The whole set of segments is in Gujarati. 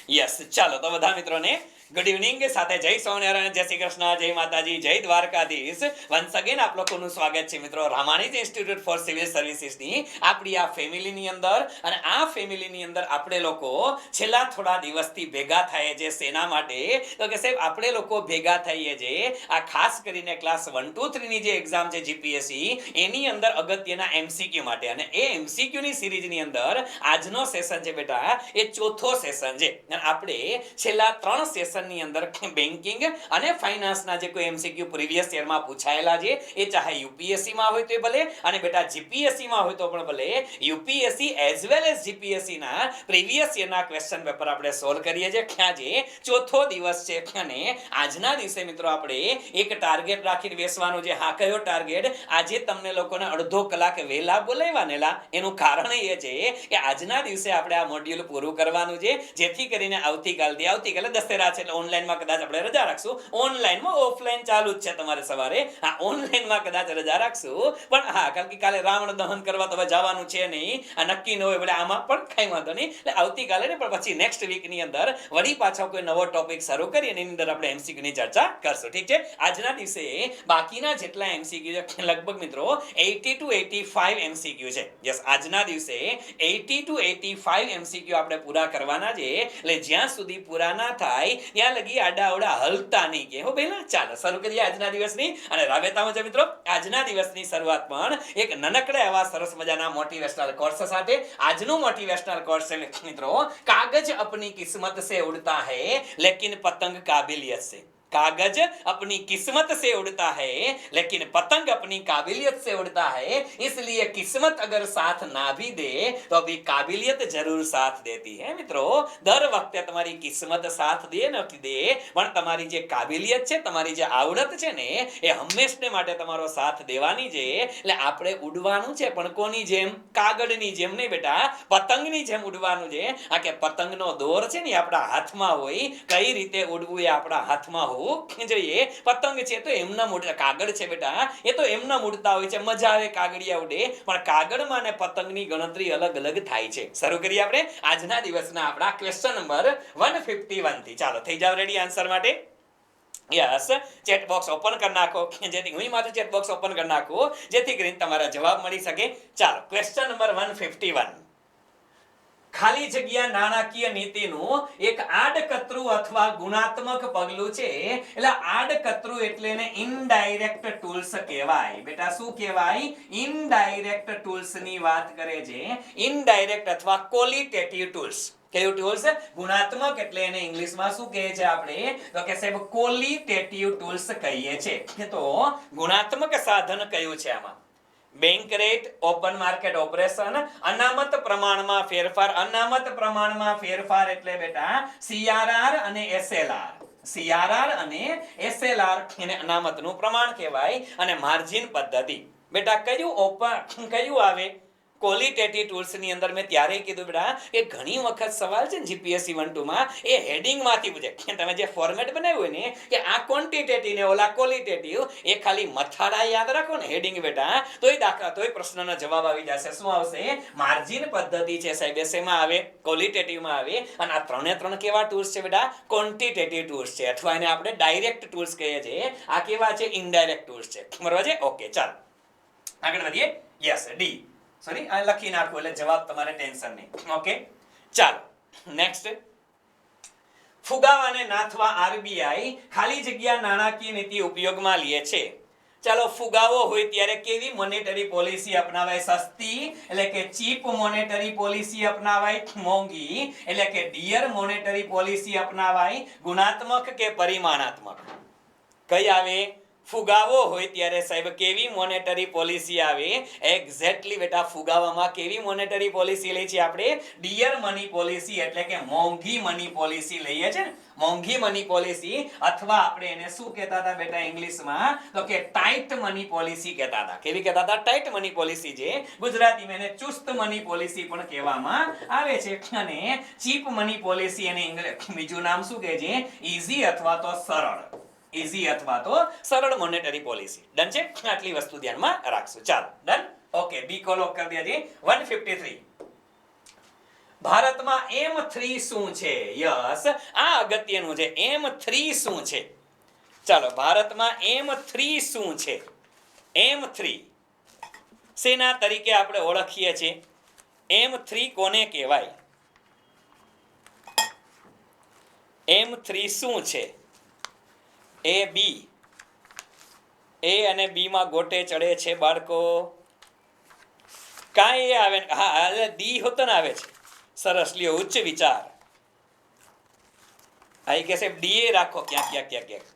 યસ, ચાલો તો બધા મિત્રોને ગુડ ઇવનિંગ, સાથે જય સ્વામિનારાયણ, જય શ્રી કૃષ્ણ, જય માતાજી, જય દ્વારકાધીશ. વન્સ અગેન આપ લોકોનું સ્વાગત છે મિત્રો રામાણીજ ઇન્સ્ટિટ્યૂટ ફોર સિવિલ સર્વિસીસની આપણી આ ફેમિલીની અંદર. અને આ ફેમિલીની અંદર આપણે લોકો છેલ્લા થોડા દિવસથી ભેગા થઈએ છે. શેના માટે? તો કે સાહેબ આપણે લોકો ભેગા થઈએ છે આ ખાસ કરીને ક્લાસ 1, 2, 3 ની જે એક્ઝામ છે જીપીએસસી, એની અંદર અગત્યના એમસીક્યુ માટે. અને એ એમસીક્યુ ની સિરીઝની અંદર આજનો સેશન છે બેટા એ ચોથો સેશન છે. અને આપણે છેલ્લા 3 સેશનની અંદર બેન્કિંગ અને ફાઇનાન્સના જે કોઈ એમસીક્યુ પ્રીવિયસ યરમાં પૂછાયેલા છે, એ ચાહે યુપીએસસી માં હોય તો ભલે અને બેટા જીપીએસસી માં હોય તો પણ ભલે, UPSC as well as GPSC ના પ્રીવિયસ યરના ક્વેશ્ચન પેપર આપણે સોલ્વ કરીએ છીએ. આજે ચોથો દિવસ છે અને આજના દિવસે મિત્રો આપણે એક ટાર્ગેટ રાખીને બેસવાનું છે. હા, કયો ટાર્ગેટ? આજે તમને લોકોને અડધો કલાક વહેલા બોલાવ્યા નેલા, એનું કારણ એ છે કે આજના દિવસે આપણે આ મોડ્યુલ પૂરું કરવાનું છે, જેથી કરીને આવતીકાલે દશેરા છે એટલે ઓનલાઈનમાં કદાચ આપણે રજા રાખશું. ઓનલાઈનમાં ઓફલાઈન ચાલુ જ છે તમારે સવારે. હા, ઓનલાઈનમાં કદાચ રજા રાખશું, પણ હા, કારણ કે કાલે રાવણ દહન કરવા તો જવાનું છે નહીં, આ નક્કી ન હોય એટલે આમાં પણ કઈ વાંધો નહીં. એટલે આવતીકાલે ને પણ પછી નેક્સ્ટ વીકની અંદર વળી પાછો કોઈ નવો ટોપિક શરૂ કરી અને એની અંદર આપણે એમસીક્યુ ની ચર્ચા કરશું. ઠીક છે? આજના દિવસે બાકીના જેટલા એમસીક્યુ છે લગભગ મિત્રો 80 to 85 એમસીક્યુ છે. યસ, આજના દિવસે 80 to 85 એમસીક્યુ આપણે પૂરા કરવાના છે. એટલે જ્યાં સુધી પૂરા ના થાય ત્યાં લગી આડાઅવડા હલતા નહીં કે હો પહેલા. ચાલો શરૂ કરીએ આજના દિવસની. અને રાબેતામાં છે મિત્રો આજના દિવસની શરૂઆત પણ એક નનકડા એવા સરસ મજાના મોટિવેશનલ કોર્સ સાથે. આજનું મોટિવેશનલ કોર્સ છે મિત્રો, કાગજ अपनी किस्मत से उड़ता है लेकिन पतंग काबिलियत से. कागज अपनी किस्मत से उड़ता है लेकिन पतंग अपनी काबिलियत से उड़ता है. इसलिए किस्मत अगर साथ ना भी दे तो अभी काबिलियत जरूर साथ देती है. મિત્રો દર વખતે તમારી કિસ્મત સાથ દે નથી દે, પણ તમારી જે કાબિલિયત છે, તમારી જે આવડત છે ને, એ હંમેશને માટે તમારો સાથ દેવાની છે. એટલે આપણે ઉડવાનું છે, પણ કોની જેમ? કાગળની જેમ નહીં બેટા, પતંગની જેમ ઉડવાનું છે. આ કે પતંગનો દોર છે ને આપણા હાથમાં હોય, કઈ રીતે ઉડવું એ આપણા હાથમાં હોય જોઈએ. પતંગ છે તો એમના ઉડતા, કાગળ છે બેટા એ તો એમના ઉડતા હોય છે. મજા આવે કાગળિયા ઉડે, પણ કાગળમાં ને પતંગની ગણતરી અલગ અલગ થાય છે. શરૂ કરીએ આપણે આજના દિવસના આપણા ક્વેશ્ચન નંબર 151 થી. ચાલો થઈ જાવ રેડી આન્સર માટે. યસ, ચેટ બોક્સ ઓપન કરી નાખો, જેથી હું મારું ચેટ બોક્સ ઓપન કરી નાખું જેથી કરીને તમારા જવાબ મળી શકે. ચાલો ક્વેશ્ચન નંબર 151. ખાલી જગ્યા નાણાકીય નીતિનું એક આડકતરું અથવા ગુણાત્મક પગલું છે. એટલે આડકતરું એટલે એને ઇનડાયરેક્ટ ટૂલ્સ કહેવાય. બેટા શું કહેવાય? ઇનડાયરેક્ટ ટૂલ્સ ની વાત કરે છે. ઇનડાયરેક્ટ અથવા ક્વોલિટેટિવ ટૂલ્સ. કયું ટૂલ્સ? ગુણાત્મક એટલે એને ઇંગ્લિશમાં શું કહે છે આપણે? તો કે સાહેબ ક્વોલિટેટિવ ટૂલ્સ કહીએ છીએ. તો ગુણાત્મક સાધન કયું છે આમાં? Bank rate, open market operation, અનામત પ્રમાણમાં ફેરફાર. અનામત પ્રમાણમાં ફેરફાર એટલે બેટા સીઆરઆર અને એસએલઆર. સીઆરઆર અને એસએલઆર એને અનામતનું પ્રમાણ કહેવાય. અને માર્જિન પદ્ધતિ બેટા કયું આવે? ક્વોલિટેટિવ ટૂલ્સ ની અંદર મેં ત્યારે કીધું બેટા કે ઘણી વખત સવાલ છે ને જીપીએસસી 1, 2 માં એ હેડિંગ માંથી પૂછે. તમે જે ફોર્મેટ બનાવ્યું હોય ને કે આ ક્વોન્ટિટેટિવ ને ઓલા ક્વોલિટેટિવ, એ ખાલી મથાળા યાદ રાખો ને હેડિંગ બેટા, તોય પ્રશ્નનો જવાબ આવી જશે. શું આવશે? માર્જિન પદ્ધતિ છે સાહેબ, શેમાં આવે? ક્વોલિટેટિવ માં આવે. અને આ ત્રણે કેવા ટૂલ્સ છે બેટા? ક્વોન્ટિટેટિવ ટૂલ્સ છે, અથવા એને આપણે ડાયરેક્ટ ટૂલ્સ કહીએ છીએ. આ કેવા છે? ઇનડાયરેક્ટ ટૂલ્સ છે. બરાબર છે? ઓકે, ચાલો આગળ વધીએ. યસ, ડી સોરી આ લખી નાખો એટલે જવાબ તમારે ટેન્શન નહીં. ઓકે, ચાલો નેક્સ્ટ. ફુગાવાને નાથવા આરબીઆઈ ખાલી જગ્યા નાણાકીય નીતિ ઉપયોગમાં લે છે. ચાલો, ફુગાવો હોય ત્યારે કેવી મોનેટરી પોલિસી અપનાવાય? સસ્તી એટલે કે ચીપ મોનેટરી પોલિસી અપનાવાય? મોંઘી એટલે કે ડિયર મોનેટરી પોલિસી અપનાવાય? ગુણાત્મક કે પરિમાણાત્મક? કઈ આવે? ફુગાવો હોય ત્યારે સાહેબ કેવી મોનેટરી પોલિસી આવે? એક્ઝેક્ટલી બેટા ફુગાવામાં કેવી મોનેટરી પોલિસી લઈએ છીએ આપણે? ડિયર મની પોલિસી એટલે કે મોંઘી મની પોલિસી લઈએ છે. મોંઘી મની પોલિસી, અથવા આપણે એને શું કહેતા હતા બેટા ઇંગ્લિશમાં? તો કે ટાઈટ મની પોલિસી કહેતા હતા. કેવી કહેતા હતા? Tight money policy. જે ગુજરાતીમાં એને ચુસ્ત મની પોલિસી પણ કહેવામાં આવે છે. અને ચીપ મની પોલિસી એને બીજું નામ શું કહે છે? ઈઝી અથવા તો સરળ. ઈઝી અથવા તો સરળ મોનેટરી પોલિસી. ડન છે? આટલી વસ્તુ ધ્યાનમાં રાખશું. ચાલો ડન. ઓકે, બી કોલ કરી દેજે. 153. ભારતમાં M3 શું છે? યસ, આ અગત્યનું છે. M3 શું છે? ચાલો, ભારતમાં M3 શું છે? M3 સેના તરીકે આપણે ઓળખીએ છીએ? M3 કોને કહેવાય? M3 શું છે? એ બી, એ અને બી માં ગોટે ચડે છે બાળકો. કાંઈ એ આવે? હા, ડી હોતો ને આવે છે. સરસ, લ્યો, ઉચ્ચ વિચાર. આ કે છે ડી એ રાખો ક્યાંક ક્યાંક ક્યાંક ક્યાંક.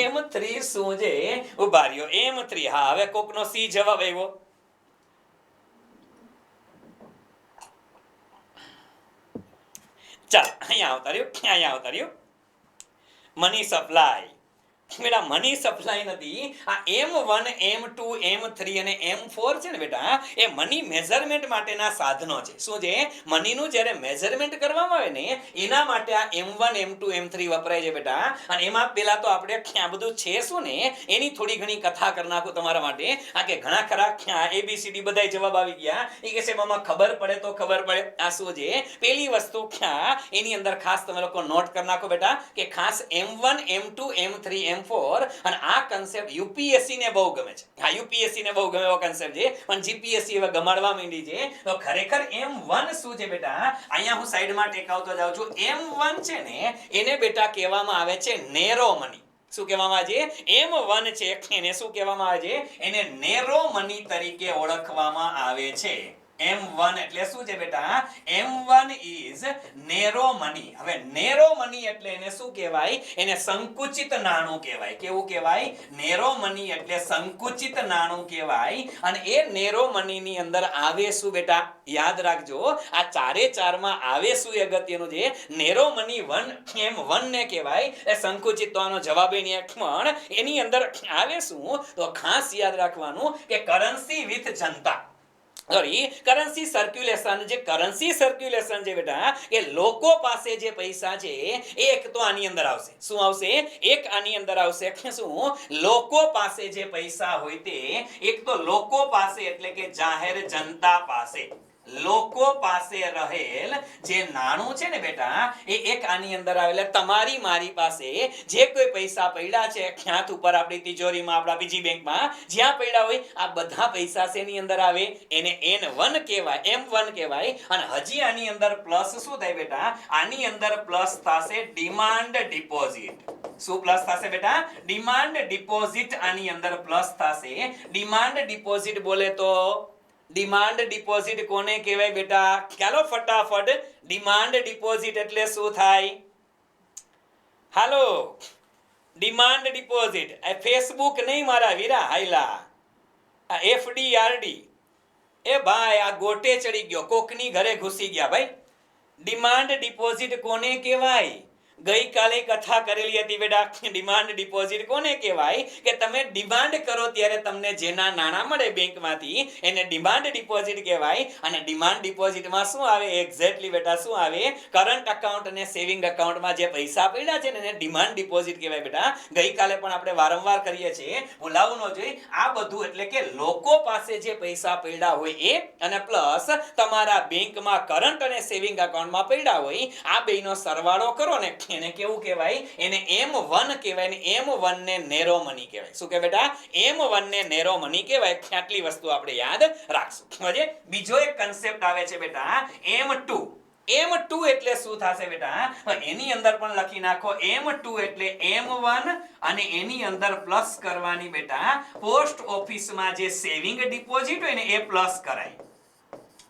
M3 શું છે? ઉભા રહ્યો. M3, હા, હવે કોકનો સી જવાબ આવ્યો. ચાલ, અહીંયા આવતા રહ્યો. Money supply. બેટા, મની સપ્લાય નથી. આ M1, M2, M3 અને M4 છે ને બેટા, એ મની મેઝરમેન્ટ માટેના સાધનો છે. શું છે? મનીનું જ્યારે મેઝરમેન્ટ કરવામાં આવે ને એના માટે આ M1, M2, M3 વપરાય છે બેટા. અને એમાં પહેલા તો આપણે આ બધું છે શું ને એની થોડી ઘણી કથા કરી નાખું તમારા માટે. આ કે ઘણા ખરા ABCD બધા જવાબ આવી ગયા. એ કે છે મામા ખબર પડે તો ખબર પડે. આ શું છે? પહેલી વસ્તુ એની અંદર ખાસ તમે લોકો નોટ કરી નાખો બેટા, કે ખાસ M1, M2, M3, M4. અને આ કન્સેપ્ટ યુપીએસસી ને બહુ ગમે છે. હા, યુપીએસસી ને બહુ ગમે એવો કન્સેપ્ટ છે, પણ જીપીએસસી હવે ગમાડવા માંડી છે. તો ખરેખર M1 શું છે બેટા? અહીંયા હું સાઈડમાં ટેકાવતો જાઉં છું. M1 છે ને એને બેટા કહેવામાં આવે છે નેરો મની. શું કહેવામાં આવે છે? M1 છે એને શું કહેવામાં આવે છે? એને નેરો મની તરીકે ઓળખવામાં આવે છે. M1 એટલે શું છે બેટા? M1 is narrow money. હવે નેરો મની એટલે એને શું કહેવાય? એને સંકુચિત નાણું કહેવાય. કેવું કહેવાય? નેરો મની એટલે સંકુચિત નાણું કહેવાય. અને એ નેરો મની ની અંદર આવે શું બેટા? યાદ રાખજો, આ ચારે ચારમાં આવે શું એ અગત્યનું છે. નેરો મની 1 M1 ને કહેવાય. એ સંકુચિત, તો આનો જવાબ એની અંદર આવે શું? તો ખાસ યાદ રાખવાનું કે currency with Janata. Currency circulation. જે કરન્સી સર્ક્યુલેશન છે બેટા, એ લોકો પાસે જે પૈસા છે એ એક તો આની અંદર આવશે. શું આવશે? એક આની અંદર આવશે. શું? લોકો પાસે જે પૈસા હોય તે એક તો લોકો પાસે એટલે કે જાહેર જનતા પાસે, લોકો પાસે રહેલ જે નાણું છે ને બેટા, એ એક આની અંદર આવે. એટલે તમારી મારી પાસે જે કોઈ પૈસા પડ્યા છે ક્યાંક ઉપર આપણી તિજોરીમાં, આપણા બીજી બેંકમાં જ્યાં પડ્યા હોય, આ બધા પૈસા શેની અંદર આવે? એને N1 કહેવાય, M1 કહેવાય. અને હજી આની અંદર પ્લસ શું થાય બેટા? આની અંદર પ્લસ થશે ડિમાન્ડ ડિપોઝિટ. શું પ્લસ થશે બેટા? ડિમાન્ડ ડિપોઝિટ આની અંદર પ્લસ થશે. ડિમાન્ડ ડિપોઝિટ બોલે તો ડિમાન્ડ ડિપોઝિટ કોને કહેવાય બેટા? ચાલો ફટાફટ, ડિમાન્ડ ડિપોઝિટ એટલે શું થાય? હાલો, ડિમાન્ડ ડિપોઝિટ. આ ફેસબુક નહીં મારા વીરા, હાઈલા. આ FDRD. એ ભાઈ, આ ગોટે ચડી ગયો, કોકની ઘરે ઘૂસી ગયા ભાઈ. ડિમાન્ડ ડિપોઝિટ કોને કહેવાય? ગઈકાલે કથા કરેલી હતી બેટા. ડિમાન્ડ ડિપોઝિટ કોને કહેવાય? કે તમે ડિમાન્ડ કરો ત્યારે તમને જેના નાણાં મળે બેંકમાંથી એને ડિમાન્ડ ડિપોઝિટ કહેવાય. અને ડિમાન્ડ ડિપોઝિટમાં શું આવે? એક્ઝેક્ટલી બેટા શું આવે? કરંટ અકાઉન્ટ અને સેવિંગ અકાઉન્ટમાં જે પૈસા પડ્યા છે ને એને ડિમાન્ડ ડિપોઝિટ કહેવાય બેટા. ગઈકાલે પણ આપણે વારંવાર કરીએ છીએ, ભૂલાવું ન જોઈએ. આ બધું એટલે કે લોકો પાસે જે પૈસા પડ્યા હોય એ, અને પ્લસ તમારા બેંકમાં કરંટ અને સેવિંગ અકાઉન્ટમાં પડ્યા હોય, આ બેનો સરવાળો કરો ને એને કેવું કહેવાય? એને M1 કહેવાય. ને M1 ને નેરો મની કહેવાય. શું કહેવાય બેટા? M1 ને નેરો મની કહેવાય. આટલી વસ્તુ આપણે યાદ રાખશું. સમજે? બીજો એક કન્સેપ્ટ આવે છે બેટા, M2. M2 એટલે શું થશે બેટા? એની અંદર પણ લખી નાખો. M2 એટલે M1 અને એની અંદર પ્લસ કરવાની બેટા. પોસ્ટ ઓફિસમાં જે સેવિંગ ડિપોઝિટ હોય ને એ પ્લસ કરાય.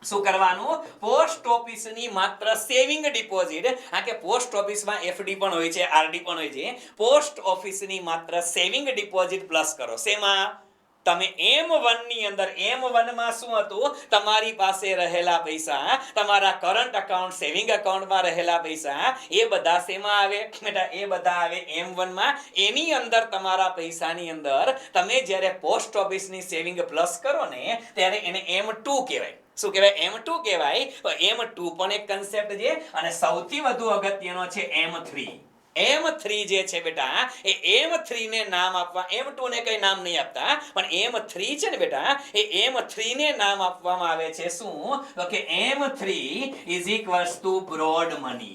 શું કરવાનું? પોસ્ટ ઓફિસની માત્ર સેવિંગ ડિપોઝિટ. આ કે પોસ્ટ ઓફિસમાં FD પણ હોય છે, RD પણ હોય છે. પોસ્ટ ઓફિસની માત્ર સેવિંગ ડિપોઝિટ પ્લસ કરો. શેમાં? તમે M1 ની અંદર, M1 માં શું હતું? તમારી પાસે રહેલા પૈસા, તમારા કરંટ અકાઉન્ટ, સેવિંગ અકાઉન્ટમાં રહેલા પૈસા, એ બધા શેમાં આવે બેટા? એ બધા આવે M1 માં. એની અંદર તમારા પૈસાની અંદર તમે જ્યારે પોસ્ટ ઓફિસની સેવિંગ પ્લસ કરો ને ત્યારે એને M2 કહેવાય. શું કહેવાય? M2 કહેવાય. તો M2 પણ એક કન્સેપ્ટ છે. અને સૌથી વધુ અગત્યનો છે M3. M3 જે છે બેટા એ M3 ને નામ આપવા M2 ને કઈ નામ નહીં આપતા પણ M3 છે ને બેટા એ M3 ને નામ આપવામાં આવે છે શું તો કે M3 is equals to broad money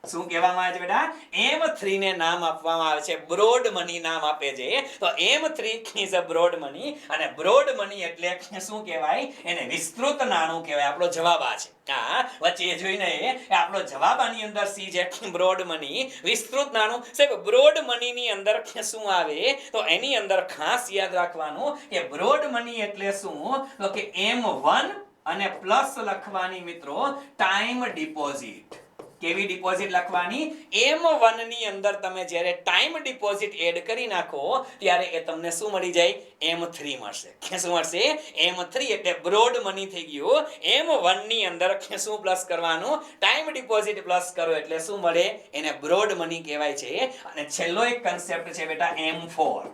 શું કહેવામાં આવે છે બેટા M3 ને નામ આપવામાં આવે છે બ્રોડ મની નામ આપે છે તો M3 is a broad money અને બ્રોડ મની એટલે શું કહેવાય એને વિસ્તૃત નાણું કહેવાય આપણો જવાબ આ છે હા વચ્ચે જોઈને આપણો જવાબ આની અંદર સી છે બ્રોડ મની વિસ્તૃત નાણું સાહેબ બ્રોડ મની ની અંદર શું આવે તો એની અંદર ખાસ યાદ રાખવાનું કે બ્રોડ મની એટલે શું તો કે M1 અને પ્લસ લખવાની મિત્રો ટાઈમ ડિપોઝિટ કેવી ડિપોઝિટ લખવાની M1 ની અંદર તમે જ્યારે ટાઈમ ડિપોઝિટ એડ કરી નાખો ત્યારે એ તમને શું મળી જાય M3 મળશે શું મળશે M3 એટલે બ્રોડ મની થઈ ગયું M1 ની અંદર શું પ્લસ કરવાનું ટાઈમ ડિપોઝિટ પ્લસ કરો એટલે શું મળે એને બ્રોડ મની કહેવાય છે અને છેલ્લો એક કન્સેપ્ટ છે બેટા M4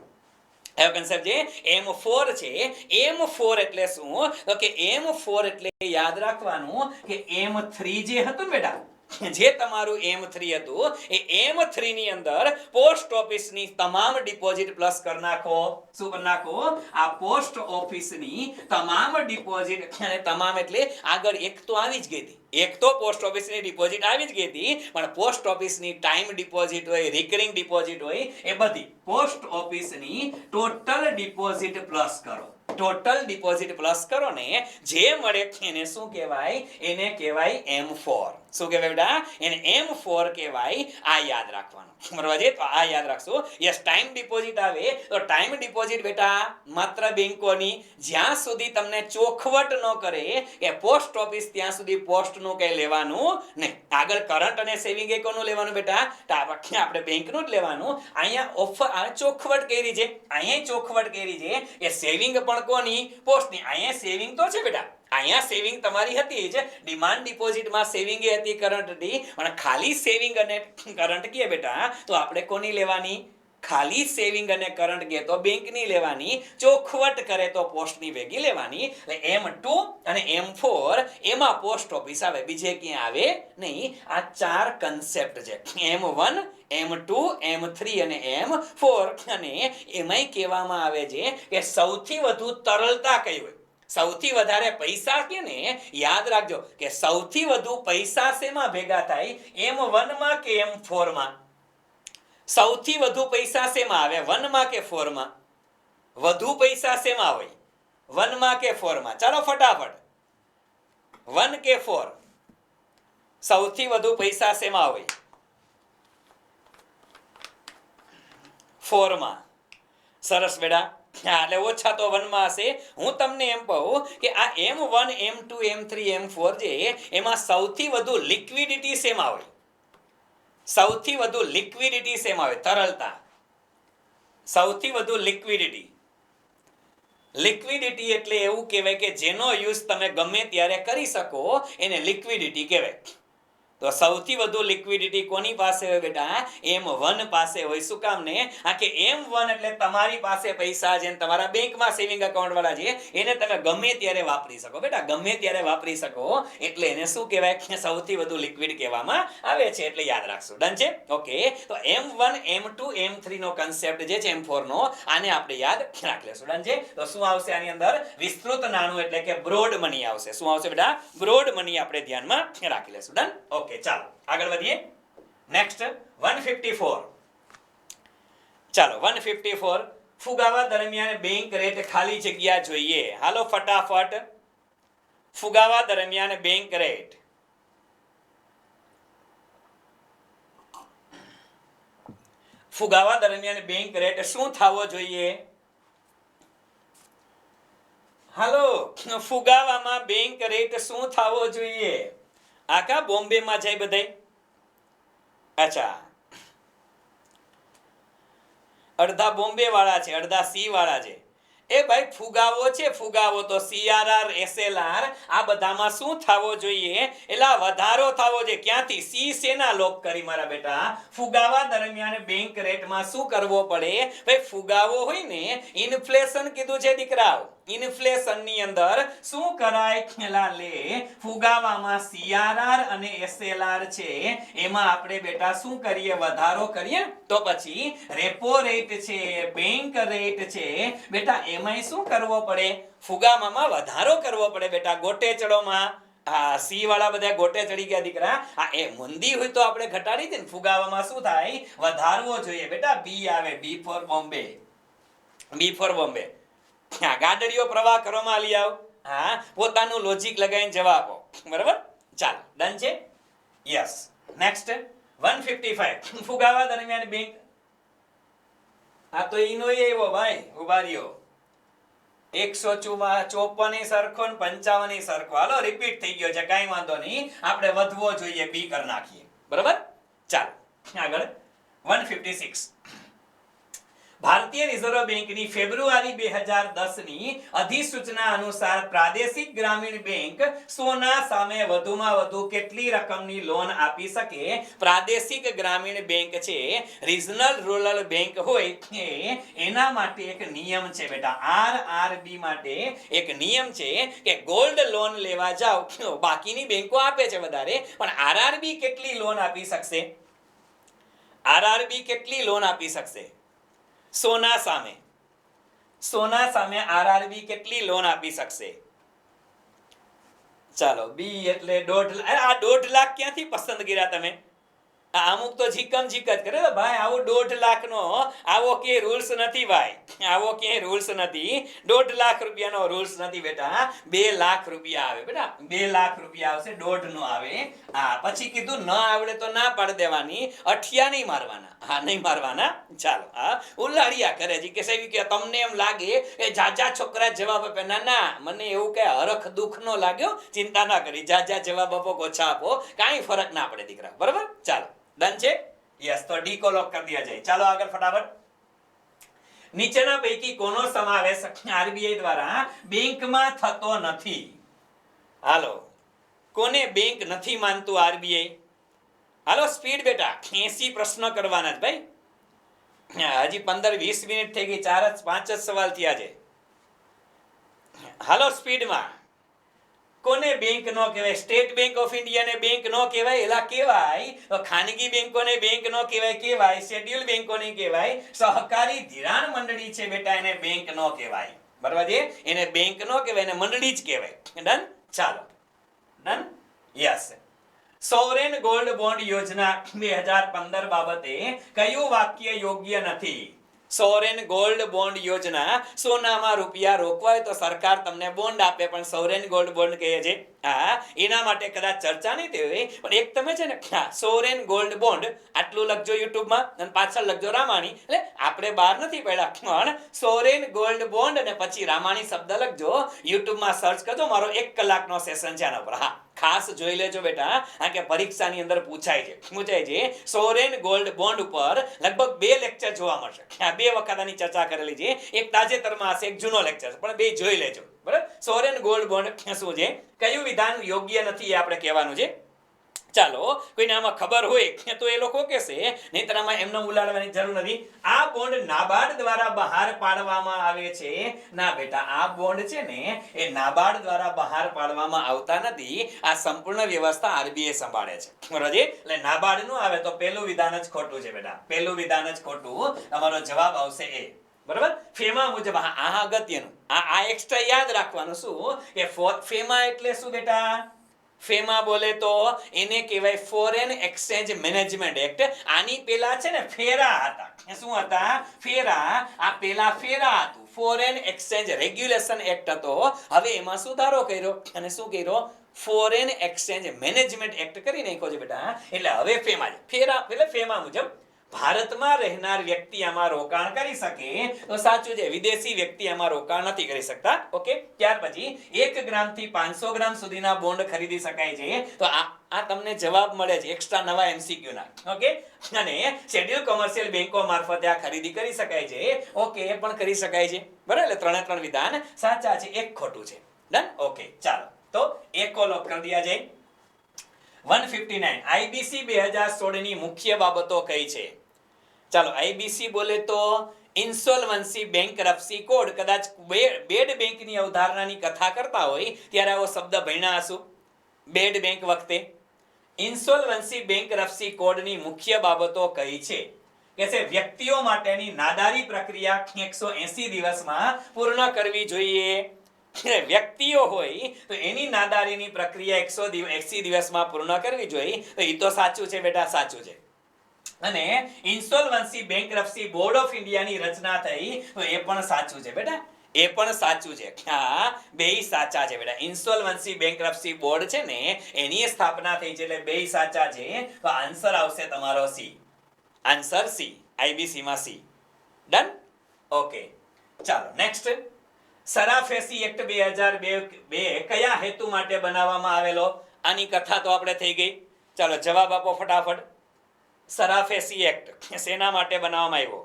એવો કન્સેપ્ટ છે M4 છે M4 એટલે શું તો કે M4 એટલે યાદ રાખવાનું કે M3 જે હતું ને બેટા જે તમારું M3 હતું એ M3 ની અંદર પોસ્ટ ઓફિસ ની તમામ ડિપોઝિટ પ્લસ કરી નાખો શું કરી નાખો આ પોસ્ટ ઓફિસ ની તમામ ડિપોઝિટ અને તમામ એટલે આગળ એક તો આવી જ ગઈ હતી એક તો પોસ્ટ ઓફિસ ની ડિપોઝિટ આવી જ ગઈ હતી પણ પોસ્ટ ઓફિસ ની ટાઈમ ડિપોઝિટ હોય રિકરિંગ ડિપોઝિટ હોય એ બધી પોસ્ટ ઓફિસ ની ટોટલ ડિપોઝિટ પ્લસ કરો ટોટલ ડિપોઝિટ પ્લસ કરો ને જે મળે એને શું કહેવાય એને કહેવાય M4 શું કહેવાય બેટા એને M4 કહેવાય આ યાદ રાખવાનું બરાબર છે તો આ યાદ રાખશો યસ ટાઈમ ડિપોઝિટ આવે તો ટાઈમ ડિપોઝિટ બેટા માત્ર બેંકોની જ્યાં સુધી તમને ચોખવટ ન કરે કે પોસ્ટ ઓફિસ ત્યાં સુધી પોસ્ટ નું કઈ લેવાનું નહીં આગળ કરંટ અને સેવિંગ એકાઉન્ટ લેવાનું બેટા આપણે બેંકનું જ લેવાનું અહીંયા ઓફર ચોખવટ કરી છે અહીંયા ચોખવટ કરી છે કે સેવિંગ પણ કોની પોસ્ટની અહીંયા સેવિંગ તો છે બેટા અહીંયા સેવિંગ તમારી હતી જ ડિમાન્ડ ડિપોઝિટમાં સેવિંગ એ હતી કરંટ હતી પણ ખાલી સેવિંગ અને કરંટ કે બેટા તો આપણે કોની લેવાની ખાલી સેવિંગ અને કરંટ કે તો બેંકની લેવાની ચોખવટ કરે તો પોસ્ટની ભેગી લેવાની એટલે M2 અને M4 એમાં પોસ્ટ ઓફિસ આવે બીજે ક્યાં આવે નહીં આ ચાર કન્સેપ્ટ છે M1 M2 M3 અને M4 અને એમાંય કહેવામાં આવે છે કે સૌથી વધુ તરલતા કઈ હોય સૌથી વધારે પૈસા કે ને યાદ રાખજો કે સૌથી વધુ પૈસા શેમાં ભેગા થાય M1 માં કે M4 માં સૌથી વધુ પૈસા શેમાં આવે 1 માં કે 4 માં વધુ પૈસા શેમાં હોય 1 માં કે 4 માં ચાલો ફટાફટ 1 કે 4 સૌથી વધુ પૈસા શેમાં હોય 4 માં સરસ બેટા એટલે ઓછા તો 1 માં હશે હું તમને એમ કહું કે આ M1 M2 M3 M4 જે એમાં સૌથી વધુ લિક્વિડિટી શેમાં હોય સૌથી વધુ લિક્વિડિટી શેમાં હોય તરલતા સૌથી વધુ લિક્વિડિટી એટલે એવું કહેવાય કે જેનો યુઝ તમે ગમે ત્યારે કરી શકો એને લિક્વિડિટી કહેવાય તો સૌથી વધુ લિક્વિડિટી કોની પાસે હોય બેટા M1 પાસે હોય શું કામ ને આ કે M1 એટલે તમારી પાસે પૈસા છે તમારા બેંકમાં સેવિંગ એકાઉન્ટ વાળા છે એને તમે ગમે ત્યારે વાપરી શકો બેટા ગમે ત્યારે વાપરી શકો એટલે એને શું કહેવાય સૌથી વધુ લિક્વિડ કહેવામાં આવે છે એટલે યાદ રાખશું ડન છે ઓકે તો M1 M2 M3 નો કન્સેપ્ટ જે છે M4 નો આને આપણે યાદ રાખી લેશું ડન છે તો શું આવશે આની અંદર વિસ્તૃત નાણું એટલે કે બ્રોડ મની આવશે શું આવશે બેટા બ્રોડ મની આપણે ધ્યાનમાં રાખી લેશું ડન ઓકે ચાલો આગળ વધીએ નેક્સ્ટ 154 ચાલો 154 ફુગાવા દરમિયાન બેંક રેટ ખાલી જગ્યા જોઈએ હાલો ફટાફટ ફુગાવા દરમિયાન બેંક રેટ ફુગાવા દરમિયાન બેંક રેટ શું થવો જોઈએ હાલો ફુગાવામાં બેંક રેટ શું થવો જોઈએ આખા બોમ્બે માં જાય બધાય અચ્છા અડધા બોમ્બે વાળા છે અડધા સી વાળા છે એ ભાઈ ફુગાવો છે ફુગાવો તો CRR SLR આ બધામાં શું થવો જોઈએ એલા વધારો થવો જોઈએ ક્યાંથી સી સેના લોક કરી મારા બેટા ફુગાવા દરમિયાન બેંક રેટમાં શું કરવો પડે ભાઈ ફુગાવો હોય ને ઇન્ફ્લેશન કીધું છે દીકરાઓ ઇન્ફ્લેશનની અંદર શું કરાય ખેલા લે ફુગાવામાં CRR અને SLR છે એમાં આપણે બેટા શું કરીએ વધારો કરીએ તો પછી રેપો રેટ છે બેંક રેટ છે બેટા એમાંય શું કરવો પડે ફુગાવામાં વધારો કરવો પડે બેટા ગોટે ચડોમાં હા સી વાળા બધા ગોટે ચડી ગયા દીકરા હા એ મંદી હોય તો આપણે ઘટાડી દે ને ફુગાવામાં શું થાય વધારવો જોઈએ બેટા બી આવે બી for Bombay B for Bombay હા ગાડડીઓ પ્રવાહ કરવામાં લઈ આવ હા પોતાનું લોજિક લગાવીને જવાબ આપો બરાબર ચાલો ડન છે યસ નેક્સ્ટ 155 ફુગાવા દરમિયાન બેંક હા તો ઈનો એવો ભાઈ ઉભા રહ્યો 154 સરખો ને 55 સરખો હાલો રિપીટ થઈ ગયો છે કાઈ વાંધો નહીં આપણે વધવો જોઈએ બી કરી નાખીએ બરાબર ચાલો આગળ 156 ભારતીય રિઝર્વ બેંકની ફેબ્રુઆરી 2010 ની અધિસૂચના અનુસાર પ્રાદેશિક ગ્રામીણ બેંક સોના સામે વધુમાં વધુ કેટલી રકમની લોન આપી શકે પ્રાદેશિક ગ્રામીણ બેંક છે રિજનલ રૂરલ બેંક હોય એના માટે એક નિયમ છે બેટા આરઆરબી માટે એક નિયમ છે કે ગોલ્ડ લોન લેવા જાવ બાકીની બેંકો આપે છે વધારે પણ આરઆરબી કેટલી લોન આપી શકશે આરઆરબી કેટલી લોન આપી શકશે સોના સામે આરઆરબી કેટલી લોન આપી શકશે ચાલો બી એટલે 1.5 આ 1.5 લાખ ક્યાંથી પસંદ કર્યા તમે અમુક તો જીકમ જીક જ કરે ભાઈ આવો 1.5 લાખ નો આવો કે રૂલ્સ નથી ભાઈ આવો કે રૂલ્સ નથી 1.5 લાખ રૂપિયાનો રૂલ્સ નથી બેટા 2 લાખ રૂપિયા આવે બેટા 2 લાખ રૂપિયા આવશે 1.5 નો આવે હા પછી કીધું ન આવડે તો ના પાડ દેવાની અઠિયા નહીં મારવાના હા નહીં મારવાના ચાલો હા ઉલાડિયા કરે છે કે સાહેબ કે તમને એમ લાગે કે જાજા છોકરા જવાબ આપે ના ના મને એવું કે હરખ દુખ નો લાગ્યો ચિંતા ના કરી જાજા જવાબ આપો ઓછા આપો કાઈ ફરક ના પડે દીકરા બરાબર ચાલો ડન છે યસ તો ડી કો લોક કરી દિયા જાય ચાલો આગળ ફટાફટ નીચેના પૈકી કોનો સમાવેશ આરબીઆઈ દ્વારા બેંકમાં થતો નથી હાલો કોને બેંક નથી માનતું આરબીઆઈ હાલો સ્પીડ બેટા 80 પ્રશ્ન કરવાના જ ભાઈ હજી 15-20 મિનિટ થઈ ગઈ 4-5 જ સવાલ થયા છે હાલો સ્પીડમાં કોને બેંક નો કહેવાય સ્ટેટ બેંક ઓફ ઇન્ડિયા ને બેંક નો કહેવાય એલા કહેવાય તો ખાનગી બેંકોને બેંક નો કહેવાય શેડ્યુલ બેંકોને કહેવાય સહકારી ધિરાણ મંડળી છે બેટા એને બેંક નો કહેવાય બરાબર છે એને બેંક નો કહેવાય એને મંડળી જ કહેવાય ડન ચાલો done yes sovereign gold bond યોજના 2015 બાબતે કયું વાક્ય યોગ્ય નથી સોવરેન ગોલ્ડ બોન્ડ યોજના સોનામાં રૂપિયા રોકવા હોય તો સરકાર તમને બોન્ડ આપે પણ સોવરેન ગોલ્ડ બોન્ડ કહે છે હા એના માટે કદાચ ચર્ચા નહીં થઈ હોય પણ એક તમે છે ને સોવરેન ગોલ્ડ બોન્ડ આટલું લખજો યુટ્યુબમાં અને પાછળ લખજો રામાણી એટલે આપણે બહાર નથી પડ્યા પણ સોવરેન ગોલ્ડ બોન્ડ અને પછી રામાણી શબ્દ લખજો યુટ્યુબમાં સર્ચ કરજો મારો 1 કલાકનો સેશન છે આના પર હા ખાસ જોઈ લેજો બેટા કારણ કે પરીક્ષાની અંદર પૂછાય છે સોવરેન ગોલ્ડ બોન્ડ ઉપર લગભગ 2 લેક્ચર જોવા મળશે આ 2 વખત આની ચર્ચા કરેલી છે એક તાજેતરમાં હશે એક જૂનો લેક્ચર પણ 2 જોઈ લેજો બરાબર સોવરેન ગોલ્ડ બોન્ડ શું છે કયું વિધાન યોગ્ય નથી એ આપણે કહેવાનું છે ચાલો કોઈને આમાં ખબર હોય તો એ લોકો કહેશે નહીંતર આમાં એમને ઉલાડવાની જરૂર નથી આ બોન્ડ નાબાર્ડ દ્વારા બહાર પાડવામાં આવે છે ના બેટા આ બોન્ડ છે ને એ નાબાર્ડ દ્વારા બહાર પાડવામાં આવતા નથી આ સંપૂર્ણ વ્યવસ્થા આરબીઆઈ સંભાળે છે બરાબર એટલે નાબાર્ડ નું આવે તો પહેલું વિધાન જ ખોટું છે બેટા પહેલું વિધાન જ ખોટું તમારો જવાબ આવશે એ બરાબર ફેમા મુજબ આ અગત્યનું આ એક્સ્ટ્રા યાદ રાખવાનું શું કે ફેમા એટલે શું બેટા ફેમા બોલે તો એને કહેવાય ફોરેન એક્સચેન્જ મેનેજમેન્ટ એક્ટ આની પેલા છે ને ફેરા હતા શું હતા ફેરા આ પેલા ફેરા હતું ફોરેન એક્સચેન્જ રેગ્યુલેશન એક્ટ હતો હવે એમાં સુધારો કર્યો અને શું કર્યો ફોરેન એક્સચેન્જ મેનેજમેન્ટ એક્ટ કરી નાખ્યો છે બેટા એટલે હવે ફેમા છે ફેરા એટલે ફેમા મુજબ ભારતમાં રહેનાર વ્યક્તિ આમાં રોકાણ કરી શકે તો સાચું છે વિદેશી વ્યક્તિ આમાં રોકાણ નથી કરી શકતા ઓકે ત્યાર પછી 1 ગ્રામ થી 500 ગ્રામ સુધીના બોન્ડ ખરીદી શકાય છે તો આ તમને જવાબ મળે છે એક્સ્ટ્રા નવા એમસીક્યુ ના ઓકે અને શેડ્યુલ કોમર્શિયલ બેંકો મારફતે આ ખરીદી કરી શકાય છે ઓકે એ પણ કરી શકાય છે બરાબર એટલે 3 વિધાન સાચા છે એક ખોટું છે ડન ઓકે ચાલો તો એક કોલ ઓફ કરી દિયા જાય 159 આઈબીસી 2016 ની મુખ્ય બાબતો કઈ છે ચાલો આઈબીસી બોલે તો ઇન્સોલ્વન્સી બેંકરપ્સી કોડ. કદાચ બેડ બેંકની અવધારણાની કથા કરતા હોય ત્યારે આવો શબ્દ ભણ્યા હશો બેડ બેંક વખતે. ઇન્સોલ્વન્સી બેંકરપ્સી કોડની મુખ્ય બાબતો કઈ છે કે છે વ્યક્તિઓ માટેની નાદારી પ્રક્રિયા 180 દિવસમાં પૂર્ણ કરવી જોઈએ. વ્યક્તિઓ હોય તો એની નાદારીની પ્રક્રિયા 180 દિવસમાં પૂર્ણ કરવી જોઈએ. તો એ તો સાચું છે બેટા, સાચું છે. અને ઇન્સોલ્વન્સી બેંકરપ્સી બોર્ડ ઓફ ઇન્ડિયાની રચના થઈ તો એ પણ સાચું છે બેટા, એ પણ સાચું છે. હા, બેય સાચા છે બેટા. ઇન્સોલ્વન્સી બેંકરપ્સી બોર્ડ છે ને એની સ્થાપના થઈ છે એટલે બેય સાચા છે. તો આન્સર આવશે તમારો સી. આન્સર સી, આઈબીસી માં સી. ડન? ઓકે, ચાલો નેક્સ્ટ. સરાફેસી એક્ટ 2002 કયા હેતુ માટે બનાવવામાં આવેલો? આની કથા તો આપણે થઈ ગઈ. ચાલો જવાબ આપો ફટાફટ. સરાફેસી એક્ટ શેના માટે બનાવવામાં આવ્યો?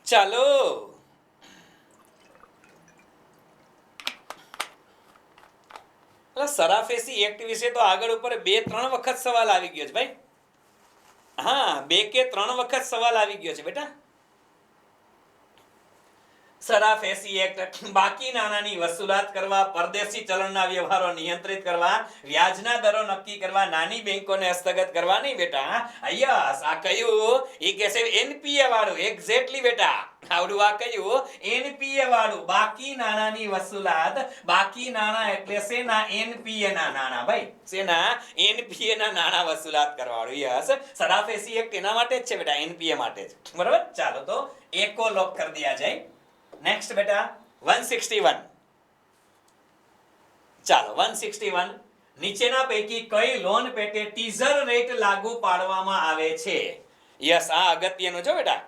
ચાલો સરાફેસી એક્ટ વિશે તો આગળ ઉપર 2-3 વખત સવાલ આવી ગયો છે ભાઈ. હા, 2 કે 3 વખત સવાલ આવી ગયો છે બેટા. સરાફેસી એક્ટ બાકી નાણાંની વસૂલાત કરવા, પરદેશી ચલણના વ્યવહારો નિયંત્રિત કરવા, વ્યાજના દરો નક્કી કરવા, નાની બેંકોને હસ્તગત કરવા નહીં બેટા. યસ, આ કયું? ઈ કે છે એનપીએ વાળું. એક્ઝેક્ટલી બેટા, આવડું આ કયું? એનપીએ વાળું. બાકી નાણાંની વસૂલાત. બાકી નાણાં એટલે શેના? એનપીએ ના નાણાં ભાઈ. શેના? એનપીએ ના નાણાં વસૂલાત કરવાવાળું. યસ, સરાફેસી એક્ટ એના માટે જ છે બેટા, એનપીએ માટે જ. બરાબર? ચાલો તો એકો લોક કરી દિયા જાય. નેક્સ્ટ બેટા 161. ચાલો 161. નીચેના પૈકી કઈ લોન પેટે ટીઝર રેટ લાગુ પાડવામાં આવે છે? યસ, આ અગત્યનું છે બેટા.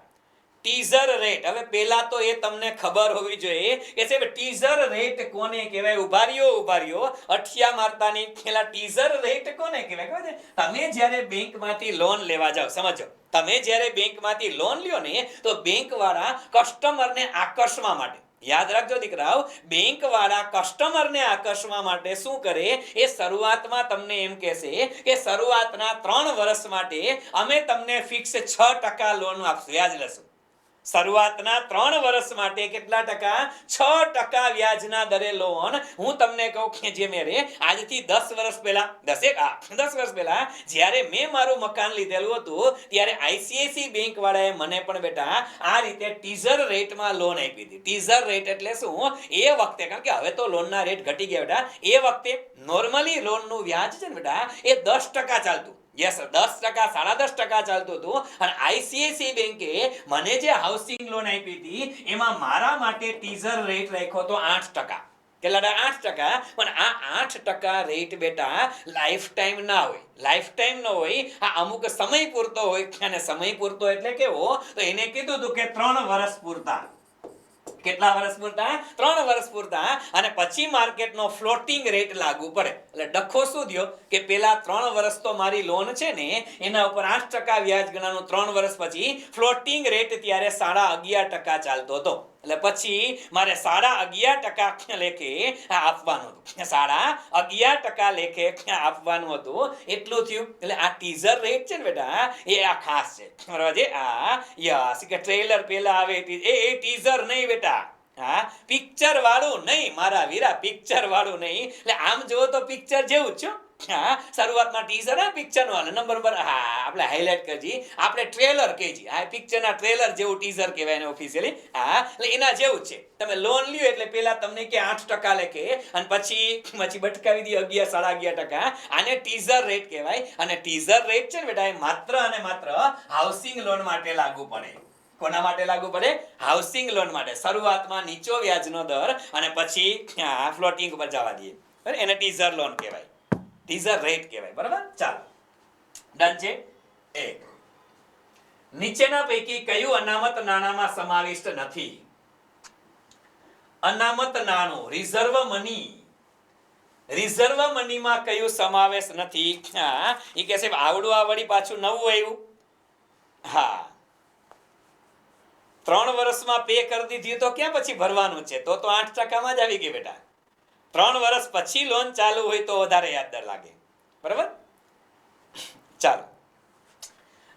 Teaser rate. હવે પહેલા તો એ તમને ખબર હોવી જોઈએ કે છે ટીઝર રેટ કોને કહેવાય. ઉભાર્યો અઠિયા મારતાની પેલા ટીઝર રેટ કોને કહેવાય ખબર છે? તમે જ્યારે બેંકમાંથી લોન લેવા જાવ, સમજો, તમે જ્યારે બેંકમાંથી લોન લ્યો ને તો બેંક વાળા કસ્ટમરને આકર્ષવા માટે, યાદ રાખજો દીકરાઓ, બેંક વાળા કસ્ટમરને આકર્ષવા માટે શું કરે? એ શરૂઆતમાં તમને એમ કહેશે કે શરૂઆતના 3 વર્ષ માટે અમે તમને ફિક્સ 6% લોન આપશું, વ્યાજ લેશું. શરૂઆતના 3 વર્ષ માટે કેટલા ટકા? 6% વ્યાજના દરે લોન હું તમને કહું કે જે મેરે આજથી 10 વર્ષ પહેલા 10 વર્ષ પહેલા જ્યારે મેં મારું મકાન લીધેલું હતું ત્યારે આઈસીઆઈસી બેંક વાળાએ મને પણ બેટા આ રીતે ટીઝર રેટમાં લોન આપી હતી. ટીઝર રેટ એટલે શું? એ વખતે, કારણ કે હવે તો લોનના રેટ ઘટી ગયા બેટા, એ વખતે નોર્મલી લોનનું વ્યાજ છે ને બેટા એ 10% ચાલતું. યસ, 10%, 10.5% ચાલતું હતું. અને આઈસીઆઈસી બેંકે મને જે હાઉસિંગ લોન આપી હતી એમાં મારા માટે ટીઝર રેટ રાખ્યો તો 8%. કેટલા? 8%. પણ આ 8% રેટ બેટા લાઈફ ટાઈમ ના હોય. લાઈફ ટાઈમ ન હોય, આ અમુક સમય પૂરતો હોય. અને સમય પૂરતો એટલે કેવો? તો એને કીધું હતું કે 3 વર્ષ પૂરતા. કેટલા વર્ષ પૂરતા? 3 વર્ષ પૂરતા. અને પછી માર્કેટનો ફ્લોટિંગ રેટ લાગુ પડે. એટલે ડખો શું થયો કે પેલા 3 વર્ષ તો મારી લોન છે ને એના ઉપર 8% વ્યાજ ગણાનું. 3 વર્ષ પછી ફ્લોટિંગ રેટ ત્યારે 11.5% ચાલતો હતો. એટલે પછી મારે 11.5% લેખે આપવાનું હતું. 11.5% લેખે આપવાનું હતું. એટલું થયું. એટલે આ ટીઝર રેટ છે ને બેટા એ આ ખાસ છે. બરાબર છે? આ યસ, કે ટ્રેલર પેલા આવે એ ટીઝર નહીં બેટા. હા, પિક્ચર વાળું નહીં મારા વીરા, પિક્ચર વાળું નહીં. એટલે આમ જોવો તો પિક્ચર જેવું જ છે. હા, શરૂઆતમાં ટીઝર, હા પિક્ચર નો નંબર હા આપણે હાઇલાઇટ કરજી, આપણે ટ્રેલર કહેજી. હા, પિક્ચરના ટ્રેલર જેવું ટીઝર કહેવાય ને ઓફિશિયલી. હા, એટલે એના જેવું જ છે. તમે લોન લ્યો એટલે પેલા તમને કે 8% લેખે અને પછી બટકાવી દે 11-11.5%. આને ટીઝર રેટ કહેવાય. અને ટીઝર રેટ છે ને બેટા એ માત્ર અને માત્ર હાઉસિંગ લોન માટે લાગુ પડે. કોના માટે લાગુ પડે? હાઉસિંગ લોન માટે. શરૂઆતમાં નીચો વ્યાજનો દર અને પછી ફ્લોટિંગ ઉપર જવા દઈએ, એને ટીઝર લોન કહેવાય, ટીઝર રેટ કહેવાય. બરાબર? ચાલો, ડન છે. એક, નીચેના પૈકી કયું અનામત નાણાંમાં સમાવિષ્ટ નથી? અનામત નાણું, રિઝર્વ મની. રિઝર્વ મનીમાં કયું સમાવેશ નથી? હા, ઈ કે છે આવડું આ વળી પાછું નવું આવ્યું. હા, 3 વર્ષમાં પે કરી દીધી તો ક્યાં પછી ભરવાનું છે? તો 8%માં જ આવી ગઈ બેટા. 3 વર્ષ પછી લોન ચાલુ હોય તો વધારે વ્યાજદર લાગે. બરાબર. ચાલો,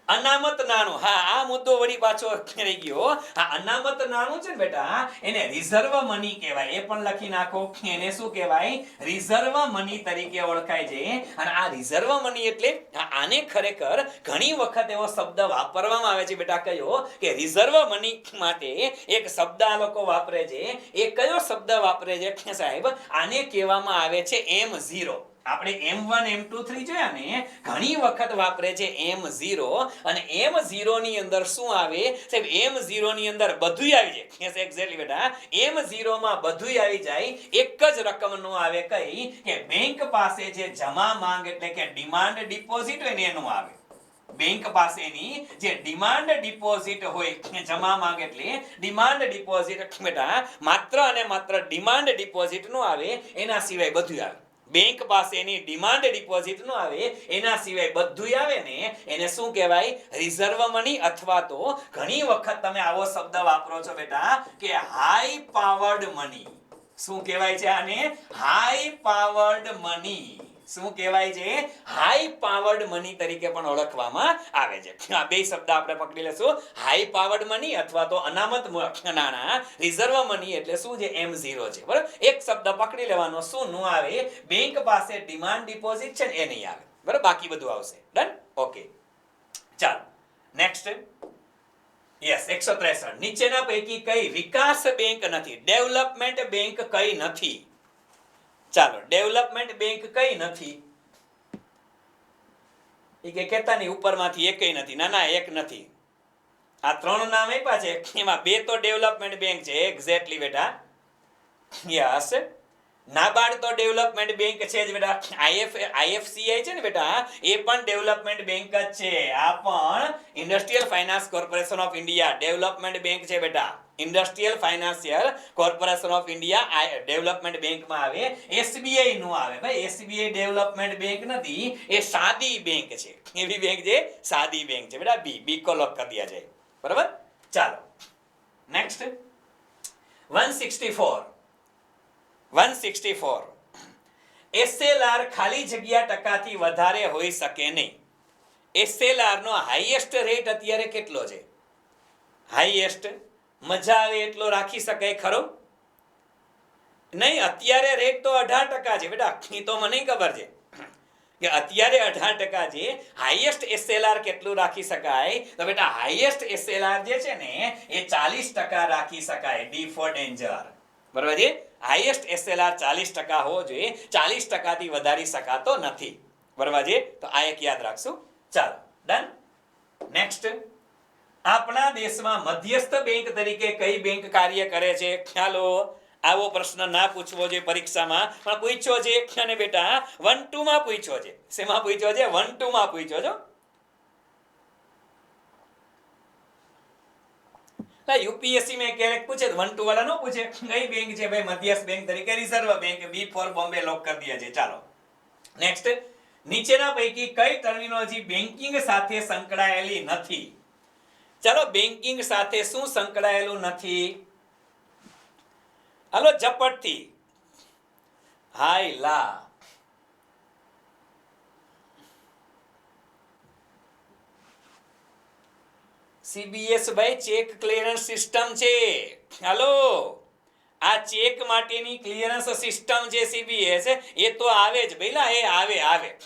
અનામત નાણું. હા, આ મુદ્દો વળી પાછો રહી ગયો. આ અનામત નાણું છે ને બેટા, એને રિઝર્વ મની કહેવાય. એ પણ લખી નાખો. એને શું કહેવાય? રિઝર્વ મની તરીકે ઓળખાય છે. અને આ રિઝર્વ મની એટલે આને ખરેખર ઘણી વખત એવો શબ્દ વાપરવામાં આવે છે બેટા, કયો કે રિઝર્વ મની માટે એક શબ્દ આ લોકો વાપરે છે. એ કયો શબ્દ વાપરે છે સાહેબ? આને કહેવામાં આવે છે M0. આપણે M1 M2 3 જોયા ને, ઘણી વખત વાપરે છે M0. અને M0 ની અંદર શું આવે સાહેબ? M0 ની અંદર બધું આવી જાય. યસ, એક્ઝેક્ટલી બેટા, M0 માં બધું આવી જાય. એક જ રકમ નો આવે. કઈ? કે બેંક પાસે જે જમા માંગ એટલે કે ડિમાન્ડ ડિપોઝિટ હોય ને એનું આવે. બેંક પાસેની જે ડિમાન્ડ ડિપોઝિટ હોય, જમા માંગ એટલે ડિમાન્ડ ડિપોઝિટ બેટા, માત્ર અને માત્ર ડિમાન્ડ ડિપોઝિટ નું આવે, એના સિવાય બધું આવે. બેંક પાસેની ડિમાન્ડ ડિપોઝિટ નો આવે, એના સિવાય બધું આવે ને, એને શું કહેવાય? Reserve money. અથવા તો ઘણી વખત તમે આવો શબ્દ વાપરો છો બેટા કે હાઈ પાવર્ડ મની. શું કહેવાય છે આને? High powered money. શું કહેવાય છે? હાઈ પાવર્ડ મની તરીકે પણ ઓળખવામાં આવે છે. આ બે શબ્દ આપણે પકડી લેશું. હાઈ પાવર્ડ મની અથવા તો અનામત નાણાં. રિઝર્વ મની એટલે શું છે? M0 છે. બરાબર. એક શબ્દ પકડી લેવાનો. શું નું આવે? બેંક પાસે ડિમાન્ડ ડિપોઝિટ છે ને એ નહીં આવે. બરાબર. બાકી બધું આવશે. ડન? ઓકે, ચાલો નેક્સ્ટ. યસ, 163. નીચેના પૈકી કઈ વિકાસ બેંક નથી? ડેવલપમેન્ટ બેંક કઈ નથી? ચાલો, ડેવલપમેન્ટ બેંક કઈ નથી? એ કે કેતાની ઉપરમાંથી એકય નથી. ના ના, એક નથી. આ 3 નામ આપ્યા છે, એમાં 2 તો ડેવલપમેન્ટ બેંક છે. એક્ઝેક્ટલી બેટા. યસ, નાબાર્ડ તો ડેવલપમેન્ટ બેંક છે જ બેટા. IFCI છે ને બેટા, એ પણ ડેવલપમેન્ટ બેંક જ છે. આ પણ industrial finance corporation of India development bank છે બેટા. Industrial financial corporation of India development બેંકમાં આવે. SBI નું આવે ભાઈ. SBI ડેવલપમેન્ટ બેંક નથી, એ સાદી બેંક છે. એવી બેંક છે, સાદી બેંક છે બેટા. બી કો લોક કરી દિયા જાય. બરાબર. ચાલો નેક્સ્ટ. 164. SLR ખાલી જગ્યા ટકાથી વધારે હોઈ શકે નહીં. SLR નો હાઈએસ્ટ રેટ અત્યારે કેટલો છે? હાઈએસ્ટ મજા આવે એટલો રાખી શકાય ખરો? નહીં, અત્યારે રેટ તો 18% છે બેટા. એ તો મને ખબર છે કે અત્યારે 18% છે. હાઈએસ્ટ SLR કેટલું રાખી શકાય? તો બેટા હાઈએસ્ટ SLR જે છે ને એ 40% રાખી શકાય. D for danger. બરાબર છે. હાઈએસ્ટ SLR 40% હોવો જોઈએ. 40% થી વધારી શકાતો નથી. બરાબર છે. તો આ એક યાદ રાખશું. ચાલો ડન. નેક્સ્ટ. આપણા દેશમાં મધ્યસ્થ બેંક તરીકે કઈ બેંક કાર્ય કરે છે? ખ્યાલો. આવો પ્રશ્ન ના પૂછવો જોઈએ પરીક્ષામાં, પણ પૂછ્યો છે. અને બેટા 1-2 માં પૂછ્યો છે. શેમાં પૂછ્યો છે? 1-2 માં પૂછ્યો છો. યુપીએસસી में ક્યારેક પૂછે 1-2 વાળા નો પૂછે. કઈ બેંક છે ભાઈ મધ્યસ્થ બેંક તરીકે? Reserve bank. B for Bombay lock કરી દિયા છે. ચાલો નેક્સ્ટ. નીચેના પૈકી કઈ ટર્મિનોલોજી બેંકિંગ સાથે સંકળાયેલી નથી? ચાલો, બેંકિંગ સાથે શું સંકળાયેલું નથી? હાલો ઝપટથી. હાય લા. CBS ભાઈ ચેક ક્લિયરન્સ સિસ્ટમ છે. હાલો, આ ચેક માટેની ક્લિયરન્સ સિસ્ટમ છે CBS. એ તો આવે જ ભઈલા, એ આવે.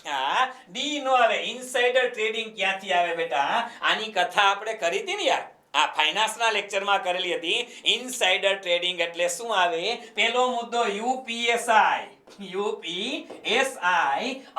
હા, ડી નો આવે. ઇનસાઇડર ટ્રેડિંગ ક્યાંથી આવે બેટા? આની કથા આપણે કરી હતી ને યાર, આ ફાઇનાન્સના લેક્ચરમાં કરેલી હતી. ઇનસાઇડર ટ્રેડિંગ એટલે શું આવે? પહેલો મુદ્દો UPSI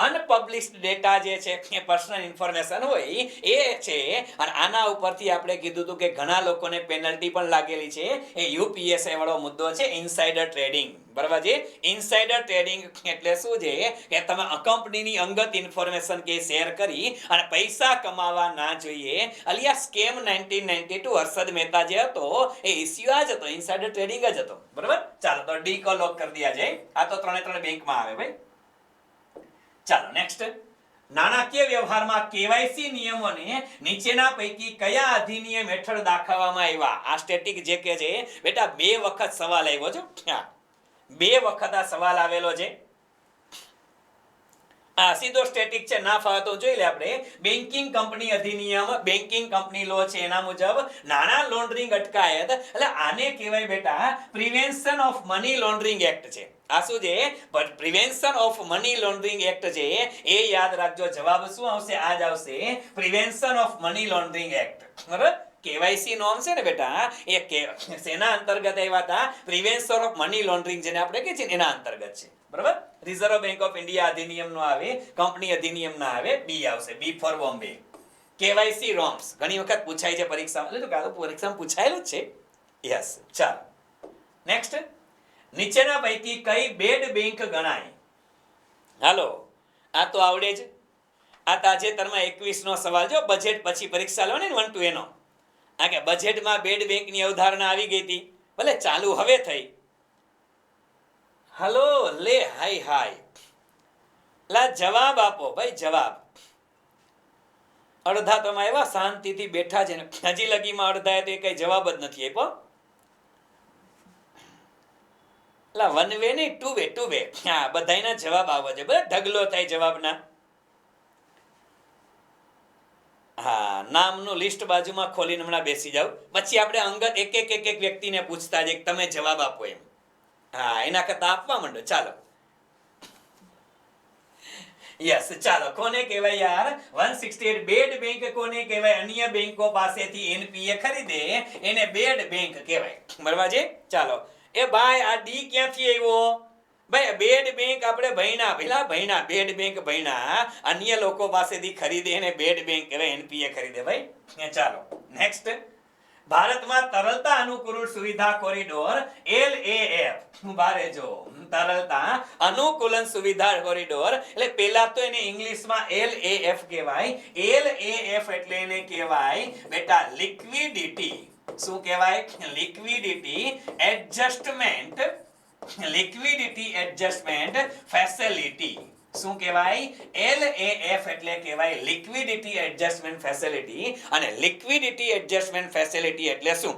અનપબ્લિશ્ડ ડેટા જે છે એ પર્સનલ ઇન્ફોર્મેશન હોય એ છે. અને આના ઉપરથી આપણે કીધું હતું કે ઘણા લોકોને પેનલ્ટી પણ લાગેલી છે. એ UPSI વાળો મુદ્દો છે, ઇનસાઇડર ટ્રેડિંગ. બરાબર છે. ઇનસાઇડર ટ્રેડિંગ એટલે શું છે કે તમે કંપનીની અંગત ઇન્ફોર્મેશન કે શેર કરી અને પૈસા કમાવા ના જોઈએ. અલિયા સ્કેમ 1992 હર્ષદ મહેતા જે હતો એ ઇસ્યુ આ જ હતો. ઇનસાઇડર ટ્રેડિંગ જ હતો. બરાબર. ચાલો તો ડી કો લોક કરી દિયા જાય. આ તો 3 બેંકમાં આવે ભાઈ. ચાલો નેક્સ્ટ. નાણાકીય વ્યવહારમાં કેવાયસી નિયમોને નીચેના પૈકી કયા અધિનિયમ હેઠળ દાખવવામાં આવ્યા? આ સ્ટેટિક જે કે છે બેટા 2 વખત સવાલ આવ્યો છે. 2 વખત આ સવાલ આવેલો છે. આ સીધો સ્ટેટિક છે, ના ફાવે તો જોઈ લે આપણે. બેન્કિંગ કંપની અધિનિયમ, બેન્કિંગ કંપની લો છે એના મુજબ નાણાં લોન્ડરિંગ અટકાયત, એટલે આને કહેવાય બેટા prevention of money laundering act છે. આ શું છે? Prevention of money laundering act છે. એ યાદ રાખજો. જવાબ શું આવશે? આ જ આવશે, prevention of money laundering act. બરાબર? કેવાયસી નોર્મ છે ને બેટા, એ શેના અંતર્ગત આવ્યા હતા? પ્રિવેન્શન ઓફ મની લોન્ડરિંગ જેને આપણે કહે છે એના અંતર્ગત છે. બરાબર? રિઝર્વ બેંક ઓફ ઇન્ડિયા અધિનિયમ નો આવે, કંપની અધિનિયમ ના આવે, બી આવશે, બી ફોર બોમ્બે. કેવાયસી નોર્મ્સ ઘણી વખત પૂછાય છે પરીક્ષામાં, એટલે તો પરીક્ષામાં પૂછાયેલું જ છે. યસ. ચાલો નેક્સ્ટ. નીચેના પૈકી કઈ બેડ બેંક ગણાય? હાલો, આ તો આવડે જ. આ તાજેતરમાં 21 નો સવાલ, જો બજેટ પછી પરીક્ષા લો ને 1 to એનો, આ કે બજેટમાં બેડ બેંકની અવધારણા આવી ગઈ હતી, ભલે ચાલુ હવે થઈ. હલો લે હાય હાય, લા જવાબ આપો ભાઈ, જવાબ. અડધા તો એવા શાંતિથી બેઠા છે ને, હજી લગીમાં અડધા તો કઈ જવાબ જ નથી આપ્યો. લા વન વે નહીં, ટુ વે, ટુ વે. હા, બધાયના જવાબ આવે છે, બધા ઢગલો થાય જવાબના. હા, નામનું લિસ્ટ બાજુમાં ખોલીને હમણાં બેસી જાવ, પછી આપણે અંગત એક એક વ્યક્તિને પૂછતા જ તમે જવાબ આપો એમ. હા, એના કરતા આપવા માંડો. ચાલો યસ. ચાલો, કોને કહેવાય યાર 168? બેડ બેંક કોને કહેવાય? અન્ય બેંકો પાસેથી એનપીએ ખરીદે એને બેડ બેંક કહેવાય. બરાબર છે? ચાલો. એ ભાઈ આ ડી ક્યાંથી આવ્યો? ભાઈ બેડ બેંક આપણે ભણ્યા, પેલા ભણ્યા, બેડ બેંક ભણ્યા, અન્ય લોકો પાસેથી ખરીદે એને બેડ બેંક કહેવાય, એનપીએ ખરીદે ભાઈ. ચાલો નેક્સ્ટ. ભારતમાં તરલતા અનુકૂળ સુવિધા કોરિડોર LAF, બારે જો, તરલતા અનુકૂલન સુવિધા કોરિડોર, એટલે પહેલા તો એને ઇંગ્લિશમાં LAF કહેવાય. LAF એટલે એને કહેવાય બેટા લિક્વિડિટી. શું કહેવાય? Liquidity adjustment, liquidity adjustment facility. શું કહેવાય? LAF એટલે કહેવાય લિક્વિડિટી એડજસ્ટમેન્ટ ફેસિલિટી. અને લિક્વિડિટી એડજસ્ટમેન્ટ ફેસિલિટી એટલે શું?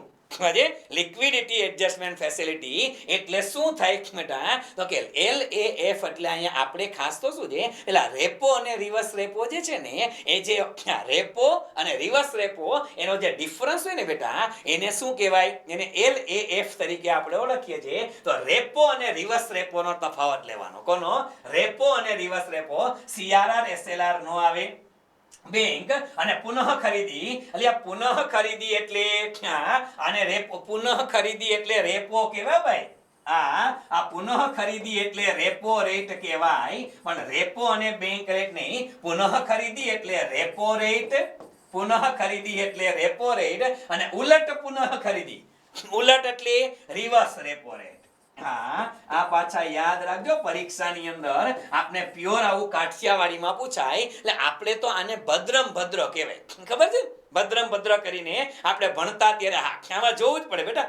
લિક્વિડિટી એડજસ્ટમેન્ટ ફેસિલિટી એટલે શું થાય બેટા? તો કે LAF એટલે અહીંયા આપણે ખાસ તો શું છે, એટલે રેપો અને રિવર્સ રેપો જે છે ને, એ જે રેપો અને રિવર્સ રેપો એનો જે ડિફરન્સ હોય ને બેટા, એને શું કહેવાય? એને LAF તરીકે આપણે ઓળખીએ છીએ. તો રેપો અને રિવર્સ રેપો નો તફાવત લેવાનો. કોનો? રેપો અને રિવર્સ રેપો. CRR SLR નો આવે. બેંક અને પુનઃ ખરીદી, એટલે પુનઃ ખરીદી એટલે આને રેપો, પુનઃ ખરીદી એટલે રેપો કહેવાય ભાઈ. આ પુનઃ ખરીદી એટલે રેપો રેટ કહેવાય. પણ રેપો અને બેંક રેટ નહીં, પુનઃ ખરીદી એટલે રેપો રેટ, પુનઃ ખરીદી એટલે રેપો રેટ, અને ઉલટ પુનઃ ખરીદી, ઉલટ એટલે રિવર્સ રેપો રેટ. હા, આ પાછા યાદ રાખજો, પરીક્ષાની અંદર આપણે પ્યોર આવું કાઠિયાવાડીમાં પૂછાય, એટલે આપણે તો આને ભદ્રમ ભદ્ર કહેવાય. ખબર છે? ભદ્રમ ભદ્ર કરીને આપણે ભણતા ત્યારે આમાં જોવું જ પડે બેટા.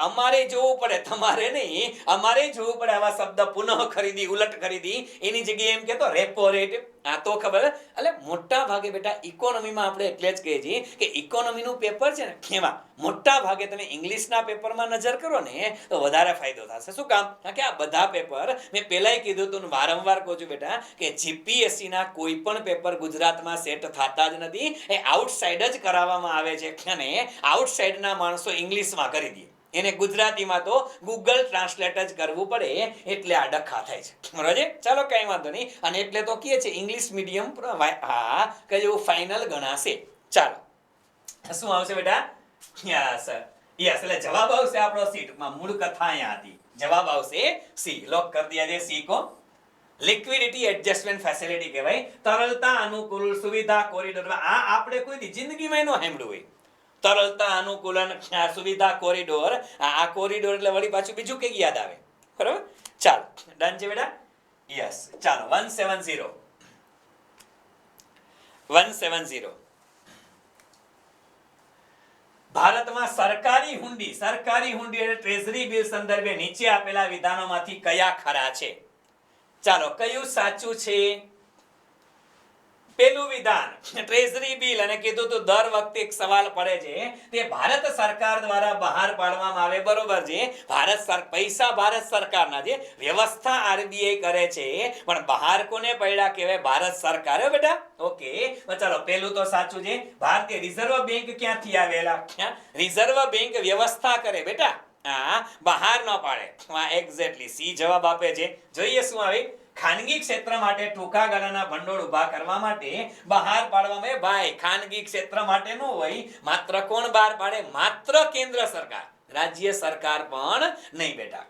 અમારે જોવું પડે, તમારે નહીં. અમારે જોવું પડે આવા શબ્દ પુનઃ ખરીદી, ઉલટ ખરીદી, એની જગ્યાએ એમ કહેતો રેપો રેટ. આ તો ખબર. એટલે મોટા ભાગે બેટા ઇકોનોમીમાં આપણે એટલે જ કહીએ છીએ કે ઇકોનોમીનું પેપર છે ને, એમાં મોટા ભાગે તમે ઇંગ્લિશના પેપરમાં નજર કરો ને તો વધારે ફાયદો થશે. શું કામ? કારણ કે આ બધા પેપર મેં પહેલાંય કીધું હતું, વારંવાર કહું છું બેટા, કે જીપીએસસીના કોઈ પણ પેપર ગુજરાતમાં સેટ થતા જ નથી. એ આઉટસાઇડ જ કરાવવામાં આવે છે, અને આઉટસાઇડના માણસો ઇંગ્લિશમાં કરી દે, એને ગુજરાતીમાં તો ગૂગલ ટ્રાન્સલેટ જ કરવું પડે, એટલે આ ડખા થાય છે. બરાબર? ચાલો કઈ વાંધો નહીં. અને એટલે તો કહે છે ઇંગ્લિશ મીડિયમ હા કયું ફાઇનલ ગણાશે. ચાલો શું આવશે બેટા? યસ યસ, એટલે જવાબ આવશે આપણો સી. ટૂંકમાં મૂળ કથા અહીંયા હતી. જવાબ આવશે સી. લોક કરી દિયા છે સી કો. લિક્વિડિટી એડજસ્ટમેન્ટ ફેસિલિટી કહેવાય, તરલતા અનુકૂળ સુવિધા કોરિડોર. આ આપણે કોઈ જિંદગીમાં એનો સાંભળ્યું હોય. તરલતા અનુકૂલન સુવિધા કોરિડોર. આ કોરિડોર એટલે વળી પાછું બીજું કઈ યાદ આવે? બરાબર? ચાલો ડન છે બેટા? યસ. ચાલો 170 ભારતમાં સરકારી હુંડી, સરકારી હુંડી એટલે ટ્રેઝરી બિલ સંદર્ભે નીચે આપેલા વિધાનોમાંથી કયા ખરા છે? ચાલો કયું સાચું છે? પેલું વિધાન ટ્રેઝરી બિલ, અને કીધું તો દર વખતે એક સવાલ પડે છે, તે ભારત સરકાર દ્વારા બહાર પાડવામાં આવે, બરોબર છે. પૈસા ભારત સરકારના છે, વ્યવસ્થા આરબીઆઈ કરે છે, પણ બહાર કોને પડ્યા કહેવાય? ભારત સરકાર. હો બેટા, ઓકે. તો ચાલો, પેલું તો સાચું છે. ભારતીય રિઝર્વ બેંક ક્યાંથી આવેલા? રિઝર્વ બેંક વ્યવસ્થા કરે બેટા, બહાર ન પાડે. એક્ઝેક્ટલી સી જવાબ આપે છે. જોઈએ શું આવે. ખાનગી ક્ષેત્ર માટે ટૂંકા ગાળાના ભંડોળ ઉભા કરવા માટે બહાર પાડવામાં આવે. ભાઈ, ખાનગી ક્ષેત્ર માટે ન હોય. માત્ર કોણ બહાર પાડે? માત્ર કેન્દ્ર સરકાર, રાજ્ય સરકાર પણ નહીં બેટા.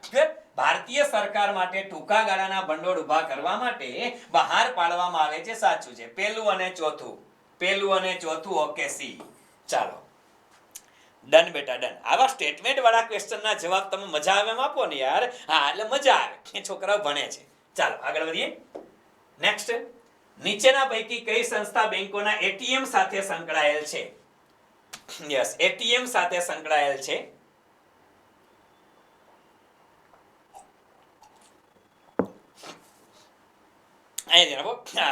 ભારતીય સરકાર માટે ટૂંકા ગાળાના ભંડોળ ઉભા કરવા માટે બહાર પાડવામાં આવે છે. સાચું છે. પહેલું અને ચોથું, પહેલું અને ચોથું. Okay, C. ચાલો, ડન બેટા, ડન. આવા સ્ટેટમેન્ટ વાળા ક્વેશ્ચનના જવાબ તમે મજા આવે એમ આપો ને યાર. હા, એટલે મજા આવે, એ છોકરાઓ ભણે છે. ચાલો, આગળ વધીએ. નેક્સ્ટ, નીચેના પૈકી કઈ સંસ્થા બેંકોના એટીએમ સાથે સંકળાયેલ છે? યસ, એટીએમ સાથે સંકળાયેલ છે.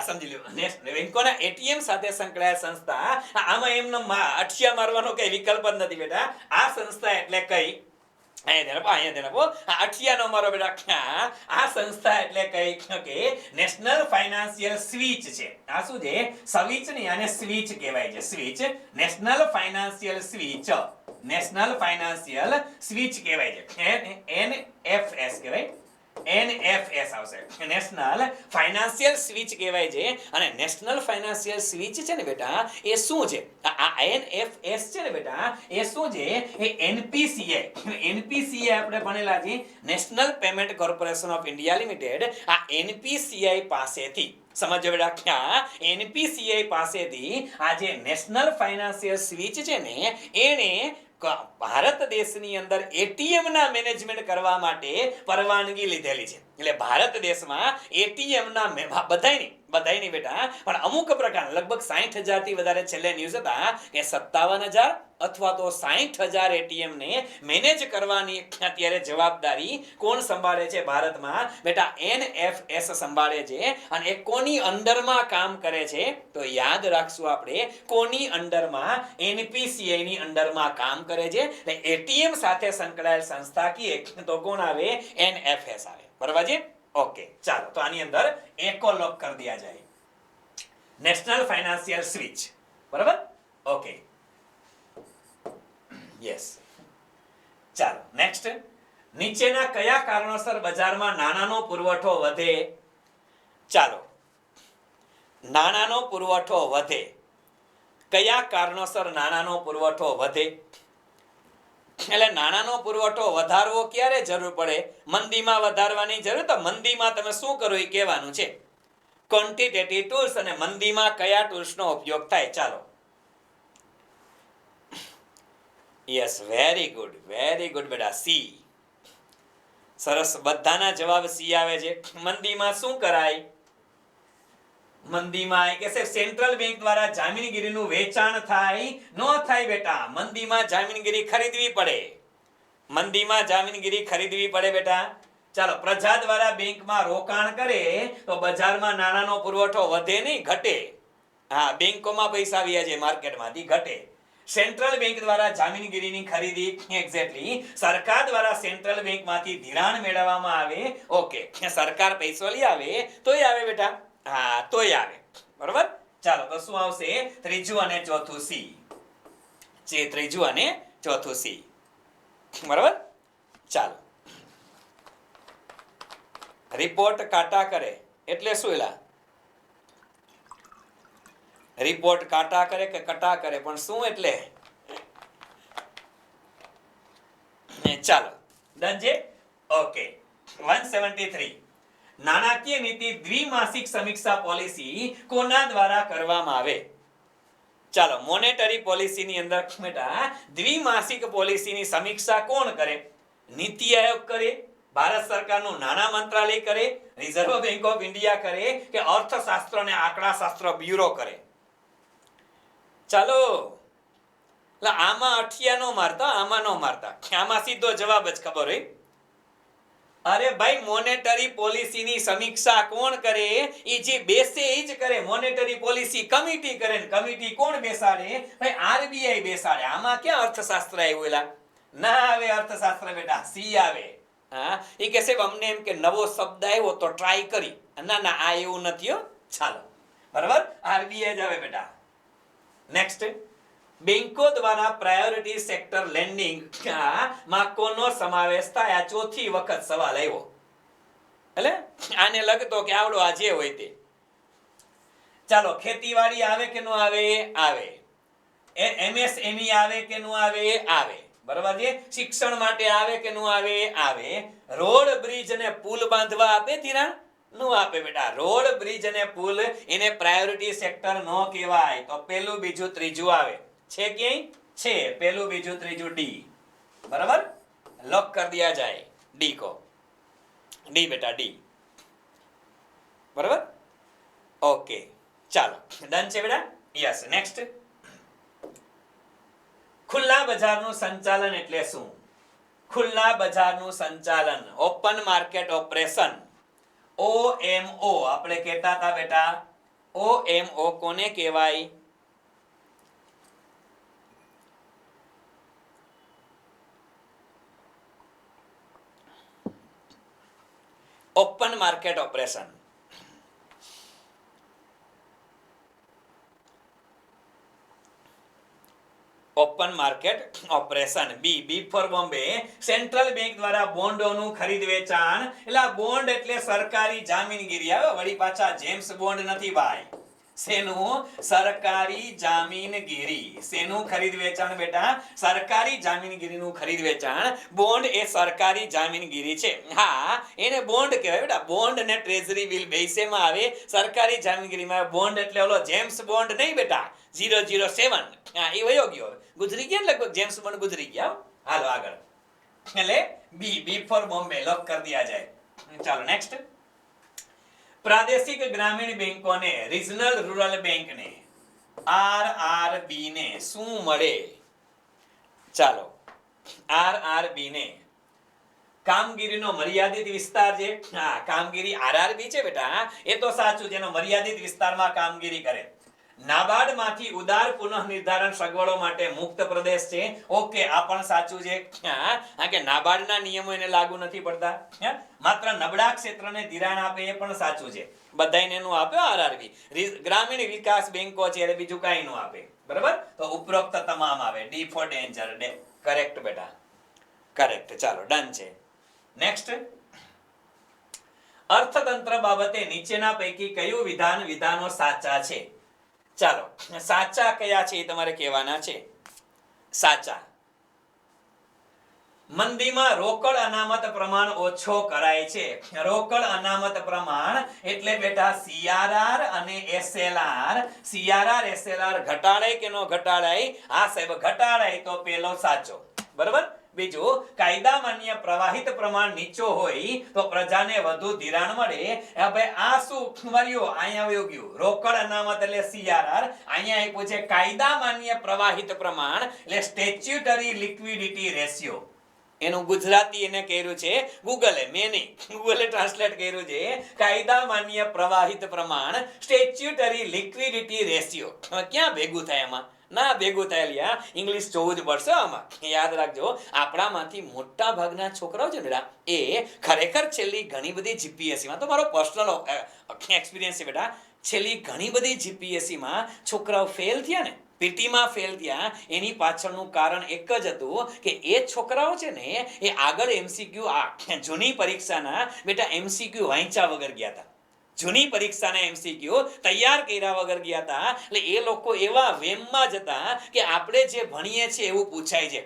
સમજી લો. બેંકોના એટીએમ સાથે સંકળાયેલ સંસ્થા, આમાં એમનો અઠિયા મારવાનો કઈ વિકલ્પ જ નથી બેટા. આ સંસ્થા એટલે કઈ? અઠિયાનો મારો બેટા. આ સંસ્થા એટલે કઈ કે નેશનલ ફાઇનાન્સિયલ સ્વિચ છે. આ શું છે? સ્વિચ નહીં, આને સ્વિચ કહેવાય છે. Switch, national financial switch, national financial switch કહેવાય છે. NFS કહેવાય. NFS આવશે, નેશનલ ફાઇનાન્સિયલ સ્વિચ કહેવાય છે. અને નેશનલ ફાઇનાન્સિયલ સ્વિચ છે ને બેટા, એ શું છે? આ NFS છે ને બેટા, એ શું છે? એ NPCI આપણે ભણેલા છે, national payment corporation of India limited. આ NPCI પાસેથી સમજો બેટા, NPCI પાસેથી આ જે નેશનલ ફાઇનાન્સિયલ સ્વિચ છે ને, એને ભારત દેશની અંદર એટીએમ ના મેનેજમેન્ટ કરવા માટે પરવાનગી લીધેલી છે. એટલે ભારત દેશમાં એટીએમ ના બધાયની બેટા, પણ અમુક પ્રકાર, લગભગ 60,000 થી વધારે છેલ્લે ન્યૂઝ હતા કે 57,000 અથવા તો 60,000 એટીએમ ને મેનેજ કરવાની અત્યારે જવાબદારી કોણ સંભાળે છે ભારતમાં? બેટા, NFS સંભાળે છે. અને એ કોની અંડરમાં કામ કરે છે? તો યાદ રાખશું આપણે, કોની અંડરમાં? NPCI ની અંડરમાં કામ કરે છે. એટલે એટીએમ સાથે સંકળાયેલ સંસ્થા કીએ તો કોણ આવે? NFS આવે. બરાબર છે? ઓકે, ચાલો, તો આની અંદર એકો લોક કરી દિયા જાય, નેશનલ ફાઇનાન્સિયલ સ્વિચ. બરાબર? Okay, yes. ચાલો, નેક્સ્ટ. નીચેના કયા કારણોસર બજારમાં નાણાંનો પુરવઠો વધે? ચાલો, નાણાંનો પુરવઠો વધે. કયા કારણોસર નાણાંનો પુરવઠો વધે? એટલે નાણાંનો પુરવઠો વધારવો ક્યારે જરૂર પડે? મંદીમાં વધારવાની જરૂર. તો મંદીમાં તમે શું કરો એ કહેવાનું છે. ક્વોન્ટિટેટિવ ટૂલ્સ, અને મંદીમાં કયા ટૂલ્સનો ઉપયોગ થાય? ચાલો, યસ, વેરી ગુડ બેટા, સી. સરસ, બધાના જવાબ સી આવે છે. મંદીમાં શું કરાય? મંદીમાં કે સેન્ટ્રલ બેંક દ્વારા જામીનગીરીનું વેચાણ થાય? ન થાય બેટા. મંદીમાં જામીનગીરી ખરીદવી પડે. મંદીમાં જામીનગીરી ખરીદવી પડે બેટા. ચાલો, પ્રજા દ્વારા બેંકમાં રોકાણ કરે તો બજારમાં નાણાંનો પુરવઠો વધે નહીં, ઘટે. હા, બેંકોમાં પૈસા આવ્યા છે માર્કેટમાંથી, ઘટે. સેન્ટ્રલ બેંક દ્વારા જામીનગીરીની ખરીદી, એક્ઝેક્ટલી. સરકાર દ્વારા સેન્ટ્રલ બેંકમાંથી ધિરાણ મેળવવામાં આવે. ઓકે, સરકાર પૈસો લઈ આવે તોય આવે બેટા. હા, તોય આવે. બરોબર? ચાલો, તો શું આવશે? ત્રીજું અને ચોથું સી. ત્રીજું અને ચોથું સી. બરોબર? ચાલો, રિપોર્ટ કાટા કરે એટલે શું? એલા રિપોર્ટ કાટા કરે કે કટા કરે, પણ શું એટલે? ચાલો, ડન છે. ઓકે, 173. નાણાકીય નીતિ દ્વિમાસિક સમીક્ષા પોલિસી કોના દ્વારા કરવામાં આવે? ચાલો, મોનેટરી પોલિસીની અંદર બેટા દ્વિમાસિક પોલિસીની સમીક્ષા કોણ કરે? નીતિ આયોગ કરે, ભારત સરકારનું નાણાં મંત્રાલય કરે, રિઝર્વ બેંક ઓફ ઇન્ડિયા કરે, કે અર્થશાસ્ત્ર અને આંકડાશાસ્ત્ર બ્યુરો કરે? ચાલો, આમાં અઠિયા નો મારતા, આમાં નો મારતા, આમાં સીધો જવાબ જ ખબર હોય. અરે ભાઈ, મોનેટરી પોલિસીની સમીક્ષા કોણ કરે? એ જે બેસે એ જ કરે. મોનેટરી પોલિસી કમિટી કરે ને કમિટી કોણ બેસાડે? ભાઈ આરબીઆઈ બેસાડે. આમાં ક્યાં અર્થશાસ્ત્ર આવ્યું? એલા ના આવે અર્થશાસ્ત્ર બેટા, સી આવે. હા, એ કહેશે અમને એમ કે નવો શબ્દ આવ્યો તો ટ્રાય કરી. ના ના, આ એવું નથી હો. ચાલો, બરાબર, આરબીઆઈ જ આવે બેટા. નેક્સ્ટ, બેંકો દ્વારા પ્રાયોરિટી સેક્ટર લેન્ડિંગ માં કોનો સમાવેશ થાય? આ ચોથી વખત સવાલ આવ્યો. એટલે આને લગતો કે આવડો આ જે હોય તે. ચાલો, ખેતીવાડી આવે કે નો આવે? આવે. એમએસએમઈ આવે કે નો આવે? આવે. બરાબર છે. શિક્ષણ માટે આવે કે નો આવે? આવે. રોડ બ્રિજ અને પુલ બાંધવા આપે ધિરાણ? નો આપે બેટા. રોડ બ્રિજ અને પુલ એને પ્રાયોરિટી સેક્ટર નો કહેવાય. તો પેલું, બીજું, ત્રીજું આવે. છે ક્યાંય? છે. પેલું, બીજું, ત્રીજું, ડી. બરાબર, લોક कर दिया जाए डी को. डी बेटा, डी. બરાબર, ઓકે. ચાલો, ડન છે બેટા? યસ. નેક્સ્ટ, ખુલ્લા બજારનું સંચાલન એટલે શું? ખુલ્લા બજારનું સંચાલન, ઓપન માર્કેટ ઓપરેશન, OMO આપણે કહેતા હતા બેટા. OMO કોને કહેવાય? Open market operation. Open market operation. B for Bombay. Central bank દ્વારા બોન્ડોનું ખરીદ વેચાણ. એટલે બોન્ડ એટલે સરકારી જામીનગીરી. આવે વળી પાછા જેમ્સ બોન્ડ નથી ભાઈ. શેનું? સરકારી જામીનગીરી. શેનું ખરીદ વેચાણ બેટા? સરકારી જામીનગીરીનું ખરીદ વેચાણ. બોન્ડ એ સરકારી જામીનગીરી છે. હા, એને બોન્ડ કહેવાય બેટા. બોન્ડ અને ટ્રેઝરી બિલ બે શેમાં આવે? સરકારી જામીનગીરીમાં. બોન્ડ એટલે ઓલો જેમ્સ બોન્ડ નહીં બેટા, 007. હા, એ વયો ગયો, ગુજરી ગયા લગભગ. જેમ્સ બોન્ડ ગુજરી ગયા. હાલો આગળ. એટલે બી ફોર બોમ્બે લોક कर दिया जाए. ચાલો નેક્સ્ટ, પ્રાદેશિક ગ્રામીણ બેંકોને, રિજનલ રૂરલ બેંકને, આરઆરબી ને શું મળે? ચાલો, આરઆરબી ને કામગીરીનો મર્યાદિત વિસ્તાર છે. હા, કામગીરી આરઆરબી છે બેટા, એ તો સાચું, જેનો મર્યાદિત વિસ્તારમાં કામગીરી કરે. નાબાર્ડ માંથી ઉદાર પુનઃનિર્ધારણ સગવડો માટે મુક્ત પ્રદેશ છે. ઓકે, આ પણ સાચું છે. હા, કે નાબાર્ડના નિયમો એને લાગુ નથી પડતા. માત્ર નબળા ક્ષેત્રને ધિરાણ આપે, એ પણ સાચું છે. બધાને એનું આપ્યો આરઆરબી. ગ્રામીણ વિકાસ બેંકો છે એટલે બીજું કાંઈ નું આપે. બરાબર, તો ઉપરોક્ત તમામ આવે. D for danger. કરેક્ટ બેટા, કરેક્ટ. ચાલો, ડન છે. નેક્સ્ટ, અર્થતંત્ર બાબતે નીચેના પૈકી કયું વિધાનો સાચા છે? ચાલો, સાચા કયા છે એ તમારે કહેવાના છે. સાચા, મંદીમાં રોકડ અનામત પ્રમાણ ઓછો કરાય છે. રોકડ અનામત પ્રમાણ એટલે બેટા CRR અને SLR. CRR SLR ઘટાડાય કે નો ઘટાડાય? હા સાહેબ, ઘટાડાય. તો પેલો સાચો. બરાબર. બીજું, કાયદા માન્ય પ્રવાહિત પ્રમાણ નીચો હોય તો પ્રજાને વધુ ધિરાણ મળે. ભાઈ આ શું મળ્યું? અહીંયા આવ્યું ગયું રોકડ અનામત એટલે CRR. અહીંયા આપ્યું છે કાયદા માન્ય પ્રવાહિત પ્રમાણ એટલે સ્ટેચ્યુટરી લિક્વિડિટી રેશિયો. એનું ગુજરાતી એને કર્યું છે ગૂગલે, મેં નહીં, ગૂગલે ટ્રાન્સલેટ કર્યું છે કાયદા માન્ય પ્રવાહિત પ્રમાણ સ્ટેચ્યુટરી લિક્વિડિટી રેશિયો. ક્યાં ભેગું થાય એમાં? ના ભેગું થાય લ્યા. ઇંગ્લિશ જોવું જ પડશે આમાં. યાદ રાખજો, આપણામાંથી મોટા ભાગના છોકરાઓ છે બેટા, એ ખરેખર છેલ્લી ઘણી બધી જીપીએસસીમાં, તો મારો પર્સનલ એક્સપિરિયન્સ છે બેટા, છેલ્લી ઘણી બધી જીપીએસસીમાં છોકરાઓ ફેલ થયા ને, પીટીમાં ફેલ થયા, એની પાછળનું કારણ એક જ હતું કે એ છોકરાઓ છે ને એ આગળ MCQ જૂની પરીક્ષાના બેટા MCQ વાંચ્યા વગર ગયા હતા. જૂની પરીક્ષાના MCQ તૈયાર કર્યા વગર ગયા હતા. એટલે એ લોકો એવા વેમમાં જતા કે આપણે જે ભણીએ છીએ એવું પૂછાય છે.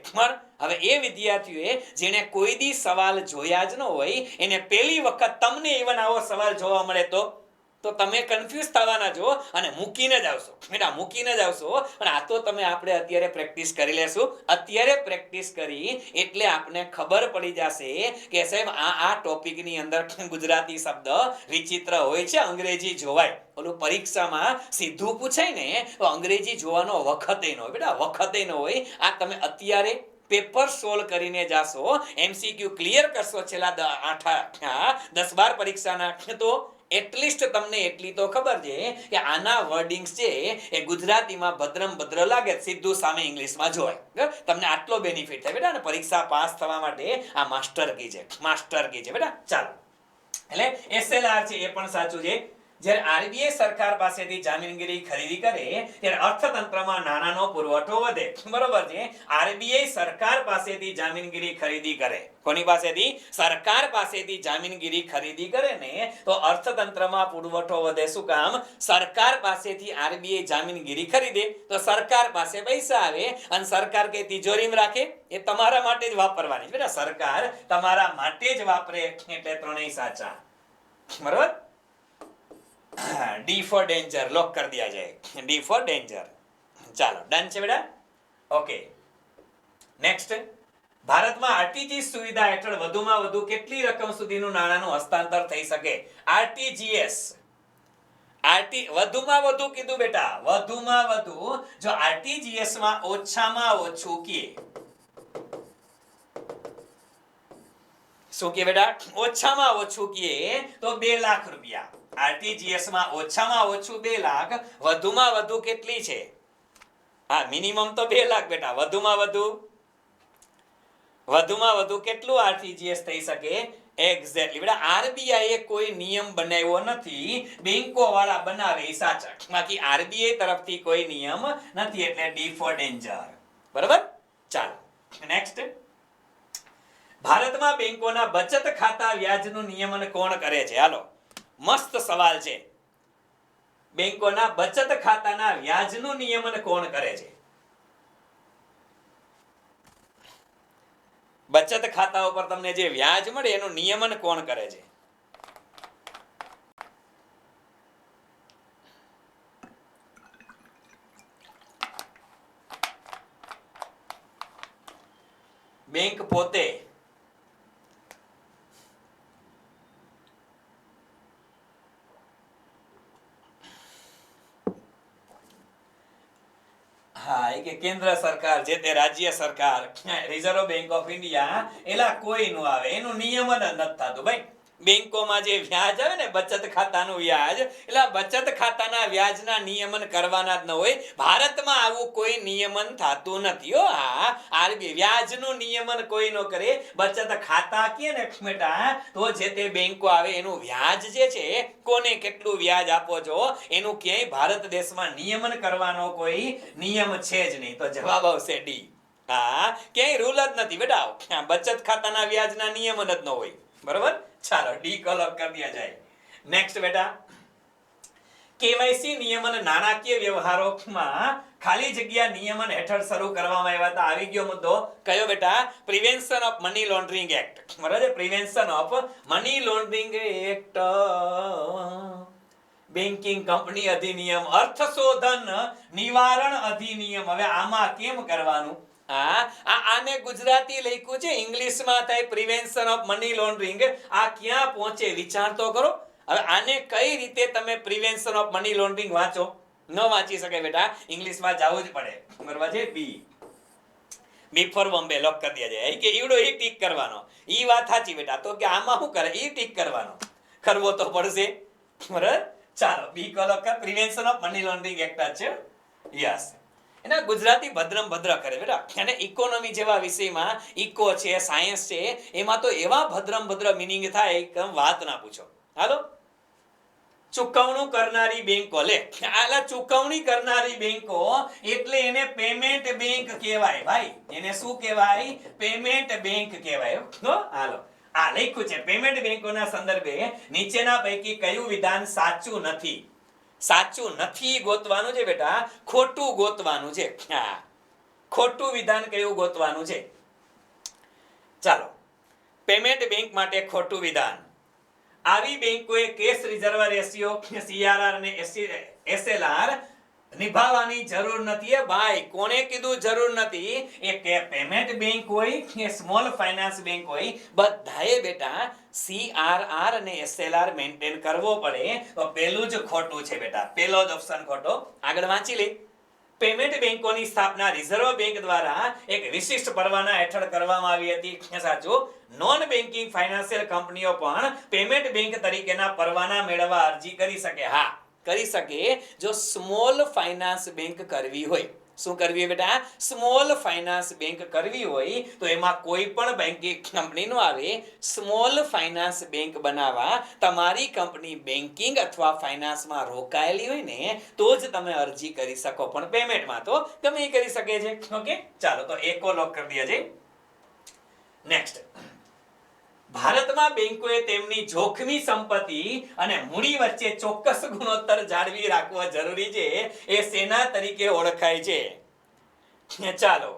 હવે એ વિદ્યાર્થીઓએ જેને કોઈ દી સવાલ જોયા જ ન હોય, એને પહેલી વખત તમને ઇવન આવો સવાલ જોવા મળે તો તમે કન્ફ્યુઝ થવાના છો અને મૂકીને જ આવશો બેટા, મૂકીને જ આવશો. પણ આ તો તમે આપણે અત્યારે પ્રેક્ટિસ કરી લેશું. અત્યારે પ્રેક્ટિસ કરી એટલે આપણે ખબર પડી જશે કે સાહેબ આ ટોપિકની અંદર ગુજરાતી શબ્દ વિચિત્ર હોય છે, અંગ્રેજી જોવાય. ઓલું પરીક્ષામાં સીધું પૂછાય ને તો અંગ્રેજી જોવાનો વખતે ન હોય બેટા, વખતે ન હોય. આ તમે અત્યારે પેપર સોલ્વ કરીને જાશો, MCQ ક્લિયર કરશો છેલ્લા 10-12 પરીક્ષાના, તો એટલીસ્ટ તમને એટલી તો ખબર છે કે આના વર્ડિંગ્સ છે એ ગુજરાતીમાં ભદ્રમ ભદ્ર લાગે, સીધું સામે ઇંગ્લિશમાં જોવાય. તમને આટલો બેનિફિટ થાય બેટા. અને પરીક્ષા પાસ થવા માટે આ માસ્ટર કી છે બેટા. ચાલો, એટલે SLR છે એ પણ સાચું છે. જ્યારે આરબીઆઈ સરકાર પાસેથી જામીનગીરી ખરીદી કરે ત્યારે અર્થતંત્રમાં નાણાંનો પુરવઠો વધે. બરોબર છે. આરબીઆઈ સરકાર પાસેથી જામીનગીરી ખરીદી કરે. કોની પાસેથી? સરકાર પાસેથી જામીનગીરી ખરીદી કરે ને તો અર્થતંત્રમાં પુરવઠો વધે. શું કામ? સરકાર પાસેથી આરબીઆઈ જામીનગીરી ખરીદે તો સરકાર પાસે પૈસા આવે અને સરકાર કે તિજોરીમાં રાખે, એ તમારા માટે જ વાપરવાની બેટા. સરકાર તમારા માટે જ વાપરે, એટલે ત્રણેય સાચા. બરોબર. ડી ફોર ડેન્જર લોક कर दिया जाए. D for danger. ચાલો, ડન છે બેટા. Okay, next. ભારતમાં આરટીજીએસ સુવિધા હેઠળ વધુમાં વધુ કેટલી રકમ સુધીનું નાણાંનું હસ્તાંતર થઈ શકે? આરટીજીએસ વધુમાં વધુ કીધું બેટા. વધુમાં વધુ જો આરટીજીએસ માં ઓછામાં ઓછું કે શું કે બેટા? ઓછામાં ઓછું કે તો 2 લાખ રૂપિયા. આરટીજીએસ માં ઓછામાં ઓછું 2 લાખ, વધુમાં વધુ કેટલી છે? હા, મિનિમમ તો 2 લાખ બેટા. વધુમાં વધુ કેટલું આરટીજીએસ થઈ શકે? એક્ઝેક્ટલી બેટા. આરબીઆઈ એ કોઈ નિયમ બનાવ્યો નથી, બેંકો વાળા બનાવે એ સાચા. બાકી આરબીઆઈ તરફથી કોઈ નિયમ નથી, એટલે ડી ફોર ડેન્જર. બરાબર. ચાલો, નેક્સ્ટ. ભારતમાં બેંકોના બચત ખાતા વ્યાજનું નિયમન કોણ કરે છે? હાલો, મસ્ત સવાલ છે. બેંકોના બચત ખાતાના વ્યાજનું નિયમન કોણ કરે છે? બચત ખાતા ઉપર તમને જે વ્યાજ મળે એનું નિયમન કોણ કરે છે? બેંક પોતે. હા, એ કે કેન્દ્ર સરકાર, જે તે રાજ્ય સરકાર, રિઝર્વ બેંક ઓફ ઇન્ડિયા, એલા કોઈ નું આવે, એનું નિયમન જ નથી થતું ભાઈ. બેંકોમાં જે વ્યાજ આવે ને, બચત ખાતાનું વ્યાજ, એટલે બચત ખાતાના વ્યાજના નિયમન કરવાના જ ન હોય. ભારતમાં આવું કોઈ નિયમન થતું નથી હો. હા, આરબીઆઈ વ્યાજનું નિયમન કોઈ ન કરે. બચત ખાતા કે ને બેટા, તો જે તે બેંકો આવે એનું વ્યાજ જે છે, કોને કેટલું વ્યાજ આપો છો એનું ક્યાંય ભારત દેશમાં નિયમન કરવાનો કોઈ નિયમ છે જ નહીં. તો જવાબ આવશે ડી. હા, ક્યાંય રૂલ જ નથી બેટા. બચત ખાતાના વ્યાજના નિયમન જ ન હોય. બરોબર. ચાલો, ડી કલર કરી દિયા જાય. નેક્સ્ટ બેટા. કેવાયસી નિયમન નાણાકીય વ્યવહારોમાં ખાલી જગ્યા નિયમન હેઠળ શરૂ કરવામાં આવ્યા હતા. આવી ગયો મુદ્દો. કયો બેટા? Prevention of money laundering act. બરાબર. Prevention of money laundering act, banking company અધિનિયમ, અર્થશોધન નિવારણ અધિનિયમ. હવે આમાં કેમ કરવાનું? આને ગુજરાતી લખ્યું છે, ઇંગ્લિશમાં થાય પ્રિવેન્શન ઓફ મની લોન્ડરિંગ. આ ક્યાં પહોંચે વિચાર તો કરો. હવે આને કઈ રીતે તમે પ્રિવેન્શન ઓફ મની લોન્ડરિંગ વાંચો? ન વાંચી શકે બેટા, ઇંગ્લિશમાં જવું જ પડે. બરાબર છે. બી ફોર બોમ્બે લોક કરી દિયા જાય. કે ઈવડો ઈ ટીક કરવાનો. ઈ વાત સાચી બેટા. તો કે આમાં શું કરે? ઈ ટીક કરવાનો. કરવો તો પડશે. બરાબર. ચાલો, બી કોલો કર. Prevention of money laundering act છે. યસ. એના ગુજરાતી ભદ્રમ ભદ્ર કરે બેટા. અને ઇકોનોમી જેવા વિષયમાં, ઇકો છે, સાયન્સ છે, એમાં તો એવા ભદ્રમ ભદ્ર મિનિંગ થાય કે વાત ના પૂછો. હાલો, ચૂકવણું કરનારી બેંકો. લે, આલા ચૂકવણી કરનારી બેંકો એટલે એને પેમેન્ટ બેંક કહેવાય ભાઈ. એને શું કહેવાય? પેમેન્ટ બેંક કહેવાય. હાલો, આ લખ્યું છે. પેમેન્ટ બેંકોના સંદર્ભે નીચેના પૈકી કયું વિધાન સાચું નથી? સાચું નથી ગોતવાનું છે બેટા, ખોટું ગોતવાનું છે. હા, ખોટું વિધાન કયું ગોતવાનું છે? ચાલો, પેમેન્ટ બેંક માટે ખોટું વિધાન. આવી બેંકોએ કેશ રિઝર્વ રેશિયો, CRR અને SLR નિભાવવાની જરૂર નથી. એ ભાઈ, કોણે કીધું જરૂર નથી? એ કે પેમેન્ટ બેંક હોય કે સ્મોલ ફાઇનાન્સ બેંક હોય, બધાએ બેટા CRR અને SLR મેન્ટેન કરવો પડે. તો પેલું જ ખોટું છે બેટા. પેલો જ ઓપ્શન ખોટો. આગળ વાંચી લે. પેમેન્ટ બેંકોની સ્થાપના રિઝર્વ બેંક દ્વારા એક વિશિષ્ટ પરવાના હેઠળ કરવામાં આવી હતી. સાચું. નોન બેન્કિંગ ફાઇનાન્શિયલ કંપનીઓ પણ પેમેન્ટ બેંક તરીકેના પરવાના મેળવવા અરજી કરી શકે. હા, કરી શકે જો સ્મોલ ફાઇનાન્સ બેંક કરવી હોય. શું કરવી હોય બેટા? સ્મોલ ફાઇનાન્સ બેંક કરવી હોય તો એમાં કોઈ પણ બેન્કિંગ કંપની નો આવે. સ્મોલ ફાઇનાન્સ બેંક બનાવવા તમારી કંપની બેન્કિંગ અથવા ફાઇનાન્સમાં રોકાયેલી હોય ને તો જ તમે અરજી કરી શકો, પણ પેમેન્ટમાં તો ગમે એ કરી શકે છે. ઓકે, ચાલો તો એકો લોક કરી દઈએ છે. નેક્સ્ટ, ભારતમાં બેંકોએ તેમની જોખમી સંપત્તિ અને મૂડી વચ્ચે ચોક્કસ ગુણોત્તર જાળવી રાખવો જરૂરી છે. એ શેના તરીકે ઓળખાય છે? ચાલો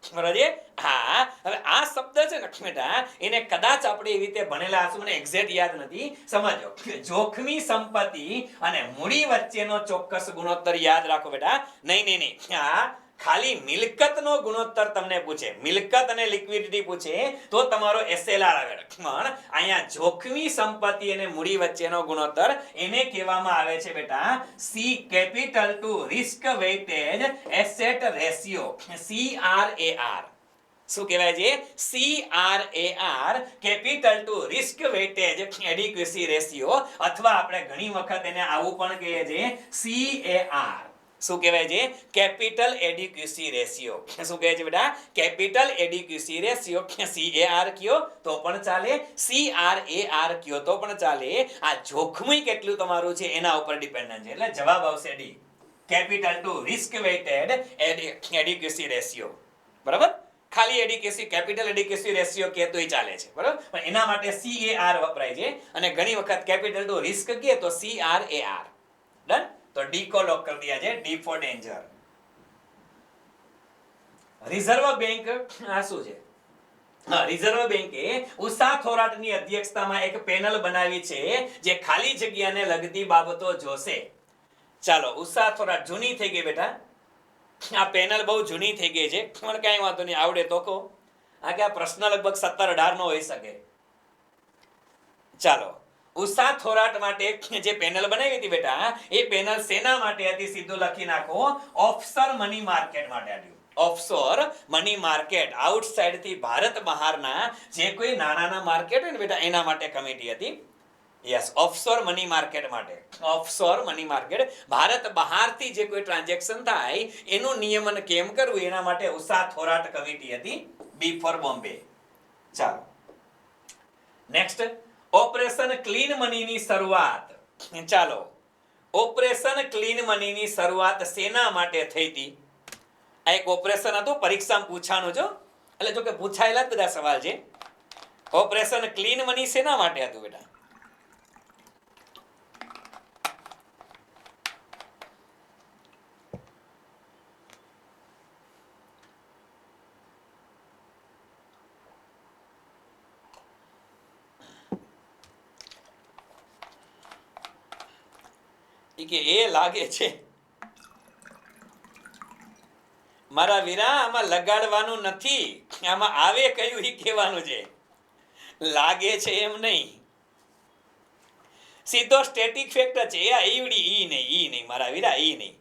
બરાબર. હા, હવે આ શબ્દ છે ને બેટા, એને કદાચ આપણે એવી રીતે ભણેલા હશું, મને એક્ઝેક્ટ યાદ નથી. સમજો, જોખમી સંપત્તિ અને મૂડી વચ્ચેનો ચોક્કસ ગુણોત્તર યાદ રાખો બેટા. નહીં. હા, ખાલી મિલકતનો ગુણોત્તર તમને પૂછે, મિલકત અને લિક્વિડિટી પૂછે તો તમારો એસએલઆર આવે. પણ અહીંયા જોખમી સંપત્તિ અને મૂડી વચ્ચેનો ગુણોત્તર એને કહેવામાં આવે છે બેટા C capital to risk weightage asset ratio, CRAR. શું કહેવાય છે? CRAR, capital to risk weightage adequacy ratio, અથવા આપણે ઘણી વખત એને આવું પણ કહીએ છીએ CAR. શું કહેવાય છે? Capital adequacy ratio. શું કહે છે બેટા? Capital adequacy ratio. CAR કયો તો પણ ચાલે, CRAR કયો તો પણ ચાલે. આ જોખમી કેટલું તમારું છે એના ઉપર ડિપેન્ડન્ટ છે. એટલે જવાબ આવશે D, capital to risk weighted adequacy ratio. બરાબર. ખાલી એડિક્વસી, કેપિટલ એડિક્વસી રેશિયો કે તોય ચાલે છે. બરાબર, પણ એના માટે CAR વપરાય છે, અને ઘણી વખત કેપિટલ ટુ રિસ્ક કે તો CRAR. ડન. તો ડી કો લોક કરી દિયા છે. D for danger. Reserve bank આ શું છે? હા, રિઝર્વ બેંકે ઉષા થોરાટની અધ્યક્ષતામાં એક પેનલ બનાવી છે જે ખાલી જગ્યાને લગતી બાબતો જોશે. ચાલો, ઉષા થોરાટ જૂની થઈ ગઈ બેટા. આ પેનલ બહુ જૂની થઈ ગઈ છે, પણ કાંઈ વાંધો નહીં, આવડે તો કહો. આ કે આ પ્રશ્ન લગભગ 17-18 નો હોઈ શકે. ચાલો, ઉષા થોરાટ માટે જે પેનલ બનાવી હતી બેટા, એ પેનલ શેના માટે હતી? સીધું લખી નાખો, ઓફશોર મની માર્કેટ માટે હતી. ઓફશોર મની માર્કેટ, આઉટસાઇડ થી ભારત બહારના જે કોઈ નાના માર્કેટ હોય ને બેટા, એના માટે કમિટી હતી. યસ, ઓફશોર મની માર્કેટ માટે. ઓફશોર મની માર્કેટ, ભારત બહારથી જે કોઈ ટ્રાન્ઝેક્શન થાય એનું નિયમન કેમ કરવું એના માટે ઉષા થોરાટ કમિટી હતી. બી ફોર બોમ્બે. ચાલો, નેક્સ્ટ, ઓપરેશન ક્લીન મનીની શરૂઆત. ચાલો, ઓપરેશન ક્લીન મનીની શરૂઆત શેના માટે થઈ હતી? આ એક ઓપરેશન હતું, પરીક્ષામાં પૂછાનું છો, એટલે જો કે પૂછાયેલા જ બધા સવાલ છે. ઓપરેશન ક્લીન મની શેના માટે હતું બેટા? કે એ લાગે છે મારા વીરા, આમાં લગાડવાનું નથી, આમાં આવે કયું ઈ કહેવાનું છે. લાગે છે એમ નહીં, સીધો સ્ટેટિક ફેક્ટર છે. ઈ નહીં મારા વીરા, ઈ નહીં.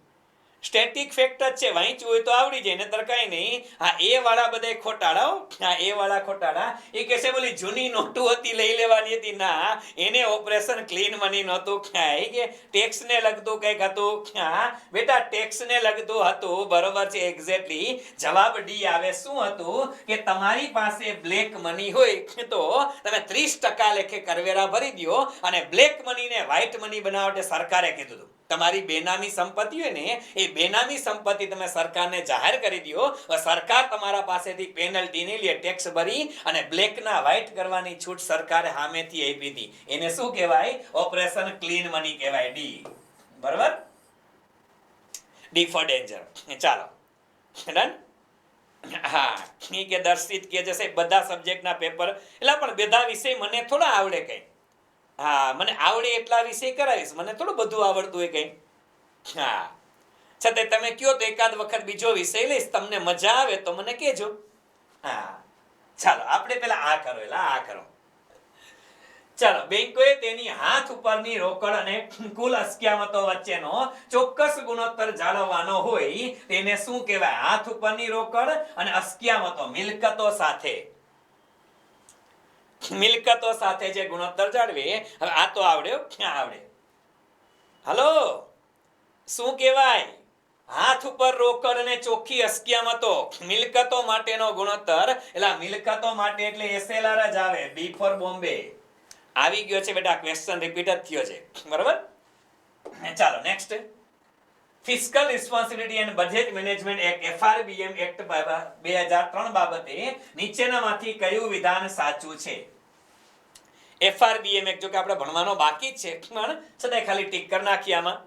સ્ટેટિક ફેક્ટર છે, વાંચ્યું હોય તો આવડી જાય, નતર કાંઈ નહીં. આ એ વાળા બધા ખોટાડા, આ એ વાળા ખોટાડા. એ કહે છે બોલી જૂની નોટો હતી લઈ લેવાની હતી. ના, એને ઓપરેશન ક્લીન મની નહોતું. ક્યાંય કે ટેક્સ ને લગતું કંઈક હતું. ક્યાં બેટા? ટેક્સ ને લગતું હતું. બરોબર છે, એક્ઝેક્ટલી. જવાબ ડી આવે. શું હતું કે તમારી પાસે બ્લેક મની હોય તો તમે 30% લેખે કરવેરા ભરી દો, અને બ્લેક મનીને વ્હાઇટ મની બનાવવા માટે સરકારે કીધું હતું તમારી બેનામી સંપત્તિ હોય ને, એ બેનામી સંપત્તિ તમે સરકારને જાહેર કરી દો, સરકાર તમારા પાસેથી પેનલ્ટી નહીં લે, ટેક્સ ભરી અને બ્લેકના વ્હાઇટ કરવાની છૂટ સરકારે સામેથી આપી હતી. એને શું કહેવાય? ઓપરેશન ક્લીન મની કહેવાય. ડી. બરાબર, ડી ફોર ડેન્જર. ચાલો, ડન. હા, કે દર્શિત કે જશે બધા સબ્જેક્ટના પેપર, એટલે પણ બધા વિષય મને થોડા આવડે કઈ. હા, મને આવડે એટલા વિષય કરાવીશ, મને થોડું બધું આવડતું હોય કઈ. હા, છતાં તમે કયો તો એકાદ વખત બીજો વિષય લઈશ, તમને મજા આવે તો મને કહેજો. હા, ચાલો, આપણે પેલા આ કરો, એટલે આ કરો. ચાલો, બેંકોએ તેની હાથ ઉપરની રોકડ અને કુલ અસ્કયામતો વચ્ચેનો ચોક્કસ ગુણોત્તર જાળવવાનો હોય તેને શું કહેવાય? હાથ ઉપરની રોકડ અને અસ્કયામતો મિલકતો સાથે જે ગુણોત્તર જાળવે. હવે આ તો આવડે, ક્યાં આવડે? હલો, શું કહેવાય? હાથ ઉપર રોકડ અને ચોખ્ખી અસ્કયામતો મિલકતો માટેનો ગુણોત્તર. એટલે મિલકતો માટે એટલે એસએલઆર જ આવે. બી ફોર બોમ્બે આવી ગયો છે બેટા. ક્વેશ્ચન રિપીટ જ થયો છે, બરાબર? ચાલો next. Fiscal responsibility and budget management act FRBM act 2003 બાબતે નીચેનામાંથી કયું વિધાન સાચું છે? એફઆરબીએમ એક્ટ જો કે આપણે ભણવાનો બાકી જ છે, પણ છતાંય ખાલી ટીક કરી નાખીએ આમાં.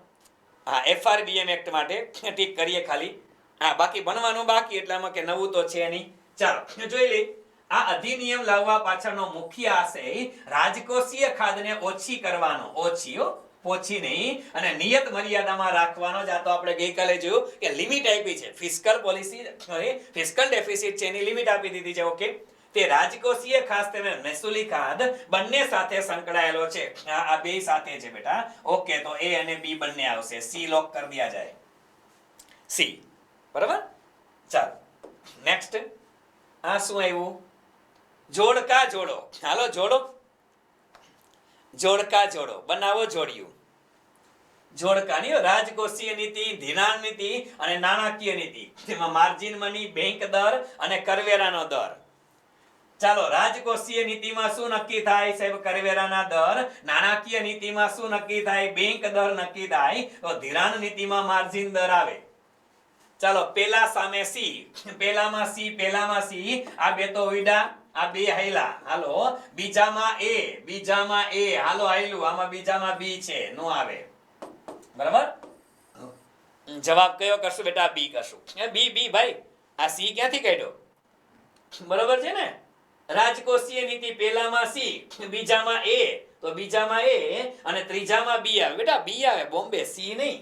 હા, એફઆરબીએમ એક્ટ માટે ટીક કરીએ ખાલી. હા, બાકી ભણવાનું બાકી એટલે આમાં કે નવું તો છે નહીં. ચાલો જોઈ લઈએ. આ અધિનિયમ લાવવા પાછળનો મુખ્ય આશય રાજકોષીય ખાધને ઓછી કરવાનો. ઓછી નહીં, અને નિયત મર્યાદામાં રાખવાનો જ. આ તો આપણે ગઈકાલે જોયું કે લિમિટ આપી છે. ફિસ્કલ પોલિસી, ફિસ્કલ ડેફિસિટ છે એની લિમિટ આપી દીધી છે. ઓકે, તે રાજકોષીય ખાસ તેમજ મહેસૂલી ખાધ બંને સાથે સંકળાયેલો છે. આ બે સાથે છે બેટા. ઓકે, તો એ અને બી બંને આવશે. સી લોક કરી દિયા જાય. સી, બરાબર? ચાલો નેક્સ્ટ. આ શું આવ્યું? જોડકા જોડો. હાલો જોડો, જોડકા જોડો, બનાવો જોડિયું. જોડકાની રાજકોષીય નીતિ, ધિરાણ નીતિ અને નાણાકીય નીતિ. તેમાં માર્જિન મની, બેંક દર અને કરવેરાનો દર. ચાલો, રાજકોષીય નીતિમાં શું નક્કી થાય સાહેબ? કરવેરાના દર. નાણાકીય નીતિમાં શું નક્કી થાય? બેંક દર નક્કી થાય. તો ધિરાણ નીતિમાં માર્જિન દર આવે. ચાલો, પેલા સામે સી, પેલામાં સી. આ બે તો ઉડા, આ બે હાયલા. હાલો, બીજામાં એ, હાલો હાયલું. આમાં બીજામાં બી છે, નો આવે. બરાબર? જવાબ કયો કરશું બેટા? બી કરશું. બી ભાઈ. આ સી ક્યાંથી કાઢ્યો? બરાબર છે ને? રાજકોષીય નીતિ પહેલામાં સી, બીજામાં એ, તો બીજામાં એ અને ત્રીજામાં બી આવે. બેટા બી આવે, બોમ્બે. સી નહીં.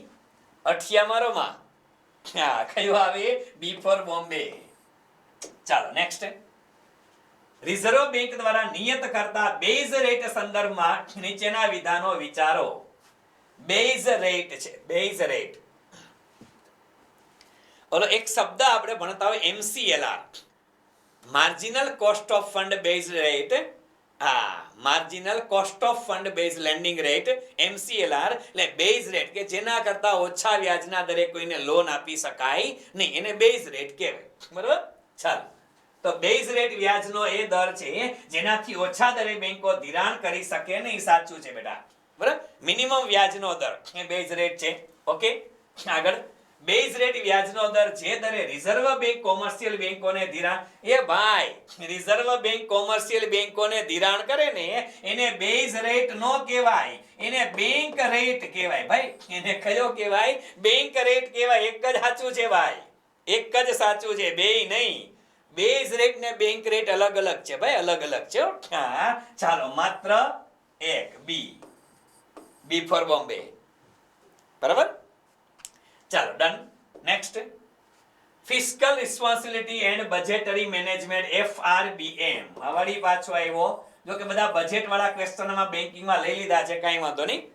અઠિયા મારો માં. હા, કયું આવે? બી ફોર બોમ્બે. ચાલો નેક્સ્ટ. રિઝર્વ બેંક દ્વારા નિયત કરતા બેઝ રેટ સંદર્ભમાં નીચેના વિધાનો વિચારો. બેઝ રેટ છે, બેઝ રેટ. ઓલો એક શબ્દ આપણે ભણતા હોય MCLR, marginal cost of fund base rate. હા, marginal cost of fund base lending rate, MCLR. એટલે બેઝ રેટ કે જેના કરતા ઓછા વ્યાજના દરે કોઈને લોન આપી શકાય નહીં, એને બેઝ રેટ કહેવાય. બરાબર? ચાલો, તો બેઝ રેટ વ્યાજનો એ દર છે જેનાથી ઓછા દરે બેંકો ધિરાણ કરી શકે નહીં. સાચું છે બેટા. બરાબર? મિનિમમ વ્યાજનો દર એ બેઝ રેટ છે. ઓકે, આગળ. બેઝ રેટ વ્યાજનો દર જે દરે રિઝર્વ બેંક કોમર્શિયલ બેંકોને ધિરાણ. એ ભાઈ, રિઝર્વ બેંક કોમર્શિયલ બેંકોને ધિરાણ કરે ને એને બેઝ રેટ નો કહેવાય, એને બેંક રેટ કહેવાય. ભાઈ, એને કયો કહેવાય? બેંક રેટ કહેવાય. એક જ સાચું છે ભાઈ, એક જ સાચું છે, બેય નહીં. બેઝ રેટ ને બેંક રેટ અલગ અલગ છે ભાઈ, અલગ અલગ છે. હા, ચાલો, માત્ર એક. બી ફોર બોમ્બે. બરાબર? ચાલો, done. Next. Fiscal responsibility and budgetary management FRBM. વળી પાછો આવ્યો. જો કે બધા બજેટ વાળા ક્વેશ્ચનમાં બેંકિંગમાં લઈ લીધા છે, કાંઈ વાંધો નહીં.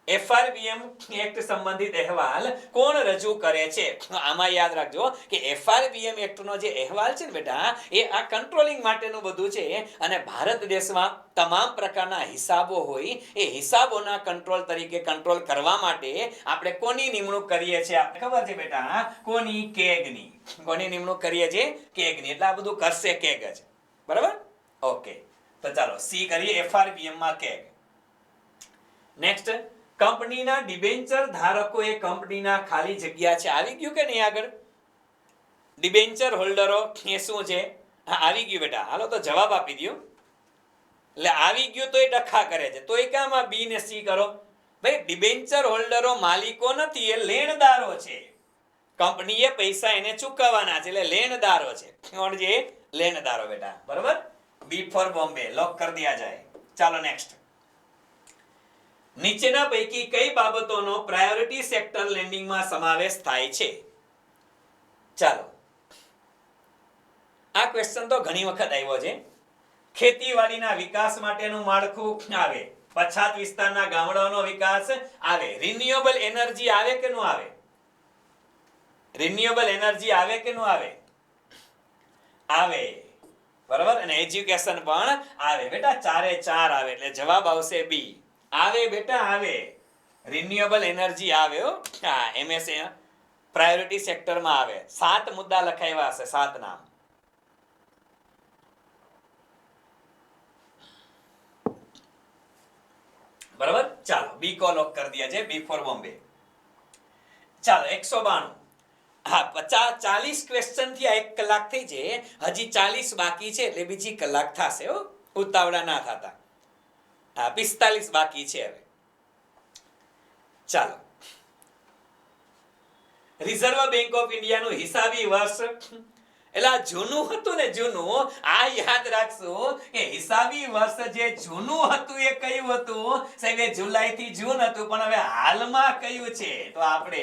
FRBM એક્ટ સંબંધિત અહેવાલ કોણ રજૂ કરે છે? આમાં યાદ રાખજો કે FRBM એક્ટનો જે અહેવાલ છે ને બેટા, એ આ કંટ્રોલિંગ માટેનું બધું છે. અને ભારત દેશમાં તમામ પ્રકારના હિસાબો હોય, એ હિસાબોના કંટ્રોલ તરીકે કંટ્રોલ કરવા માટે આપણે કોની નિમણૂક કરીએ છીએ? આપણે ખબર છે બેટા, કોની? કેગની. કોની નિમણૂક કરીએ છીએ? કેગની. એટલે આ બધું કરશે કેગ જ. બરાબર? ઓકે, તો ચાલો સી કરીએ. FRBM માં કેગ. નેક્સ્ટ. કંપનીના ડિબેન્ચર ધારકો એ કંપનીના ખાલી જગ્યા છે. આવી ગયું કે નહીં આગળ? ડિબેન્ચર હોલ્ડરો એ શું છે? હા, આવી ગયું બેટા. હાલો તો જવાબ આપી દો. એટલે આવી ગયું તો એ ડખા કરે છે, તો એ કામાં બી ને સી કરો? ભાઈ, ડિબેન્ચર હોલ્ડરો માલિકો નથી, એ લેણદારો છે. કંપનીએ પૈસા એને ચૂકવવાના છે, એટલે લેણદારો છે. કોણ છે? લેણદારો બેટા. બરાબર? બી ફોર બોમ્બે. લોક કરી દિયા જાય. ચાલો નેક્સ્ટ. નીચેના પૈકી કઈ બાબતોનો પ્રાયોરિટી સેક્ટર લેન્ડિંગમાં સમાવેશ થાય છે? ચાલો, આ ક્વેશ્ચન તો ઘણી વખત આવ્યો છે ખેતીવાડીના વિકાસ માટેનું માળખું આવે, પછાત વિસ્તારના ગામડાઓનો વિકાસ આવે, રિન્યુએબલ એનર્જી આવે કે ન આવે, રિન્યુએબલ એનર્જી આવે કે ન આવે, આવે, બરાબર, અને એજ્યુકેશન પણ આવે બેટા, ચારે ચાર આવે, એટલે જવાબ આવશે બી, આવે બેટા આવે, રિન્યુએબલ એનર્જી આવે હો, હા એમએસ પ્રાયોરિટી સેક્ટરમાં આવે, 7 મુદ્દા લખાવ્યા હશે, 7 નામ. બરાબર, ચાલો બી को लॉक कर दिया जाए, बी फॉर बॉम्बे. ચાલો 192. હા 40 ક્વેશ્ચન થી 1 કલાક થઈ છે, હજી 40 બાકી છે, એટલે બીજી કલાક થશે હો, ઉતાવળા ના થતા. હા 45 બાકી છે હવે. ચાલો, રિઝર્વ બેંક ઓફ ઇન્ડિયાનું હિસાબી વર્ષ, એટલે જૂનું હતું ને, જૂનું, આ યાદ રાખશું કે હિસાબી વર્ષ જે જૂનું હતું એ કયું હતું સાહેબ, એ જુલાઈ થી જૂન હતું, પણ હવે હાલમાં કયું છે, તો આપણે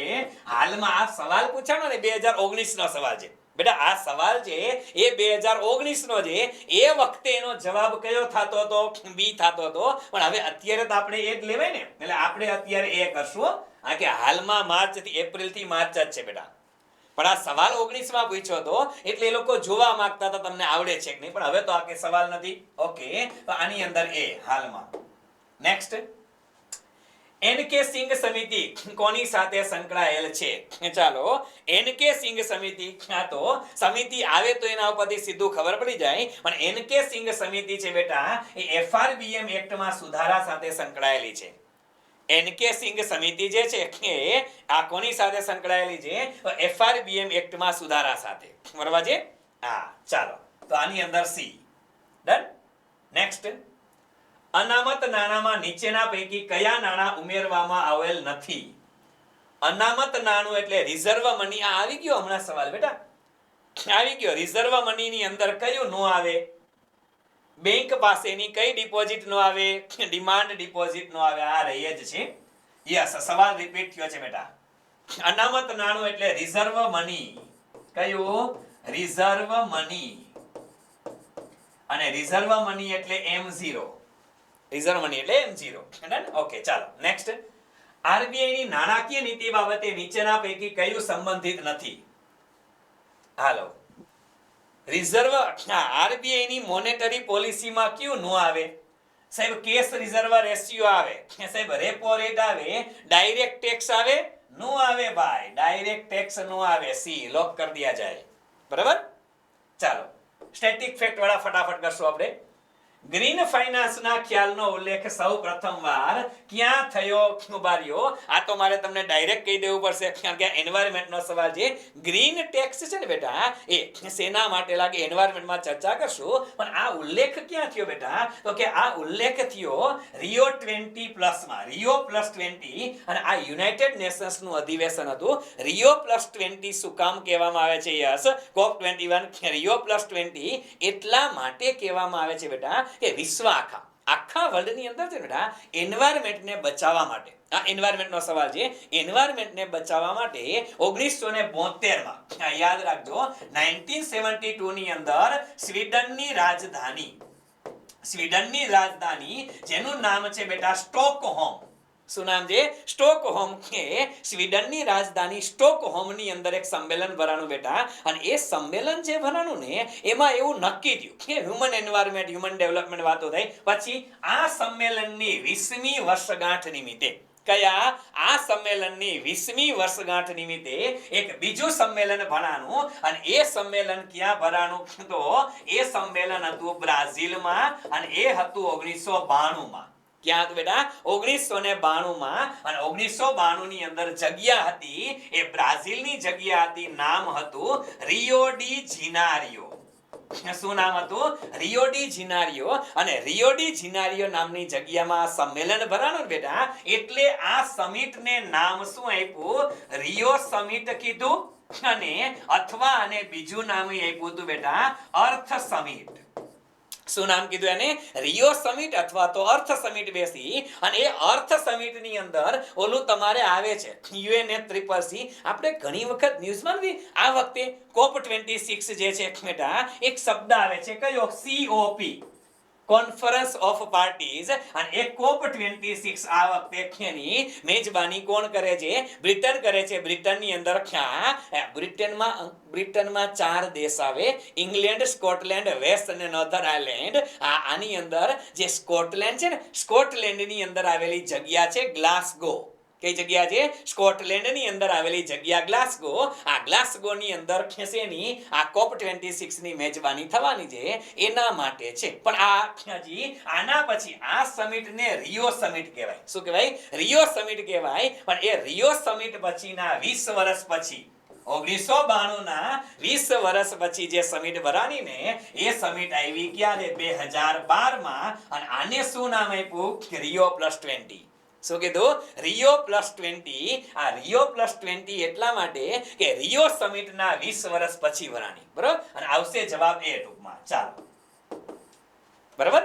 હાલમાં આ સવાલ પૂછાણો ને 2019 નો સવાલ છે બેટા, આ સવાલ છે એ 2019 નો છે, એ વખતે એનો જવાબ કયો થતો હતો, બી થતો હતો, પણ હવે અત્યારે તો આપણે એ જ લેવાય ને, એટલે આપણે અત્યારે એ કરશું, આ કે હાલમાં માર્ચ થી એપ્રિલ થી માર્ચ જ છે બેટા, પણ આ સવાલ 19 માં પૂછ્યો હતો, એટલે એ લોકો જોવા માંગતા હતા તમને આવડે છે કે નહીં, પણ હવે તો આ કે સવાલ નથી. ઓકે, તો આની અંદર એ હાલમાં. નેક્સ્ટ, એનકે સિંઘ સમિતિ કોની સાથે સંકળાયેલ છે, ચાલો એનકે સિંઘ સમિતિ, આ તો સમિતિ આવે તો એના ઉપરથી સીધું ખબર પડી જાય, પણ એનકે સિંઘ સમિતિ છે બેટા એ એફઆરબીએમ એક્ટમાં સુધારા સાથે સંકળાયેલી છે. એનકે સિંઘ સમિતિ જે છે કે આ કોની સાથે સંકળાયેલી છે, એફઆરબીએમ એક્ટમાં સુધારા સાથે, બરાબર છે. હા ચાલો, તો આની અંદર સી ડન. નેક્સ્ટ, અનામત નાણાંમાં નીચેના પૈકી કયા નાણાં ઉમેરવામાં આવેલ નથી, અનામત નાણું એટલે રિઝર્વ મની, આ આવી ગયો હમણાં સવાલ બેટા, આવી ગયો, રિઝર્વ મની ની અંદર કયું નો આવે, બેંક પાસેની કઈ ડિપોઝિટ નો આવે, ડિમાન્ડ ડિપોઝિટ નો આવે, આ રહી જ છે. યસ, સવાલ રિપીટ થયો છે બેટા, અનામત નાણું એટલે રિઝર્વ મની, કયું, રિઝર્વ મની, અને રિઝર્વ મની એટલે M0, રિઝર્વ મની એટલે M0. ઓકે ચાલો નેક્સ્ટ, આરબીઆઈ ની નાણાકીય નીતિ બાબતે નીચેના પૈકી કયું સંબંધિત નથી, હાલો, રિઝર્વ, આરબીઆઈ ની મોનેટરી પોલિસીમાં કયું નો આવે સાહેબ, કેશ રિઝર્વ રેશિયો આવે સાહેબ, રેપો રેટ આવે, ડાયરેક્ટ ટેક્સ આવે, નો આવે ભાઈ, ડાયરેક્ટ ટેક્સ નો આવે, સી લોક કરી દિયા જાય, બરાબર. ચાલો સ્ટેટિક ફેક્ટ વાળા ફટાફટ કરશું આપણે. ગ્રીન ફાઇનાન્સ ના ખ્યાલનો ઉલ્લેખ સૌ પ્રથમવાર ક્યાં થયો, ઉભાર્યો, આ તો મારે તમને ડાયરેક્ટ કહી દેવું પડશે, કારણ કે એન્વાયરમેન્ટ નો સવાલ છે. ગ્રીન ટેક્સ છે ને બેટા, એ શેના માટે લાગે એન્વાયરમેન્ટ માં ચર્ચા કરશું, પણ આ ઉલ્લેખ ક્યાં થયો બેટા, તો કે આ ઉલ્લેખ થયો રિયો 20+ માં, રિયો +20, અને આ યુનાઇટેડ નેશન્સ નું અધિવેશન હતું. રિયો +20 શું કામ કહેવામાં આવે છે, યસ COP21, રિયો +20 એટલા માટે કહેવામાં આવે છે બેટા કે વિશ્વ આખા વર્લ્ડ ની અંદર છે બેટા એન્વાયરમેન્ટને બચાવવા માટે, આ એન્વાયરમેન્ટ નો સવાલ છે, એન્વાયરમેન્ટને બચાવવા માટે 1972 માં, યાદ રાખજો, 1972 ની અંદર સ્વીડનની રાજધાની જેનું નામ છે બેટા સ્ટોકહોમ, શું નામ છે, સ્ટોકહોમ, કે સ્વીડનની રાજધાની સ્ટોકહોમ ની અંદર એક સંમેલન ભરાણું બેટા, અને એ સંમેલન જે ભરાણું ને એમાં એવું નક્કી થયું કે હ્યુમન એન્વાયરમેન્ટ, હ્યુમન ડેવલપમેન્ટ વાતો થઈ. પછી આ સંમેલનની 20મી વર્ષગાંઠ નિમિત્તે, કયા, આ સંમેલનની 20મી વર્ષગાંઠ નિમિત્તે એક બીજું સંમેલન ભરાણું, અને એ સંમેલન ક્યાં ભરાણું, તો એ સંમેલન હતું બ્રાઝિલમાં, અને એ હતું 1992 માં. ક્યાં હતું બેટા, 1992 માં, અને 1992 ની અંદર જગ્યા હતી એ બ્રાઝિલની જગ્યા હતી, નામ હતું રિયો ડી જીનારિયો. શું નામ હતું, રિયો ડી જીનારિયો, અને રિયો ડી જીનારિયો નામની જગ્યામાં સંમેલન ભરાણું બેટા, એટલે આ સમિટને નામ શું આપ્યું, રિયો સમિટ કીધું, અને અથવા અને બીજું નામ આપ્યું હતું બેટા અર્થ સમિટ. શું નામ કીધું એને, રિયો સમિટ અથવા તો અર્થ સમિટ બેસી, અને એ અર્થ સમિટ ની અંદર ઓલું તમારે આવે છે UNFCCC. આપણે ઘણી વખત ન્યૂઝમાં આ વખતે COP26 જે છે બેટા એક શબ્દ આવે છે, કયો, COP, કોન્ફરન્સ ઓફ પાર્ટીઝ અને એ COP26 આ વખતે એની મેજબાની કોણ કરે છે? બ્રિટન કરે છે. બ્રિટનની અંદર બ્રિટનમાં 4 દેશ આવે: ઇંગ્લેન્ડ, સ્કોટલેન્ડ, વેસ્ટ અને નોર્ધન આયર્લેન્ડ. આની અંદર જે સ્કોટલેન્ડ છે ને, સ્કોટલેન્ડની અંદર આવેલી જગ્યા છે ગ્લાસગો. કઈ જગ્યા છે? સ્કોટલેન્ડની અંદર આવેલી જગ્યા ગ્લાસગો. આ ગ્લાસગોની અંદર ખેસેની આ COP26 ની મેજબાની થવાની છે, એના માટે છે. પણ આના પછી આ સમિટને રિયો સમિટ કહેવાય. શું કહેવાય? રિયો સમિટ કહેવાય. પણ એ રિયો સમિટ પછીના 20 વર્ષ પછી 1992 ના 20 વર્ષ પછી જે સમિટ ભરાની ને, એ સમિટ આવી ક્યારે? 2012 માં. અને આને શું નામ આપ્યું? રિયો +20. શું કીધું? રિયો +20. આ રિયો +20 એટલા માટે કે રિયો સમિટના 20 વર્ષ પછી ભરાની. બરોબર? અને આવશે જવાબ એ ટૂંકમાં. ચાલો, બરાબર.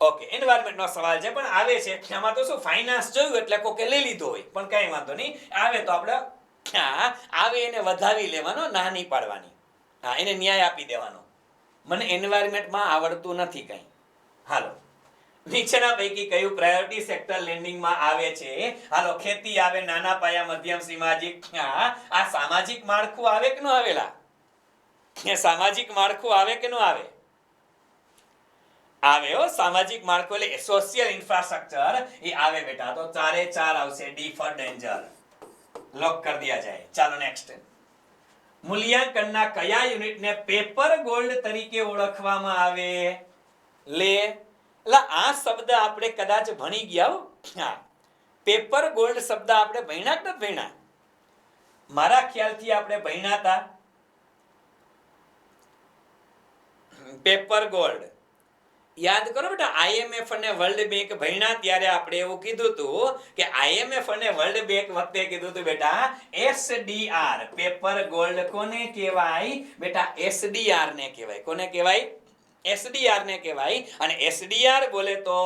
ઓકે, એન્વાયરમેન્ટનો સવાલ છે પણ આવે છે આમાં તો શું, ફાઇનાન્સ જોયું એટલે કોકે લઈ લીધો હોય, પણ કઈ વાંધો નહીં. આવે તો આપણે આવે એને વધાવી લેવાનો, ના નહીં પાડવાની. એને ન્યાય આપી દેવાનો. મને એન્વાયરમેન્ટમાં આવડતું નથી કઈ. હાલો, નીચેના પૈકી કયું પ્રાયોરિટી સેક્ટર લેન્ડિંગમાં આવે છે? હાલો, ખેતી આવે, નાના પાયા, મધ્યમ સામાજિક. આ સામાજિક માળખું આવે કે ન આવેલા? સામાજિક માળખું આવે કે ન આવે? આવે હો. સામાજિક માળખું એટલે સોશિયલ ઇન્ફ્રાસ્ટ્રક્ચર એ આવે બેટા. તો 4 એ 4 આવશે. D for danger. લોક કરી દિયા જાય. ચાલો નેક્સ્ટ. મૂલ્યાંકનના કયા યુનિટને પેપર ગોલ્ડ તરીકે ઓળખવામાં આવે? લે, એટલે આ શબ્દ આપણે કદાચ ભણી ગયા હો. પેપર ગોલ્ડ શબ્દ આપણે ભણ્યા કે નથી ભણ્યા? મારા ખ્યાલથી આપણે ભણ્યા હતા પેપર ગોલ્ડ. યાદ કરો બેટા, IMF અને વર્લ્ડ બેંક ભણ્યા ત્યારે આપણે એવું કીધું હતું કે IMF અને વર્લ્ડ બેંક વખતે કીધું હતું બેટા SDR પેપર ગોલ્ડ કોને કહેવાય? બેટા SDR ને કહેવાય. કોને કહેવાય? SDR ને કહેવાય. અને SDR બોલે તો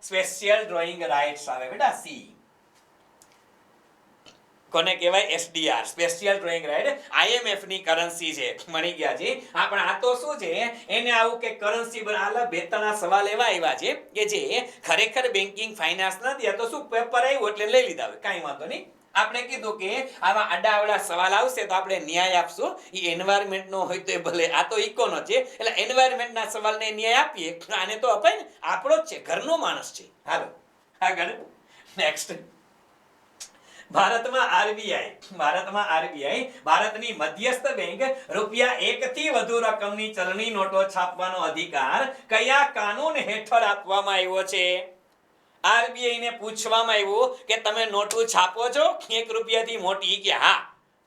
સ્પેશિયલ ડ્રોઈંગ રાઇટ્સ આવે બેટા. સી કોને કહેવાય? SDR special drawing right. IMF ની કરન્સી છે. મળી ગયા છે. પણ આ તો શું છે, એને આવું કે કરન્સી બનાવલા બે ત્રણ સવાલ એવા આવ્યા છે કે જે ખરેખર બેન્કિંગ ફાઇનાન્સ નથી. આ તો શું પેપર આવ્યું એટલે લઈ લીધા હોય, કાંઈ વાંધો નહીં. આપણે કીધું કે આવા આડાવડા સવાલ આવશે તો આપણે ન્યાય આપશું. એ એન્વાયરમેન્ટ નો હોય તો ભલે, આ તો ઇકોનો છે એટલે એન્વાયરમેન્ટ ના સવાલને ન્યાય આપીએ. આને તો અપાય ને, આપણો જ છે, ઘરનો માણસ છે. હાલો આગળ નેક્સ્ટ. ભારતમાં આરબીઆઈ ભારતની મધ્યસ્થ બેંક ₹1 થી વધુ રકમની ચલણી નોટો છાપવાનો અધિકાર કયા કાનૂન હેઠળ આપવામાં આવ્યો છે? આરબીઆઈ ને પૂછવામાં આવ્યું કે તમે નોટો છાપો છો ₹1 થી મોટી, કે હા,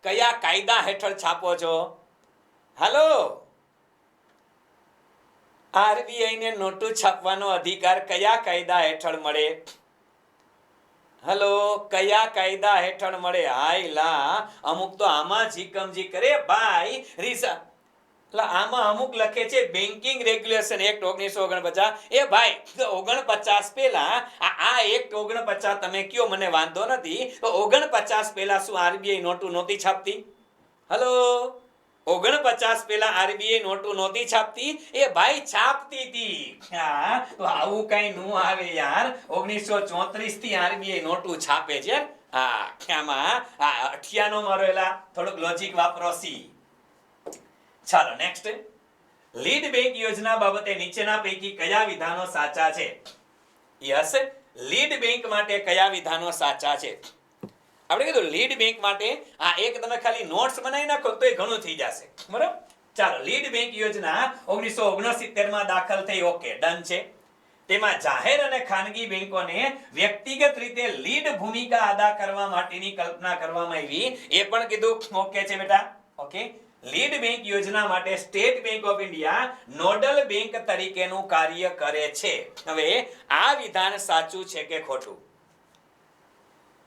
કયા કાયદા હેઠળ છાપો છો? હાલો, આરબીઆઈ ને નોટો છાપવાનો અધિકાર કયા કાયદા હેઠળ મળે? હલો, કયા કાયદા હેઠળ મળે? હાય લા, અમુક તો આમાં જીકમજી કરે ભાઈ. રીસા આમાં અમુક લખે છે બેન્કિંગ રેગ્યુલેશન એક્ટ 1949. એ ભાઈ 49 પહેલા આ એક્ટ 49 તમે કયો મને વાંધો નથી, તો 49 પહેલા શું આરબીઆઈ નોટો નહોતી છાપતી? હલો, 49 પહેલા આરબીઆઈ નોટો નહોતી છાપતી? એ ભાઈ છાપતી હતી. તો આવું કઈ નું આવે યાર. 1934 થી આરબીઆઈ નોટો છાપે છે. આમાં 98 માં રહેલા થોડુંક લોજિક વાપરો. સી. ચાલો નેક્સ્ટ. લીડ બેંક યોજના બાબતે નીચેના પૈકી કયા વિધાનો સાચા છે? યસ, લીડ બેંક માટે કયા વિધાનો સાચા છે? આપણે કીધું લીડ બેંક માટે આ એક તમે ખાલી નોટ્સ બનાવી નાખો તો એ ઘણું થઈ જશે. બરાબર? ચાલો, લીડ બેંક યોજના 1969 માં દાખલ થઈ. ઓકે, ડન છે. તેમાં જાહેર અને ખાનગી બેંકોને વ્યક્તિગત રીતે લીડ ભૂમિકા અદા કરવા માટેની કલ્પના કરવામાં આવી. એ પણ કીધું. ઓકે છે બેટા. ઓકે, લીડ બેંક યોજના માટે state bank of India nodal bank તરીકેનું કાર્ય કરે છે. હવે આ વિધાન સાચું છે કે ખોટું?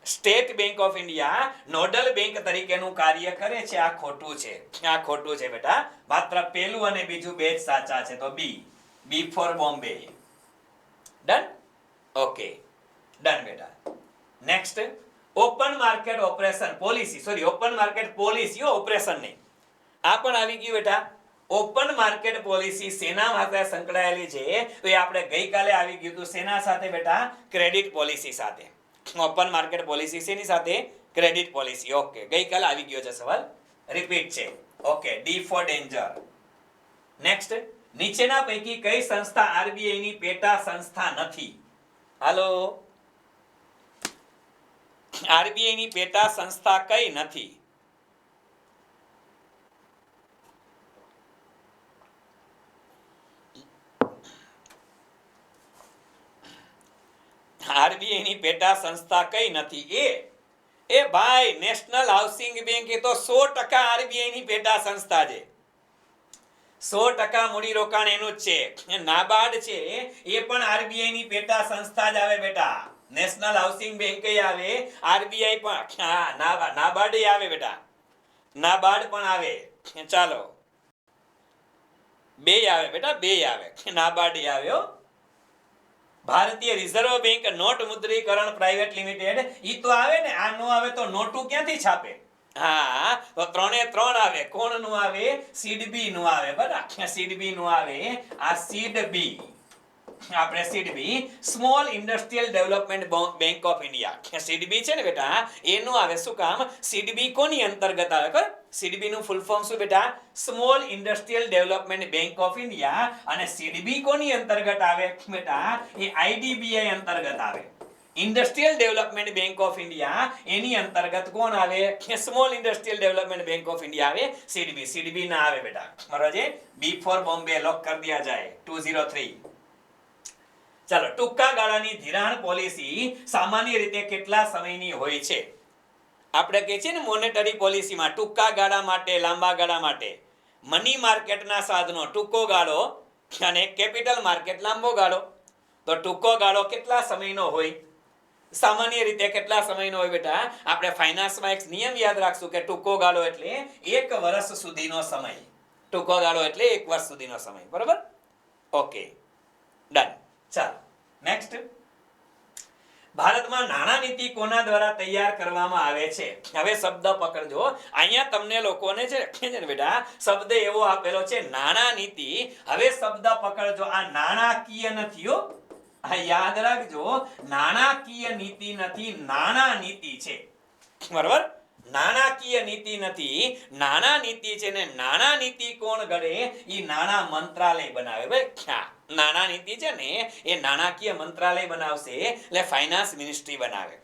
State bank of India nodal bank તરીકેનું કાર્ય કરે છે, આ ખોટું છે. આ ખોટું છે બેટા. માત્ર પહેલું અને બીજું બે જ સાચા છે. તો B for Bombay. Done? Okay, done બેટા. Next. Open market operation policy, sorry open market policy, operation નહીં. આ પણ આવી ગયું બેટા. ઓપન માર્કેટ પોલિસી શેના સાથે સંકળાયેલી છે? તો એ આપણે ગઈકાલે આવી ગયું હતું. શેના સાથે બેટા? ક્રેડિટ પોલિસી સાથે. ઓપન માર્કેટ પોલિસી શેની સાથે? Credit policy. ઓકે, ગઈકાલે આવી ગયો છે સવાલ, રિપીટ છે. Okay, D for danger. Next, નીચેના પૈકી કઈ સંસ્થા આરબીઆઈ ની પેટા સંસ્થા નથી? હાલો, આરબીઆઈ ની પેટા સંસ્થા કઈ નથી? આરબીઆઈ ની પેટા સંસ્થા કઈ નથી? એ ભાઈ નેશનલ હાઉસિંગ બેંક એ તો 100% આરબીઆઈ ની પેટા સંસ્થા છે. 100% મૂડીરોકાણ એનું જ છે. નાબાર્ડ છે એ પણ આરબીઆઈ ની પેટા સંસ્થા જ આવે બેટા. નેશનલ હાઉસિંગ બેંક આવે, આરબીઆઈ પણ, નાબાર્ડ આવે બેટા, નાબાર્ડ પણ આવે. ચાલો, બે આવે બેટા, બે આવે, નાબાર્ડ આવે. ભારતીય રિઝર્વ બેંક નોટ મુદ્રીકરણ પ્રાઇવેટ લિમિટેડ ઈ તો આવે ને. આ નો આવે તો નોટું ક્યાંથી છાપે? હા, તો 3 આવે. કોણ નું આવે? સીડબી નું આવે. બરાબર, સીડબી નું આવે. આ સીડબી, આપણે SIDBI small industrial development bank of India. SIDBI છે ને બેટા, એનું આવે. શું કામ? સીડબી કોની અંતર્ગત આવે? ખબર? સીડબી નું ફૂલ ફોર્મ શું બેટા? Small industrial development bank of India. અને સીડબી કોની અંતર્ગત આવે બેટા? એ આઈડીબીઆઈ અંતર્ગત આવે. Industrial development bank of India એની અંતર્ગત કોણ આવે? Small industrial development bank of India આવે. સીડબી, સીડબી ના આવે બેટા. બરાબર છે? બી ફોર બોમ્બે લોક કરી દિયા જાય. 203. ચાલો, ટૂંકા ગાળાની ધિરાણ પોલિસી સામાન્ય રીતે કેટલા સમયની હોય છે? આપણે કહે છે ને મોનેટરી પોલિસીમાં ટૂંકા ગાળા માટે, લાંબા ગાળા માટે. મની માર્કેટના સાધનો ટૂંકો ગાળો અને કેપિટલ માર્કેટ લાંબો ગાળો. તો ટૂંકો ગાળો કેટલા સમયનો હોય? સામાન્ય રીતે કેટલા સમયનો હોય બેટા? આપણે ફાઇનાન્સમાં એક નિયમ યાદ રાખશું કે ટૂંકો ગાળો એટલે 1 વર્ષ સુધીનો સમય. ટૂંકો ગાળો એટલે 1 વર્ષ સુધીનો સમય. બરોબર? Okay, done. ચાલો, નેક્સ્ટ. ભારતમાં નાણાં નીતિ કોના દ્વારા તૈયાર કરવામાં આવે છે? હવે શબ્દ પકડજો. અહીંયા તમને લોકોને છે ને બેટા શબ્દ એવો આપેલો છે નાણાં નીતિ. હવે શબ્દ પકડજો. આ નાણાકીય નથી હો, આ યાદ રાખજો. નાણાકીય નીતિ નથી, નાણાં નીતિ છે. બરાબર? નાણાકીય નીતિ નથી, નાણાં નીતિ છે. ને નાણાં નીતિ કોણ ઘડે? ઈ નાણાં મંત્રાલય બનાવે. ભાઈ, નાણાં નીતિ છે ને એ નાણાકીય મંત્રાલય બનાવશે, એટલે ફાઇનાન્સ મિનિસ્ટ્રી બનાવે.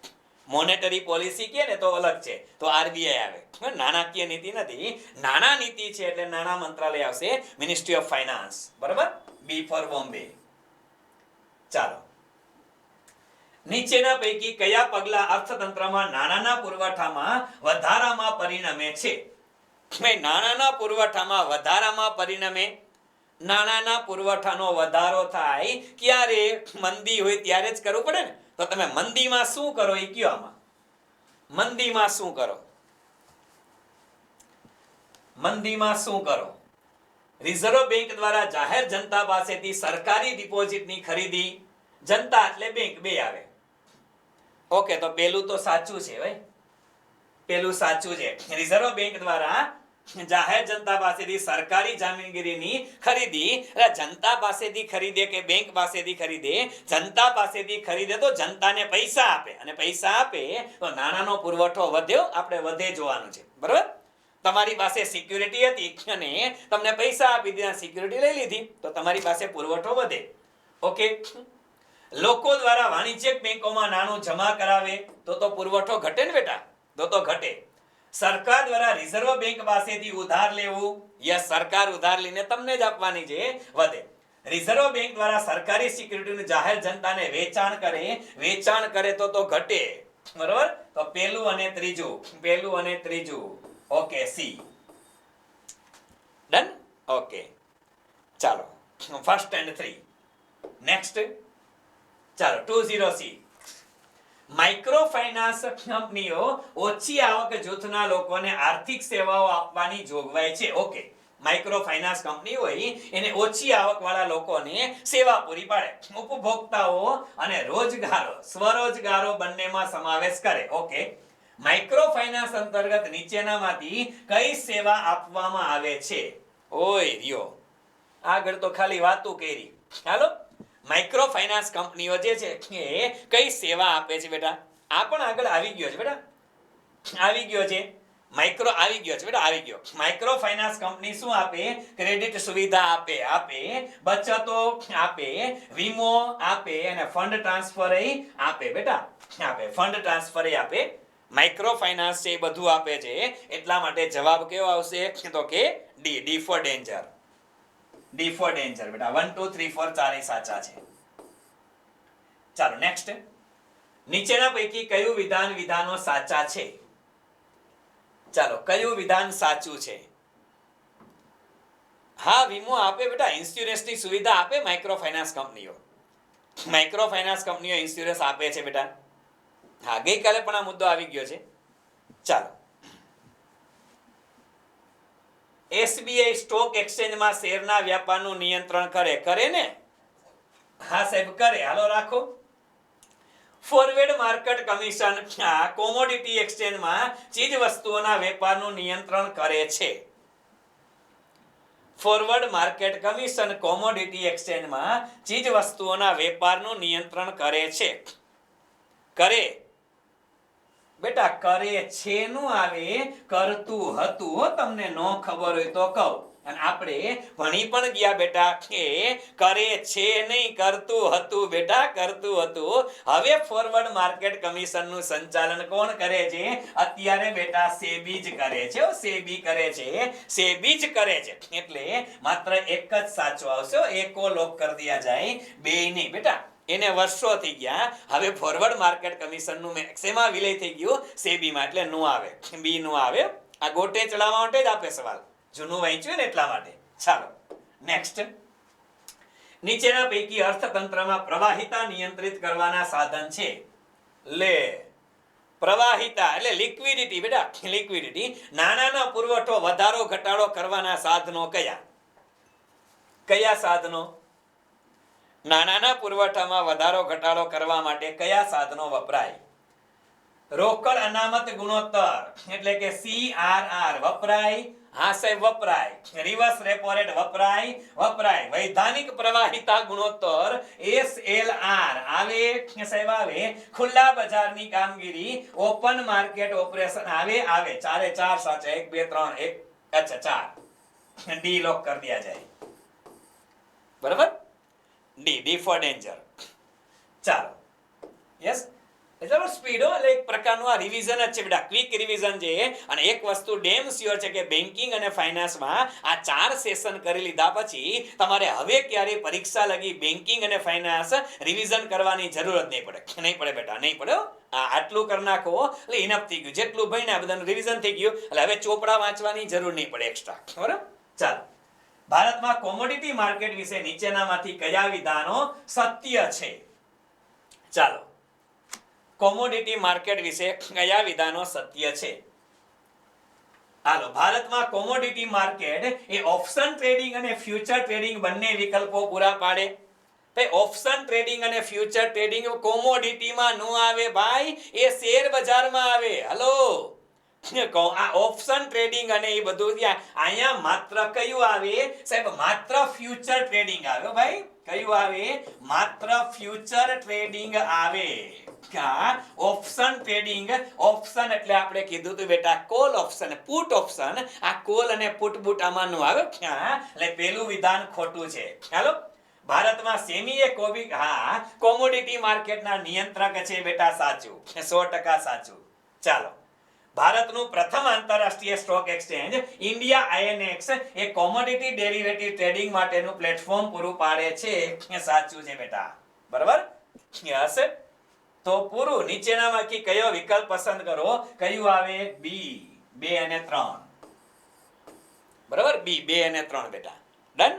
મોનેટરી પોલિસી કે ને તો અલગ છે, તો આરબીઆઈ આવે. નાણાકીય નીતિ નથી, નાણાં નીતિ છે એટલે નાણાં મંત્રાલય આવશે, મિનિસ્ટ્રી ઓફ ફાઇનાન્સ. બરાબર? બી ફોર બોમ્બે. ચાલો, નીચેના પૈકી કયા પગલા અર્થતંત્રમાં નાણાંના પુરવઠામાં વધારામાં પરિણમે છે? નાણાંના પુરવઠામાં વધારામાં પરિણમે. નાણાંના પુરવઠાનો વધારો થાય ક્યારે? મંદી હોય ત્યારે જ કરવું પડે ને. તો તમે મંદીમાં શું કરો એ કયો? આમાં મંદીમાં શું કરો? મંદીમાં શું કરો? રિઝર્વ બેંક દ્વારા જાહેર જનતા પાસેથી સરકારી ડિપોઝિટની ખરીદી. જનતા એટલે બેંક, બે આવે. ઓકે, તો પેલું તો સાચું છે ભાઈ, પેલું સાચું છે. રિઝર્વ બેંક દ્વારા જાહેર જનતા પાસેથી સરકારી જામીનગીરીની ખરીદી. એટલે જનતા પાસેથી ખરીદે કે બેંક પાસેથી ખરીદે? જનતા પાસેથી ખરીદે તો જનતાને પૈસા આપે, અને પૈસા આપે તો નાણાંનો પુરવઠો વધ્યો. આપણે વધે જોવાનું છે. બરોબર? તમારી પાસે સિક્યુરિટી હતી અને તમને પૈસા આપી દીધા, સિક્યુરિટી લઈ લીધી, તો તમારી પાસે પુરવઠો વધે. ઓકે. લોકો દ્વારા વાણિજ્યક બેંકોમાં નાણું જમા કરાવે તો પુરવઠો ઘટે ને બેટા? તો ઘટે. સરકાર દ્વારા રિઝર્વ બેંક પાસેથી ઉધાર લેવું. યસ, સરકાર ઉધાર લઈને તમને જ આપવાની છે, વધે. રિઝર્વ બેંક દ્વારા સરકારી સિક્યુરિટીનું જાહેર જનતાને વેચાણ કરે તો ઘટે. બરોબર? તો પહેલું અને ત્રીજું. Okay, C. ડન? ઓકે, ચાલો, ફર્સ્ટ એન્ડ 3. નેક્સ્ટ. ચાલો, 20C. માઇક્રો ફાઇનાન્સ કંપનીઓ ઓછી આવક જૂથના લોકોને આર્થિક સેવાઓ આપવાની જોગવાઈ છે. ઓકે, માઇક્રો ફાઇનાન્સ કંપની હોય એને ઓછી આવક વાળા લોકોને સેવા પૂરી પાડે. ઉપભોક્તાઓ અને રોજગારો, સ્વરોજગારો બંનેમાં સમાવેશ કરે. ઓકે, માઇક્રો ફાઇનાન્સ અંતર્ગત નીચેનામાંથી કઈ સેવા આપવામાં આવે છે? ઓય રહ્યો, આગળ તો ખાલી વાતું કરી. હાલો, માઇક્રો ફાઇનાન્સ કંપનીઓ જે છે એ કઈ સેવા આપે છે બેટા? આ પણ આગળ આવી ગયો છે બેટા, આવી ગયો છે. માઇક્રો આવી ગયો છે બેટા, આવી ગયો. માઇક્રો ફાઇનાન્સ કંપની શું આપે? ક્રેડિટ સુવિધા આપે બચતો આપે, વીમો આપે અને ફંડ ટ્રાન્સફર આપે બેટા, આપે ફંડ ટ્રાન્સફર આપે. માઇક્રો ફાઇનાન્સ છે એ બધું આપે છે. એટલા માટે જવાબ કેવો આવશે? તો કે D for danger. D for danger બેટા. 1 2 3 4 ચારેય સાચા છે. ચાલો નેક્સ્ટ. નીચેના પૈકી કયું વિધાનો સાચા છે? ચાલો, કયું વિધાન સાચું છે? હા, વીમો આપે બેટા, ઇન્સ્યોરન્સની સુવિધા આપે માઇક્રો ફાઇનાન્સ કંપનીઓ. માઇક્રો ફાઇનાન્સ કંપનીઓ ઇન્સ્યોરન્સ આપે છે બેટા. હા, ગઈકાલે પણ આ મુદ્દો આવી ગયો છે. ચાલો, એસબીઆઈ સ્ટોક એક્સચેન્જમાં શેરના વ્યાપારનું નિયંત્રણ કરે ને? હા સાહેબ, કરે. હાલો રાખો. ફોરવર્ડ માર્કેટ કમિશન કોમોડિટી એક્સચેન્જમાં ચીજ વસ્તુઓના વેપારનું નિયંત્રણ કરે છે. ફોરવર્ડ માર્કેટ કમિશન કોમોડિટી એક્સચેન્જમાં ચીજ વસ્તુઓના વેપારનું નિયંત્રણ કરે છે. કરે બેટા, કરે છે નું આવે, કરતું હતું. તમને નો ખબર હોય તો કહું. અને આપણે ભણી પણ ગયા બેટા કે કરે છે નહીં, કરતું હતું બેટા, કરતું હતું. હવે ફોરવર્ડ માર્કેટ કમિશનનું સંચાલન કોણ કરે છે? અત્યારે બેટા સેબી જ કરે છે. સેબી કરે છે, સેબી જ કરે છે. એટલે માત્ર એક જ સાચો આવશે. એકો લોક કરી દિયા જાય, બે નહીં બેટા. એને વર્ષો થઈ ગયા. હવે ફોરવર્ડ માર્કેટ કમિશનનું શેમાં વિલય થઈ ગયું? સેબીમાં. એટલે નું આવે, બી નું આવે. આ ગોટે ચડાવવા માટે જ આપે સવાલ, જૂનું વાંચ્યું ને એટલા માટે. ચાલો નેક્સ્ટ. નીચેના પૈકી અર્થતંત્રમાં પ્રવાહિતા નિયંત્રિત કરવાના સાધન છે? લે, પ્રવાહિતા એટલે લિક્વિડિટી બેટા, લિક્વિડિટી. નાણાંનો પુરવઠો વધારો ઘટાડો કરવાના સાધનો કયા? કયા સાધનો? નાણાંના પુરવઠામાં વધારો ઘટાડો કરવા માટે કયા સાધનો વપરાય? રોકડ અનામત ગુણોત્તર એટલે કે CRR વપરાય. હા સાહેબ, વપરાય. રિવર્સ રેપો રેટ વપરાય. વૈધાનિક પ્રવાહિતા ગુણોત્તર SLR આવે સાહેબ, આવે. ખુલ્લા બજારની કામગીરી ઓપન માર્કેટ ઓપરેશન આવે. ચારે ચાર સાચા. 1 2 3 1 અચ્છા 4. ડી લોક કરી દિયા જાય. બરાબર, ડી ફોર ડેન્જર. ચાલો, યસ. એટલે સ્પીડો એટલે એક પ્રકારનું આ રિવિઝન જ છે બેટા, ક્વિક રિવિઝન છે. અને એક વસ્તુ ડેમ શ્યોર છે કે બેન્કિંગ અને ફાઇનાન્સમાં આ 4 સેશન કરી લીધા પછી તમારે હવે ક્યારે પરીક્ષા લગી બેન્કિંગ અને ફાઇનાન્સ રિવિઝન કરવાની જરૂર જ નહીં પડે. નહીં પડે બેટા, નહીં પડે. આટલું કરી નાખો એટલે ઇનફ થઈ ગયું. જેટલું ભણ્યા બધાનું રિવિઝન થઈ ગયું. એટલે હવે ચોપડા વાંચવાની જરૂર નહીં પડે એક્સ્ટ્રા. બરાબર. ચાલો, ભારતમાં કોમોડિટી માર્કેટ વિશે નીચેનામાંથી કયા વિધાનો સત્ય છે? ચાલો, કોમોડિટી માર્કેટ વિશે કયા વિધાનો સત્ય છે? હાલો, ભારતમાં કોમોડિટી માર્કેટ એ ઓપ્શન ટ્રેડિંગ અને ફ્યુચર ટ્રેડિંગ બંને વિકલ્પો પૂરા પાડે. ઓપ્શન ટ્રેડિંગ અને ફ્યુચર ટ્રેડિંગ કોમોડિટીમાં નો આવે ભાઈ, એ શેર બજારમાં આવે. હલો, આ ઓપ્શન ટ્રેડિંગ અને એ બધું ત્યાં. અહીંયા માત્ર કયું આવે સાહેબ? માત્ર ફ્યુચર ટ્રેડિંગ આવે ભાઈ. કયું આવે? માત્ર ફ્યુચર ટ્રેડિંગ આવે. ઓપ્શન ટ્રેડિંગ, ઓપ્શન એટલે આપણે કીધું હતું બેટા કોલ ઓપ્શન, પુટ ઓપ્શન. આ કોલ અને પુટ બુટ આમાં નું આવે. એટલે પેલું વિધાન ખોટું છે. હાલો, ભારતમાં સેમી એ કોમોડિટી માર્કેટના નિયંત્રક છે બેટા. સાચું, 100% સાચું. ચાલો, ભારતનું પ્રથમ આંતરરાષ્ટ્રીય સ્ટોક એક્સચેન્જ ઇન્ડિયા INX એ કોમોડિટી ડેરિવેટિવ ટ્રેડિંગ માટેનું પ્લેટફોર્મ પૂરું પાડે છે. સાચું છે બેટા. બરાબર, યસ. તો પૂરું. નીચેનામાંથી કયો વિકલ્પ પસંદ કરો? કયું આવે? બી 2 અને 3. બરાબર, બી 2 અને 3 બેટા. ડન.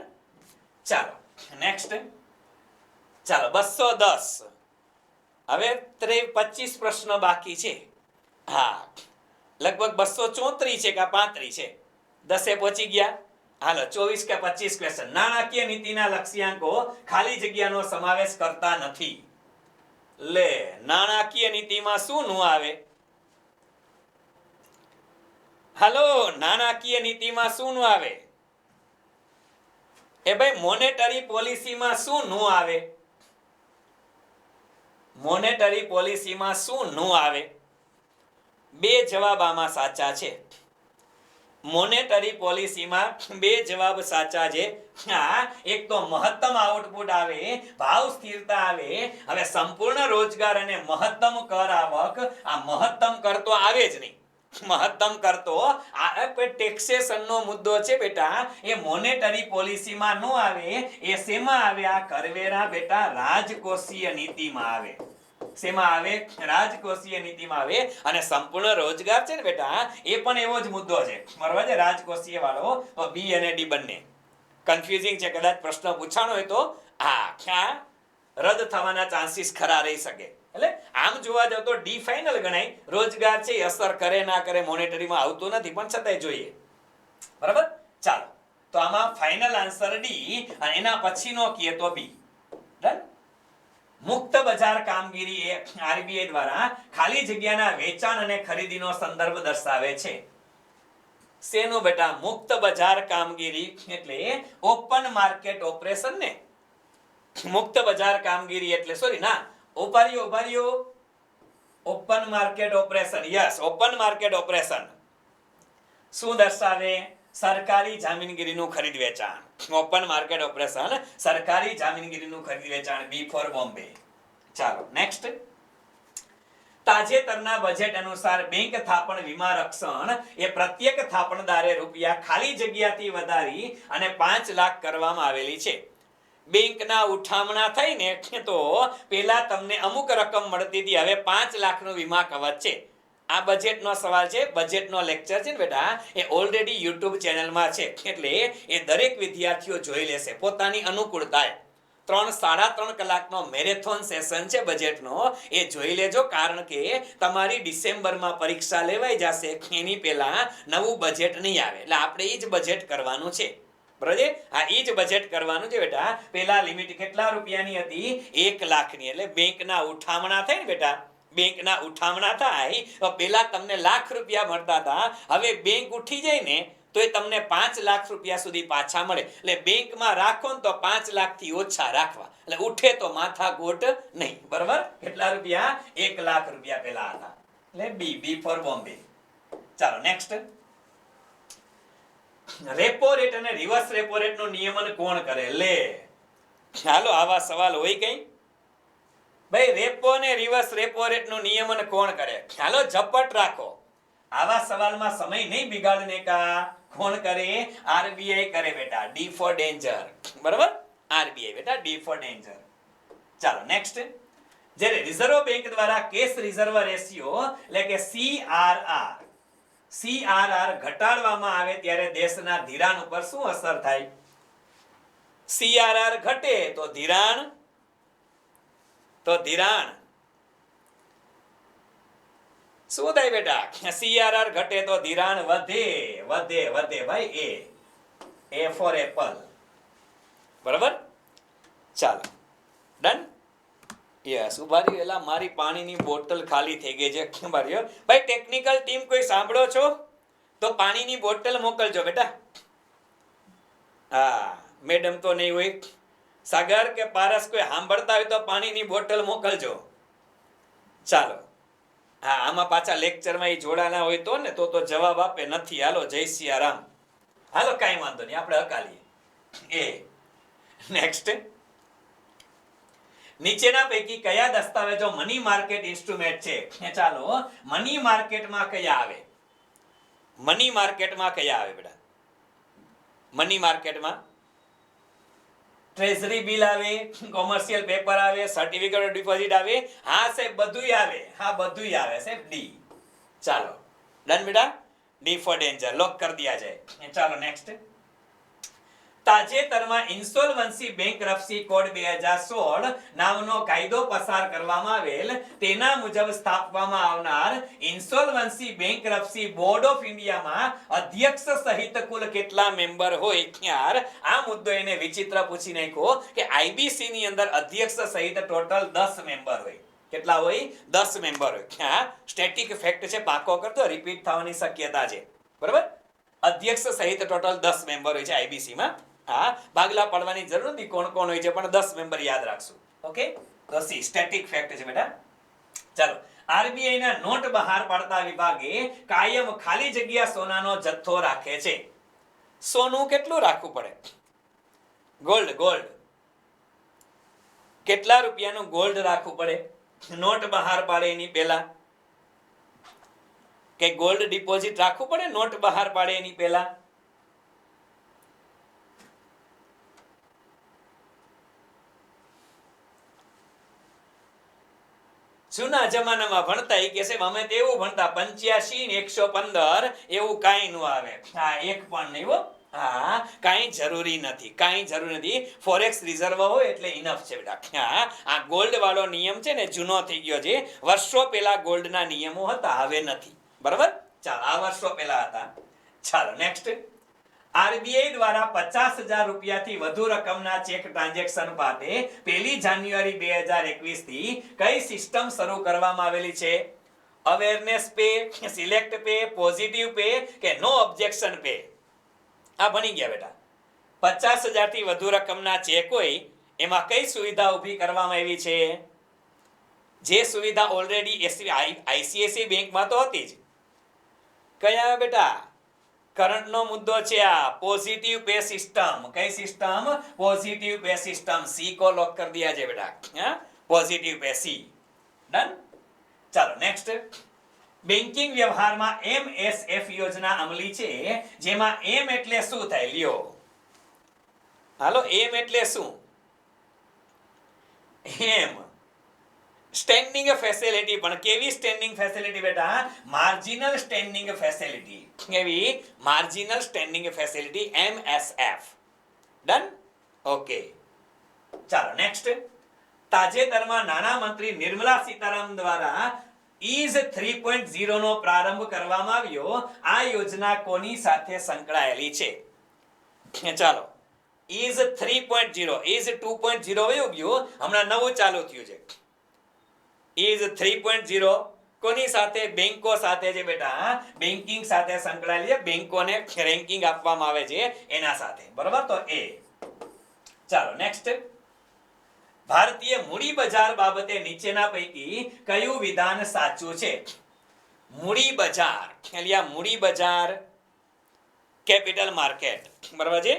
ચાલો નેક્સ્ટ. ચાલો, 210. હવે 25 પ્રશ્નો બાકી છે. હા, લગભગ 234 છે કે 35 છે. 10 પહોંચી ગયા. હાલો, 24 કે 25 ક્વેશ્ચન. નાણાકીય નીતિના લક્ષ્યાંકો ખાલી જગ્યાનો સમાવેશ કરતા નથી. લે, નાણાકીય નીતિમાં શું નું આવે? હાલો, નાણાકીય નીતિમાં શું નું આવે? એ ભાઈ મોનેટરી પોલિસીમાં શું નું આવે? મોનેટરી પોલિસીમાં શું નું આવે? બે જવાબ આમાં સાચા છે. મોનેટરી પોલિસીમાં બે જવાબ સાચા છે. હા, એક તો મહત્તમ આઉટપુટ આવે, ભાવ સ્થિરતા આવે. હવે સંપૂર્ણ રોજગાર અને મહત્તમ કર આવક, આ મહત્તમ કર તો આવે જ નહીં. મહત્તમ કર તો આ ટેક્સેશન નો મુદ્દો છે બેટા, એ મોનેટરી પોલિસીમાં નો આવે. એ શેમાં આવે? આ કરવેરા બેટા રાજકોષીય નીતિમાં આવે. શેમાં આવે? રાજકોષીય નીતિમાં આવે. અને સંપૂર્ણ રોજગાર છે ને બેટા, એ પણ એવો જ મુદ્દો છે, બરાબર છે, રાજકોષીય વાળો. તો બી અને ડી બંને કન્ફ્યુઝિંગ છે. કદાચ પ્રશ્ન પૂછાણો હોય તો ક્યાં રદ થવાના ચાન્સીસ ખરા રહી શકે. એટલે આમ જોવા જાવ તો ડી ફાઇનલ ગણાય. રોજગાર છે એ અસર કરે ના કરે મોનેટરીમાં આવતું નથી, પણ છતાંય જોઈએ. બરાબર, ચાલો. તો આમાં ફાઇનલ આન્સર ડી, અને એના પછીનો કહીએ તો બી. ડન. મુક્ત બજાર કામગીરી એ આરબીઆઈ દ્વારા ખાલી જગ્યાના વેચાણ અને ખરીદીનો સંદર્ભ દર્શાવે છે. શેનું બેટા? મુક્ત બજાર કામગીરી એટલે ઓપન માર્કેટ ઓપરેશન ને. મુક્ત બજાર કામગીરી એટલે સોરી ના, ઉભાર્યો open market operation. Yes, open market operation શું દર્શાવે? સરકારી જામીનગીરીનું ખરીદ વેચાણ. ઓપન માર્કેટ ઓપરેશન સરકારી જામીનગીરીનું ખરીદ વેચાણ. બી ફોર બોમ્બે. ચાલો નેક્સ્ટ. તાજેતરના બજેટ અનુસાર બેંક થાપણ વીમા રક્ષણ એ પ્રત્યેક થાપણદારે રૂપિયા ખાલી જગ્યાથી વધારી અને 5 લાખ કરવામાં આવેલી છે. બેંકના ઉઠામણા થઈને તો પેલા તમને અમુક રકમ મળતી હતી, હવે 5 લાખનો વીમા કવચ છે. આ બજેટનો સવાલ છે, બજેટનો લેક્ચર છે ને બેટા, એ ઓલરેડી YouTube ચેનલમાં છે. એટલે એ દરેક વિદ્યાર્થીઓ જોઈ લેશે પોતાની અનુકૂળતાએ. 3-3.5 કલાકનો મેરેથોન સેશન છે બજેટનો, એ જોઈ લેજો. કારણ કે તમારી ડિસેમ્બરમાં પરીક્ષા લેવાઈ જશે, એની પહેલા નવું બજેટ નહીં આવે. એટલે આપણે એ જ બજેટ કરવાનું છે. બરાબર છે? આ એ જ બજેટ કરવાનું છે બેટા. પેલા લિમિટ કેટલા રૂપિયાની હતી? 1 લાખની. એટલે બેંકના ઉઠામણા થાય ને બેટા, બેંકના ઉઠામણા થાય તો પેલા તમને લાખ રૂપિયા મળતા હતા, હવે બેંક ઉઠી જાય ને તો એ તમને 5 લાખ રૂપિયા સુધી પાછા મળે. એટલે બેંકમાં રાખો ને તો 5 લાખથી ઓછા રાખવા, એટલે ઉઠે તો માથાકૂટ નહીં. બરાબર? કેટલા રૂપિયા? 1 લાખ રૂપિયા પેલા હતા. એટલે બી ફોર બોમ્બે. ચાલો નેક્સ્ટ. રેપો રેટ અને રિવર્સ રેપો રેટ નું નિયમન કોણ કરે? લે ચાલો, આવા સવાલ હોય કઈ? ભાઈ રેપો અને રિવર્સ રેપો રેટ નું નિયમન કોણ કરે? ચાલો ઝપટ રાખો. આવા સવાલમાં સમય નહીં બિગાડને કા. કોણ કરે? આરબીઆઈ કરે બેટા. D for danger. બરાબર? આરબીઆઈ બેટા, ડી ફોર ડેન્જર. ચાલો નેક્સ્ટ. જ્યારે રિઝર્વ બેંક દ્વારા કેશ રિઝર્વ રેશિયો એટલે કે CRR ઘટાડવામાં આવે ત્યારે દેશના ધિરાણ ઉપર શું અસર થાય? CRR ઘટે તો ધિરાણ શું થાય બેટા? CRR ઘટે તો ધિરાણ વધે ભાઈ. એ ફોર એપલ. બરાબર? ચાલો ડન. યસ, ઉભા રહ્યો. એલા મારી પાણીની બોટલ ખાલી થઈ ગઈ છે. ઉભા રહ્યો ભાઈ. ટેકનિકલ ટીમ કોઈ સાંભળો છો તો પાણીની બોટલ મોકલજો બેટા. હા, મેડમ તો નહીં હોય. સાગર કે પારસ કોઈ સાંભળતા હોય તો પાણીની બોટલ મોકલજો. ચાલો. હા, આમાં પાછા લેક્ચરમાં એ જોડાના હોય તો ને તો જવાબ આપે નથી. હાલો, જય સિયારામ. હાલો, કાંઈ વાંધો નહીં, આપણે હકાલીએ. નેક્સ્ટ. નીચેના પૈકી કયા દસ્તાવેજો મની માર્કેટ ઇન્સ્ટ્રુમેન્ટ છે? ચાલો, મની માર્કેટમાં કયા આવે? મની માર્કેટમાં કયા આવે બેટા? મની માર્કેટમાં ટ્રેઝરી બિલ આવે, કોમર્શિયલ પેપર આવે, સર્ટિફિકેટ ઓફ ડિપોઝિટ આવે. હા સાહેબ, બધુંય આવે. હા, બધુંય આવે સાહેબ. ડી. ચાલો ડન બેટા. ડી ફોર ડેન્જર લોક કરી દિયા જાય. ચાલો નેક્સ્ટ. તાજેતરમાં ઇન્સોલ્વન્સી બેંકરપ્સી કોડ 2016 નામનો કાયદો પસાર કરવામાં આવેલ, તેના મુજબ સ્થાપવામાં આવનાર ઇન્સોલ્વન્સી બેંકરપ્સી બોર્ડ ઓફ ઇન્ડિયામાં અધ્યક્ષ સહિત કુલ કેટલા મેમ્બર હોય? યાર, આ મુદ્દો એને વિચિત્ર પૂછી નાખ્યો કે આઈબીસી ની અંદર અધ્યક્ષ સહિત ટોટલ 10 મેમ્બર હોય. કેટલા હોય? 10 મેમ્બર હોય. ક્યાં સ્ટેટિક ફેક્ટ છે, પાકો કરતો, રિપીટ થવાની શક્યતા છે. બરાબર? અધ્યક્ષ સહિત ટોટલ 10 મેમ્બર હોય છે આઈબીસી માં. હા, ભાગલા પાડવાની જરૂર નથી કોણ કોણ હોય છે, પણ 10 મેમ્બર યાદ રાખશું. ઓકે, તો સી સ્ટેટિક ફેક્ટ છે બેટા. ચાલો, આરબીઆઈ ના નોટ બહાર પાડતા વિભાગે કાયમ ખાલી જગ્યા સોનાનો જથ્થો રાખે છે. સોનું કેટલું રાખવું પડે? ગોલ્ડ કેટલા રૂપિયાનું ગોલ્ડ રાખવું પડે નોટ બહાર પાડે એની પહેલા? કે ગોલ્ડ ડિપોઝિટ રાખવું પડે નોટ બહાર પાડે એની પહેલા? જૂના જમાનામાં ભણતા એ કે છે અમે તો એવું ભણતા 85 ને 115 એવું કાંઈ ન આવે. હા, એક પણ નહીં હો. હા, કાંઈ જરૂરી નથી. ફોરેક્સ રિઝર્વ હોય એટલે ઇનફ છે બેટા. હા, આ ગોલ્ડ વાળો નિયમ છે ને જૂનો થઈ ગયો છે. વર્ષો પહેલા ગોલ્ડના નિયમો હતા, હવે નથી. બરાબર? ચાલો, આ વર્ષો પહેલા હતા. ચાલો નેક્સ્ટ. આરબીઆઈ દ્વારા 50,000 રૂપિયાથી વધુ રકમના ચેક ટ્રાન્ઝેક્શન માટે 1 જાન્યુઆરી 2021 થી કઈ સિસ્ટમ શરૂ કરવામાં આવેલી છે? Awareness pay, select pay, positive pay કે નો ઓબ્જેક્શન પે? આ ભણી ગયા બેટા. 50,000 થી વધુ રકમના ચેક હોય એમાં કઈ સુવિધા ઊભી કરવામાં આવી છે? જે સુવિધા ઓલરેડી આઈસીઆઈસીઆઈ બેંકમાં તો હતી જ. કયા બેટા? કરંટનો મુદ્દો છે આ પોઝિટિવ પે સિસ્ટમ. કઈ system? Positive pay system. C को लॉक कर दिया છે બેટા. હા, પોઝિટિવ પે સી. ડન. ચાલો નેક્સ્ટ. બેન્કિંગ વ્યવહારમાં એમએસએફ યોજના અમલી છે, જેમાં એમ એટલે શું થાય? લ્યો હાલો, એમ એટલે શું? M standing facility. પણ કેવી સ્ટેન્ડિંગ ફેસિલિટી બેટા? Marginal standing facility. કેવી? Marginal standing facility, MSF. Done. Okay, ચાલો નેક્સ્ટ. તાજેતરમાં નાણાં મંત્રી નિર્મલા સીતારામન દ્વારા ઈઝ 3.0 નો પ્રારંભ કરવામાં આવ્યો. આ યોજના કોની સાથે સંકળાયેલી છે? ચાલો, ઈઝ 3.0, ઈઝ 2.0 વયું ગયું, હમણાં નવું ચાલુ થયું છે. ઈઝ 3.0 કોની સાથે? બેંકો સાથે છે બેટા. બેન્કિંગ સાથે સંકળાયેલી છે. બેંકોને રેન્કિંગ આપવામાં આવે છે એના સાથે. બરાબર? તો એ. ચાલો નેક્સ્ટ. ભારતીય મૂડી બજાર બાબતે નીચેના પૈકી કયું વિધાન સાચું છે? મૂડી બજાર એટલે આ મૂડી બજાર કેપિટલ માર્કેટ. બરાબર છે?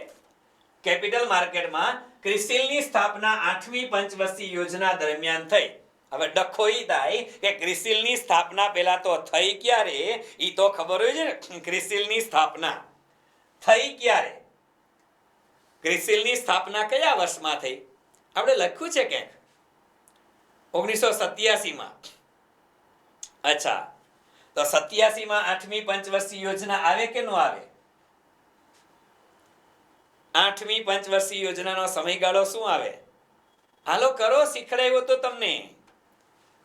કેપિટલ માર્કેટમાં ક્રિસિલની સ્થાપના 8મી પંચવર્ષીય યોજના દરમિયાન થઈ. હવે ડખો ઈ થાય કે ક્રિસિલની સ્થાપના પહેલા તો થઈ ક્યારે? ઈ તો ખબર હોય છે ને. ક્રિસિલની સ્થાપના થઈ ક્યારે? ક્રિસિલની સ્થાપના કયા વર્ષમાં થઈ? આપણે લખ્યું છે કે 1987 માં. અચ્છા, તો 87 માં 8મી પંચવર્ષીય યોજના આવે કે ન આવે? 8મી પંચવર્ષીય યોજનાનો સમયગાળો શું આવે? હાલો કરો, શીખડાવ્યો તો તમને.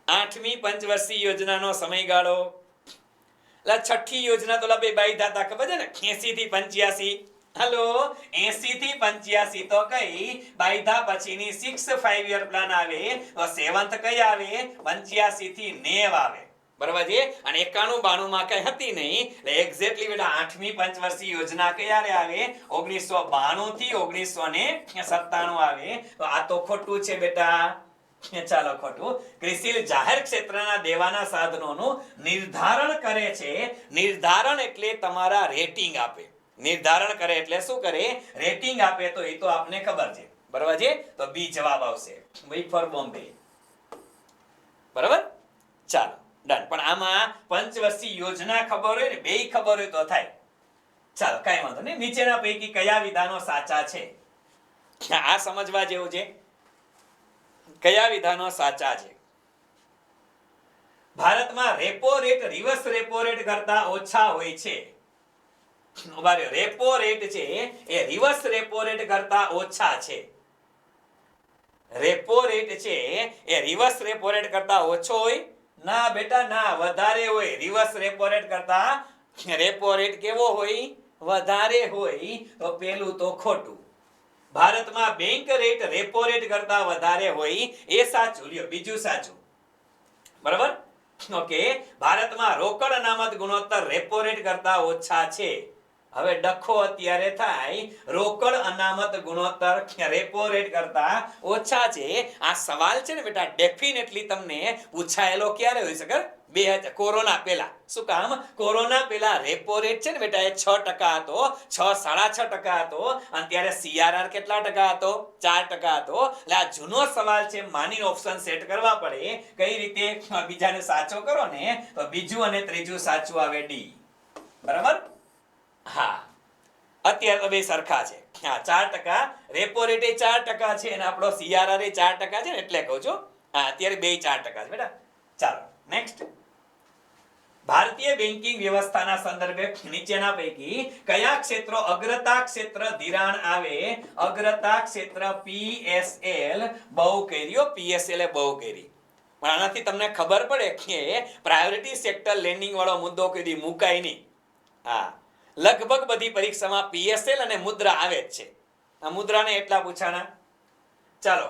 8મી પંચવર્ષીય યોજનાનો સમયગાળો. છઠ્ઠી યોજના તો બે બાયધા હતા, ખબર છે ને? 80 થી 85. હાલો, 80 થી 85 તો કઈ બાયધા પછીની 6-5 યર પ્લાન આવે. તો 7th કઈ આવે? 85 થી 90 આવે. બરાબર છે? અને 91-92 માં કઈ હતી નહીં. એટલે એક્ઝેક્ટલી બેટા 8મી પંચવર્ષીય યોજના ક્યારે આવે? 1992 થી 1997 આવે. તો આ તો ખોટું છે બેટા. ચાલો, ખોટું. ક્રિસિલ જાહેર ક્ષેત્રના દેવાના સાધનોનું નિર્ધારણ કરે છે. નિર્ધારણ એટલે તમારા રેટિંગ આપે. નિર્ધારણ કરે એટલે શું કરે? રેટિંગ આપે. તો એ તો આપને ખબર છે. બરાબર છે? તો બી જવાબ આવશે. બી ફોર બોમ્બે. બરાબર? ચાલો ડન. પણ આમાં પંચવર્ષીય યોજના ખબર હોય ને, બેય ખબર હોય તો થાય. ચાલો, કાંઈ વાંધો નહીં. નીચેના પૈકી કયા વિધાનો સાચા છે? આ સમજવા જેવું છે. કયા વિધાનો સાચા છે? ભારતમાં repo rate reverse repo rate કરતા ઓછા હોય છે. રેપો રેટ છે એ રિવર્સ રેપો રેટ કરતા ઓછા છે. રેપો રેટ છે એ રિવર્સ રેપો રેટ કરતા ઓછો હોય? ના બેટા ના, વધારે હોય. રિવર્સ રેપો રેટ કરતા રેપો રેટ કેવો હોય? વધારે હોય. તો પેલું તો ખોટું. ભારતમાં બેંક રેટ રેપો રેટ કરતા વધારે હોય એ સાચું. લ્યો બીજું સાચું. બરાબર? ઓકે. ભારતમાં રોકડ અનામત ગુણોત્તર રેપો રેટ કરતા ઓછા છે. હવે ડખો અત્યારે થાય રોકડ અનામત ગુણોત્તર રેપો રેટ કરતા ઓછા છે. આ સવાલ છે ને બેટા ડેફિનેટલી તમને પૂછાયેલો ક્યારે હોઈ શકે? કોરોના પહેલા. શું કામ? કોરોના પહેલા રેપો રેટ છે ને બેટા એ 6% હતો, 6.5% હતો. અને ત્યારે CRR કેટલા ટકા હતો? 4% હતો. એટલે આ જૂનો સવાલ છે, માની ઓપ્શન સેટ કરવા પડે. કઈ રીતે? બીજાને સાચો કરો ને તો બીજું અને ત્રીજું સાચું આવે ડી. બરાબર? હા, અત્યારે તો બે સરખા છે. હા, 4%. રેપો રેટ એ 4% છે અને આપણો CRR એ 4% છે ને એટલે કહું છું. હા, અત્યારે બે 4% છે બેટા. ચાલો નેક્સ્ટ. ભારતીય બેન્કિંગ વ્યવસ્થાના સંદર્ભે નીચેના પૈકી કયા ક્ષેત્રો અગ્રતા ક્ષેત્ર ધિરાણ આવે? અગ્રતા ક્ષેત્ર PSL બહુ કર્યો. PSL એ બહુ કરી. પણ આનાથી તમને ખબર પડે કે પ્રાયોરિટી સેક્ટર લેન્ડિંગ વાળો મુદ્દો કદી મુકાય નહીં. હા, લગભગ બધી પરીક્ષામાં PSL અને મુદ્રા આવે જ છે. આ મુદ્રાને એટલા પૂછાના. ચાલો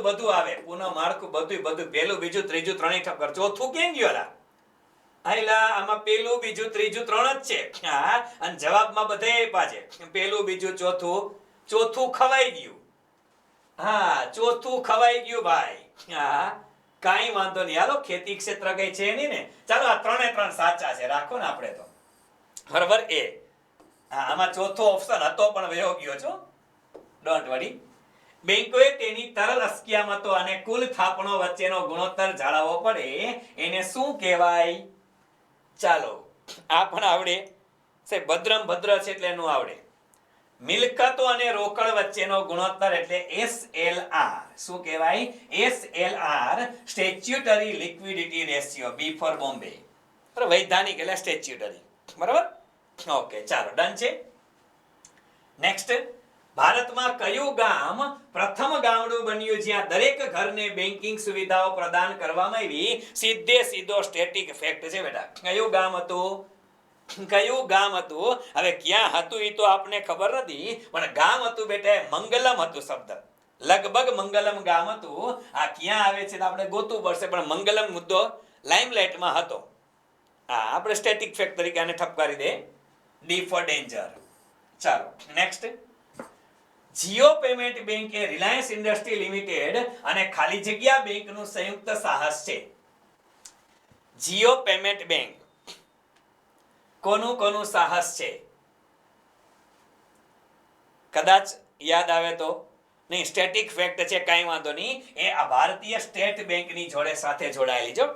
બધું આવે. પુનઃ માળખું બધું પહેલું બીજું ત્રીજું ત્રણેય ઠપકર. ચોથું કેમ ગયો લા? આઈલા આમાં પેલું બીજું ત્રીજું ત્રણ જ છે. હા, અને જવાબમાં બધે આપ્યા છે. પેલું બીજું ચોથું ખવાઈ ગયું. હા, ચોથું ખવાઈ ગયું ભાઈ. હા, કાઈ વાંધો નહીં. હાલો, ખેતી ક્ષેત્ર કઈ છે નહીં ને. ચાલો આ ત્રણ સાચા છે, રાખો ને આપણે તો. બરાબર એ. હા, આમાં ચોથો ઓપ્શન હતો પણ વયો ગયો છો. Don't worry. બેંકોએ તેની તરલ અસ્કયામતો અને કુલ થાપણો વચ્ચેનો ગુણોત્તર જાળવવો પડે. એને શું કહેવાય? ચાલો આ પણ આવડે. સાહેબ ભદ્રમ ભદ્ર છે એટલે એનું આવડે. મિલકતો અને રોકડ વચ્ચેનો ગુણોત્તર એટલે SLR. શું કહેવાય? SLR, statutory liquidity ratio. B for Bombay. વૈધાનિક એટલે સ્ટેચ્યુટરી. બરાબર? ઓકે, ચાલો ડન છે. નેક્સ્ટ. ભારતમાં કયું ગામ પ્રથમ ગામડું બન્યું જ્યાં દરેક ઘરને બેન્કિંગ સુવિધાઓ પ્રદાન કરવામાં આવી? સીધો સ્ટેટિક ફેક્ટ છે બેટા. કયું ગામ હતું? હવે ક્યાં હતું એ તો આપને ખબર નથી, પણ ગામ હતું બેટા મંગલમ હતું. શબ્દ લગભગ મંગલમ ગામ હતું. આ ક્યાં આવે છે આપણે ગોતવું પડશે, પણ મંગલમ મુદ્દો લાઇમલાઇટમાં હતો. હા, આપણે સ્ટેટિક ફેક્ટ તરીકે આને ઠપકારી દે. D for danger. ચાલો નેક્સ્ટ. જીઓ પેમેન્ટ બેંક એ રિલાયન્સ ઇન્ડસ્ટ્રી લિમિટેડ અને ખાલી જગ્યા બેંકનું સંયુક્ત સાહસ છે. જીઓ પેમેન્ટ બેંક કોનું સાહસ છે? કદાચ યાદ આવે તો. નહીં, સ્ટેટિક ફેક્ટ છે, કાંઈ વાંધો નહીં. એ આ ભારતીય સ્ટેટ બેંકની જોડે સાથે જોડાયેલી જો.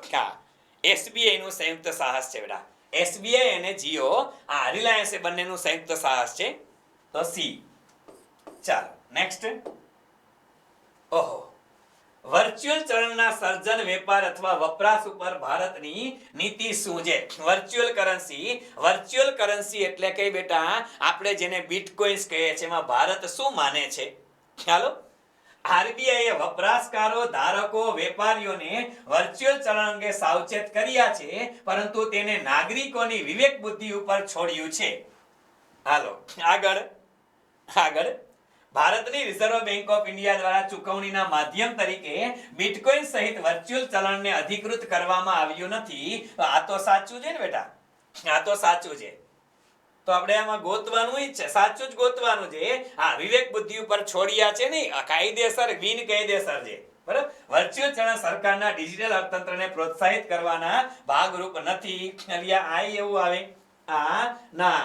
SBI નું સંયુક્ત સાહસ છે બેટા. SBI અને જીઓ, આ રિલાયન્સ એ બંનેનું સંયુક્ત સાહસ છે. તો સી. ચાલો નેક્સ્ટ. ઓહો, વર્ચ્યુઅલ ચલણના સર્જન, વેપાર અથવા વપરાશ ઉપર ભારતની નીતિ શું છે? વર્ચ્યુઅલ કરન્સી એટલે કે બેટા આપણે જેને બિટકોઇન્સ કહીએ છીએ, એમાં ભારત શું માને છે? ચાલો. આરબીઆઈ એ વપરાશકારો, ધારકો, વેપારીઓને વર્ચ્યુઅલ ચલણ અંગે સાવચેત કર્યા છે, પરંતુ તેને નાગરિકોની વિવેક બુદ્ધિ ઉપર છોડ્યું છે. હાલો આગળ. ભારતની રિઝર્વ બેંક ઓફ ઇન્ડિયા દ્વારા ચૂકવણીના માધ્યમ તરીકે બિટકોઇન સહિત વર્ચ્યુઅલ ચલણને અધિકૃત કરવામાં આવ્યું નથી. તો આ તો સાચું છે ને બેટા? આ તો સાચું છે. તો આપણે આમાં ગોતવાનું જ છે, સાચું જ ગોતવાનું છે. આ વિવેક બુદ્ધિ ઉપર છોડ્યા છે નહીં, કાયદેસર બિન કાયદેસર છે. બરાબર? વર્ચ્યુઅલ ચલણ સરકારના ડિજિટલ અર્થતંત્રને પ્રોત્સાહિત કરવાના ભાગરૂપ નથી. આ એવું આવે. ના,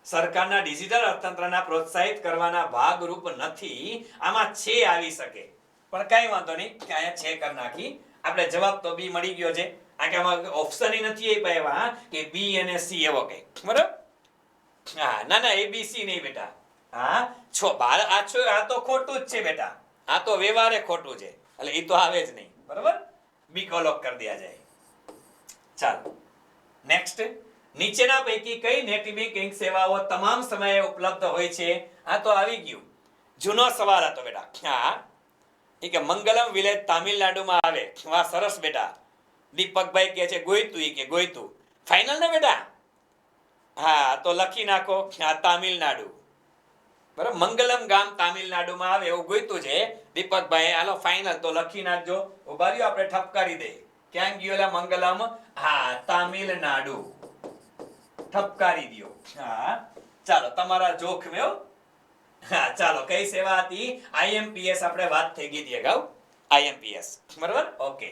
સરકારના ડિજિટલ અર્થતંત્રના પ્રોત્સાહિત કરવાના ભાગરૂપ નથી. આમાં છે આવી શકે, પણ કાંઈ વાંધો નહીં. અહીંયા છે કરી નાખી આપણે. જવાબ તો બી મળી ગયો છે. આ કે આમાં ઓપ્શન નથી આપ્યા કે બી અને સી એવો કઈ. બરાબર? હા, ના ABC નહીં બેટા. આ તો ખોટું જ છે બેટા. આ તો વ્યવહારે ખોટું છે, એટલે એ તો આવે જ નહીં. બરાબર? બી કોલોક કરી દેવા જાય. ચાલો નેક્સ્ટ. નીચેના પૈકી કઈ નેટ બેન્કિંગ સેવાઓ તમામ સમયે ઉપલબ્ધ હોય છે? આ તો આવી ગયું. જૂનો સવાલ હતો બેટા. એ કે મંગલમ વિલેજ તામિલનાડુમાં આવે. વાહ, સરસ બેટા. દીપકભાઈ કહે છે ગોઈતું. ફાઇનલ ને બેટા? હા, તો લખી નાખો. તામિલનાડુ. બરાબર? મંગલમ ગામ તામિલનાડુમાં આવે એવું ગોઈતું છે દીપકભાઈ. હાલો ફાઇનલ તો લખી નાખજો. ઉભા રહ્યો, આપણે ઠપકારી દે. ક્યાં ગયો મંગલમ? હા, તામિલનાડુ. ઠપકારી દ્યો. હા ચાલો તમારા જોખમે હો. હા ચાલો કઈ સેવા હતી? આઈએમપીએસ આપણે વાત થઈ ગઈ હતી અગાઉ. આઈએમપીએસ બરાબર ઓકે.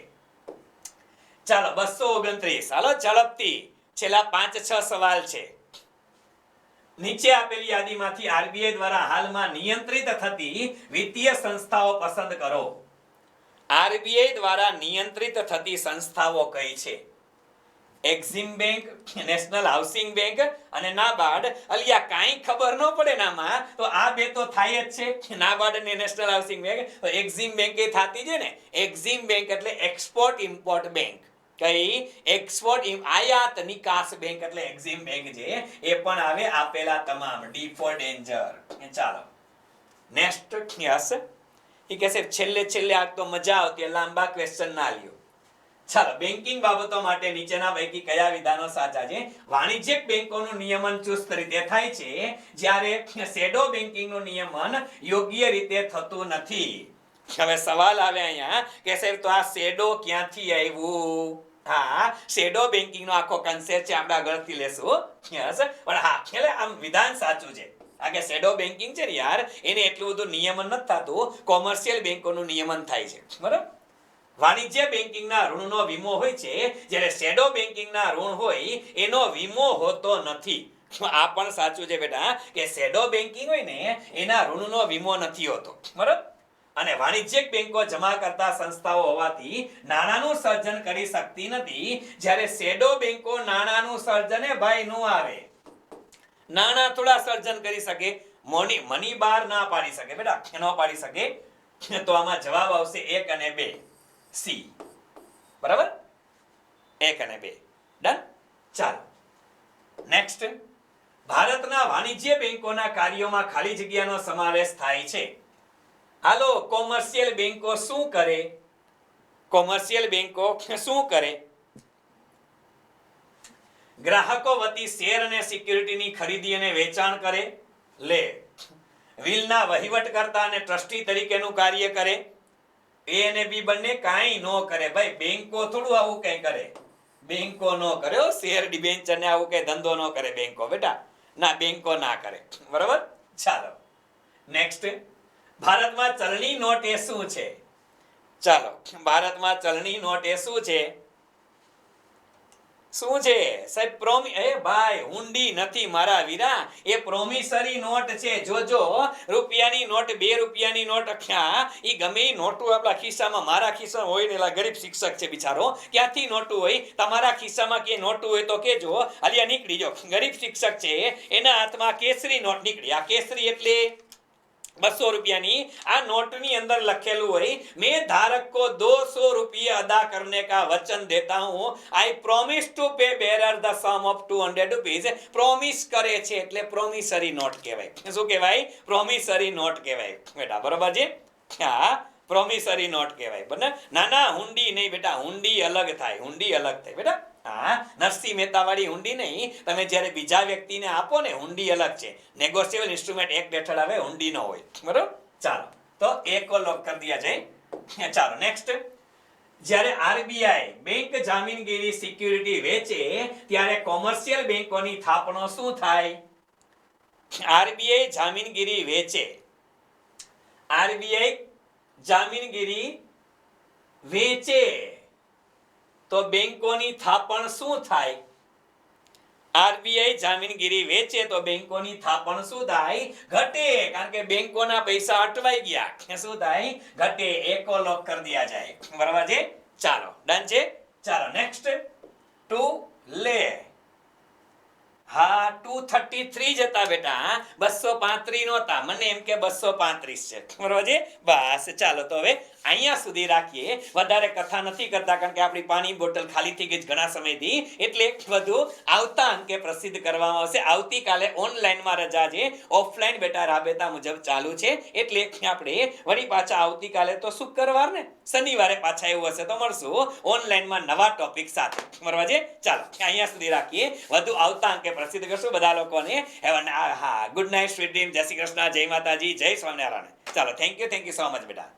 ચાલો 229 હાલો ઝડપથી છેલ્લા 5-6 સવાલ છે. નીચે આપેલી યાદીમાંથી આરબીઆઈ દ્વારા હાલમાં નિયંત્રિત થતી વિત્તીય સંસ્થાઓ પસંદ કરો. આરબીઆઈ દ્વારા નિયંત્રિત થતી સંસ્થાઓ કઈ છે? એક્ઝિમ બેંક, નેશનલ હાઉસિંગ બેંક અને નાબાર્ડ. અલિયા કાંઈ ખબર ન પડે નામાં તો આ બે તો થાય જ છે, નાબાર્ડ અને નેશનલ હાઉસિંગ બેંક. તો એક્ઝિમ બેંક એ થાતી છે ને. એક્ઝિમ બેંક એટલે એક્સપોર્ટ ઇમ્પોર્ટ બેંક. કઈ? એક્સપોર્ટ આયાત નિકાસ બેંક એટલે એક્ઝિમ બેંક છે. એ પણ આવે આપેલા તમામ ડી ફોર ડેન્જર. ચાલો નેક્સ્ટ યસ. એ કહે છે છેલ્લે આ તો મજા આવતી લાંબા ક્વેશ્ચન ના લ્યો. ચાલો બેન્કિંગ બાબતો માટે નીચેના પૈકી કયા વિધાનો સાચા છે? વાણિજ્યિક બેંકોનું નિયમન ચુસ્ત રીતે થાય છે જ્યારે શેડો બેન્કિંગનું નિયમન યોગ્ય રીતે થતું નથી. હવે સવાલ આવે અહીંયા કે સાહેબ તો આ શેડો ક્યાંથી આવ્યું? હા શેડો બેન્કિંગ નો આખો કન્સેપ્ટ છે, આપણે આગળથી લેશું. યસ પણ હા એટલે આમ વિધાન સાચું છે. આ કે શેડો બેન્કિંગ છે ને યાર એને એટલું બધું નિયમન નથી થતું, કોમર્શિયલ બેંકોનું નિયમન થાય છે. બરાબર. વાણિજ્ય બેન્કિંગના ઋણનો વીમો હોય છે જ્યારે શેડો બેન્કિંગના ઋણ હોય એનો વીમો હોતો નથી. આ પણ સાચું છે બેટા કે શેડો બેન્કિંગ હોય ને એના ઋણનો વીમો નથી હોતો. બરાબર. અને વાણિજ્યિક બેંકો જમા કરતા સંસ્થાઓ હોવાથી નાણાંનું સર્જન કરી શકતી નથી, જ્યારે શેડો બેંકો નાણાંનું સર્જન ભાઈ નો આવે. નાણાં થોડા સર્જન કરી શકે, મની બાર ના પાડી શકે બેટા, ન પાડી શકે. તો આમાં જવાબ આવશે 1 અને 2 સી. બરાબર 1 અને 2 ડન. ચાલો નેક્સ્ટ. ભારતના વાણિજ્ય બેંકોના કાર્યોમાં ખાલી જગ્યાનો સમાવેશ થાય છે. હાલો કોમર્શિયલ બેંકો શું કરે? કોમર્શિયલ બેંકો શું કરે? ગ્રાહકો વતી શેર અને સિક્યુરિટીની ખરીદી અને વેચાણ કરે. લે વિલના વહીવટકર્તા અને ટ્રસ્ટી તરીકેનું કાર્ય કરે. એ અને બી બંને કાંઈ ન કરે ભાઈ. બેંકો થોડું આવું કઈ કરે, બેંકો ન કરે. શેર ડિબેન્ચર ને આવું કઈ ધંધો ન કરે બેંકો બેટા, ના બેંકો ના કરે. બરાબર. ચાલો નેક્સ્ટ. ભારતમાં ચલણી નોટ એ શું છે? ચાલો ભારતમાં ચલણી નોટ એ શું છે? શું છે સાહેબ? એ ભાઈ હુંડી નથી મારા વીરા, એ પ્રોમિસરી નોટ છે. જોજો રૂપિયાની નોટ, 2 રૂપિયાની નોટ ઈ ગમે ઈ નોટો આપણા ખિસ્સામાં, મારા ખિસ્સામાં હોય ને. ગરીબ શિક્ષક છે બિચારો, ક્યાંથી નોટું હોય? તમારા ખિસ્સામાં કે નોટું હોય તો કેજો. અલિયા નીકળી જો. ગરીબ શિક્ષક છે એના હાથમાં કેસરી નોટ નીકળી. આ કેસરી એટલે 200 रुपयानी आ नोटनी अंदर लखेलू है, मैं धारक को 200 रुपये अदा करने का वचन देता हूं. I promise to pay bearer the sum of 200 rupees. Promise करे छे એટલે પ્રોમિસરી નોટ કહેવાય. શું કહેવાય? પ્રોમિસરી નોટ કહેવાય બેટા. બરોબર છે? હા પ્રોમિસરી નોટ કહેવાય. બને નાના હુંડી નહીં બેટા, હુંડી અલગ થાય, હુંડી અલગ થાય બેટા. હા નરસિંહ મહેતા વાળી હુંડી નહીં, તમે જ્યારે બીજા વ્યક્તિને આપો ને હુંડી અલગ છે. નેગોશિયેબલ ઇન્સ્ટ્રુમેન્ટ એક્ટ હેઠળ આવે, હુંડી ન હોય. બરોબર. ચાલો તો એક લોક કરી દિયા જાય. ચાલો નેક્સ્ટ. જ્યારે આરબીઆઈ બેંક જામીનગીરી સિક્યુરિટી વેચે ત્યારે કોમર્શિયલ બેંકોની થાપણો શું થાય? આરબીઆઈ જામીનગીરી વેચે, આરબીઆઈ જામીનગીરી વેચે તો બેંકોની થાપણ શું થાય? આરબીઆઈ જામીનગીરી વેચે તો બેંકોની થાપણ શું થાય? ઘટે. કારણ કે બેંકોના પૈસા અટવાઈ ગયા. શું થાય? ઘટે. એકો લોક કરી દિયા જાય. બરાબર છે? ચાલો ડન છે. ચાલો નેક્સ્ટ. ટુ લે. હા 233 જતા બેટા, 235 નહોતા. મને એમ કે 235 છે. બરાબર છે? બસ ચાલો તો હવે અહીંયા સુધી રાખીએ. વધારે કથા નથી કરતા કારણ કે આપણી પાણી બોટલ ખાલી થઈ ગઈ ઘણા સમયથી, એટલે બધું આવતા અંકે પ્રસિદ્ધ કરવામાં આવશે. આવતીકાલે ઓનલાઈનમાં રજા છે, ઓફલાઈન બેટા રાબેતા મુજબ ચાલુ છે. એટલે આપણે વળી પાછા આવતીકાલે તો શુક્રવાર ને શનિવારે પાછા એવું હશે તો મળશું ઓનલાઈનમાં નવા ટોપિક સાથે. બરાબર છે? ચાલો અહીંયા સુધી રાખીએ. વધુ આવતા અંકે પ્રસિદ્ધ કરશું બધા લોકોને. હા ગુડ નાઇટ, સ્વીટ ડ્રીમ. જય શ્રી કૃષ્ણ, જય માતાજી, જય સ્વામિનારાયણ. ચાલો થેન્ક યુ સો મચ બેટા.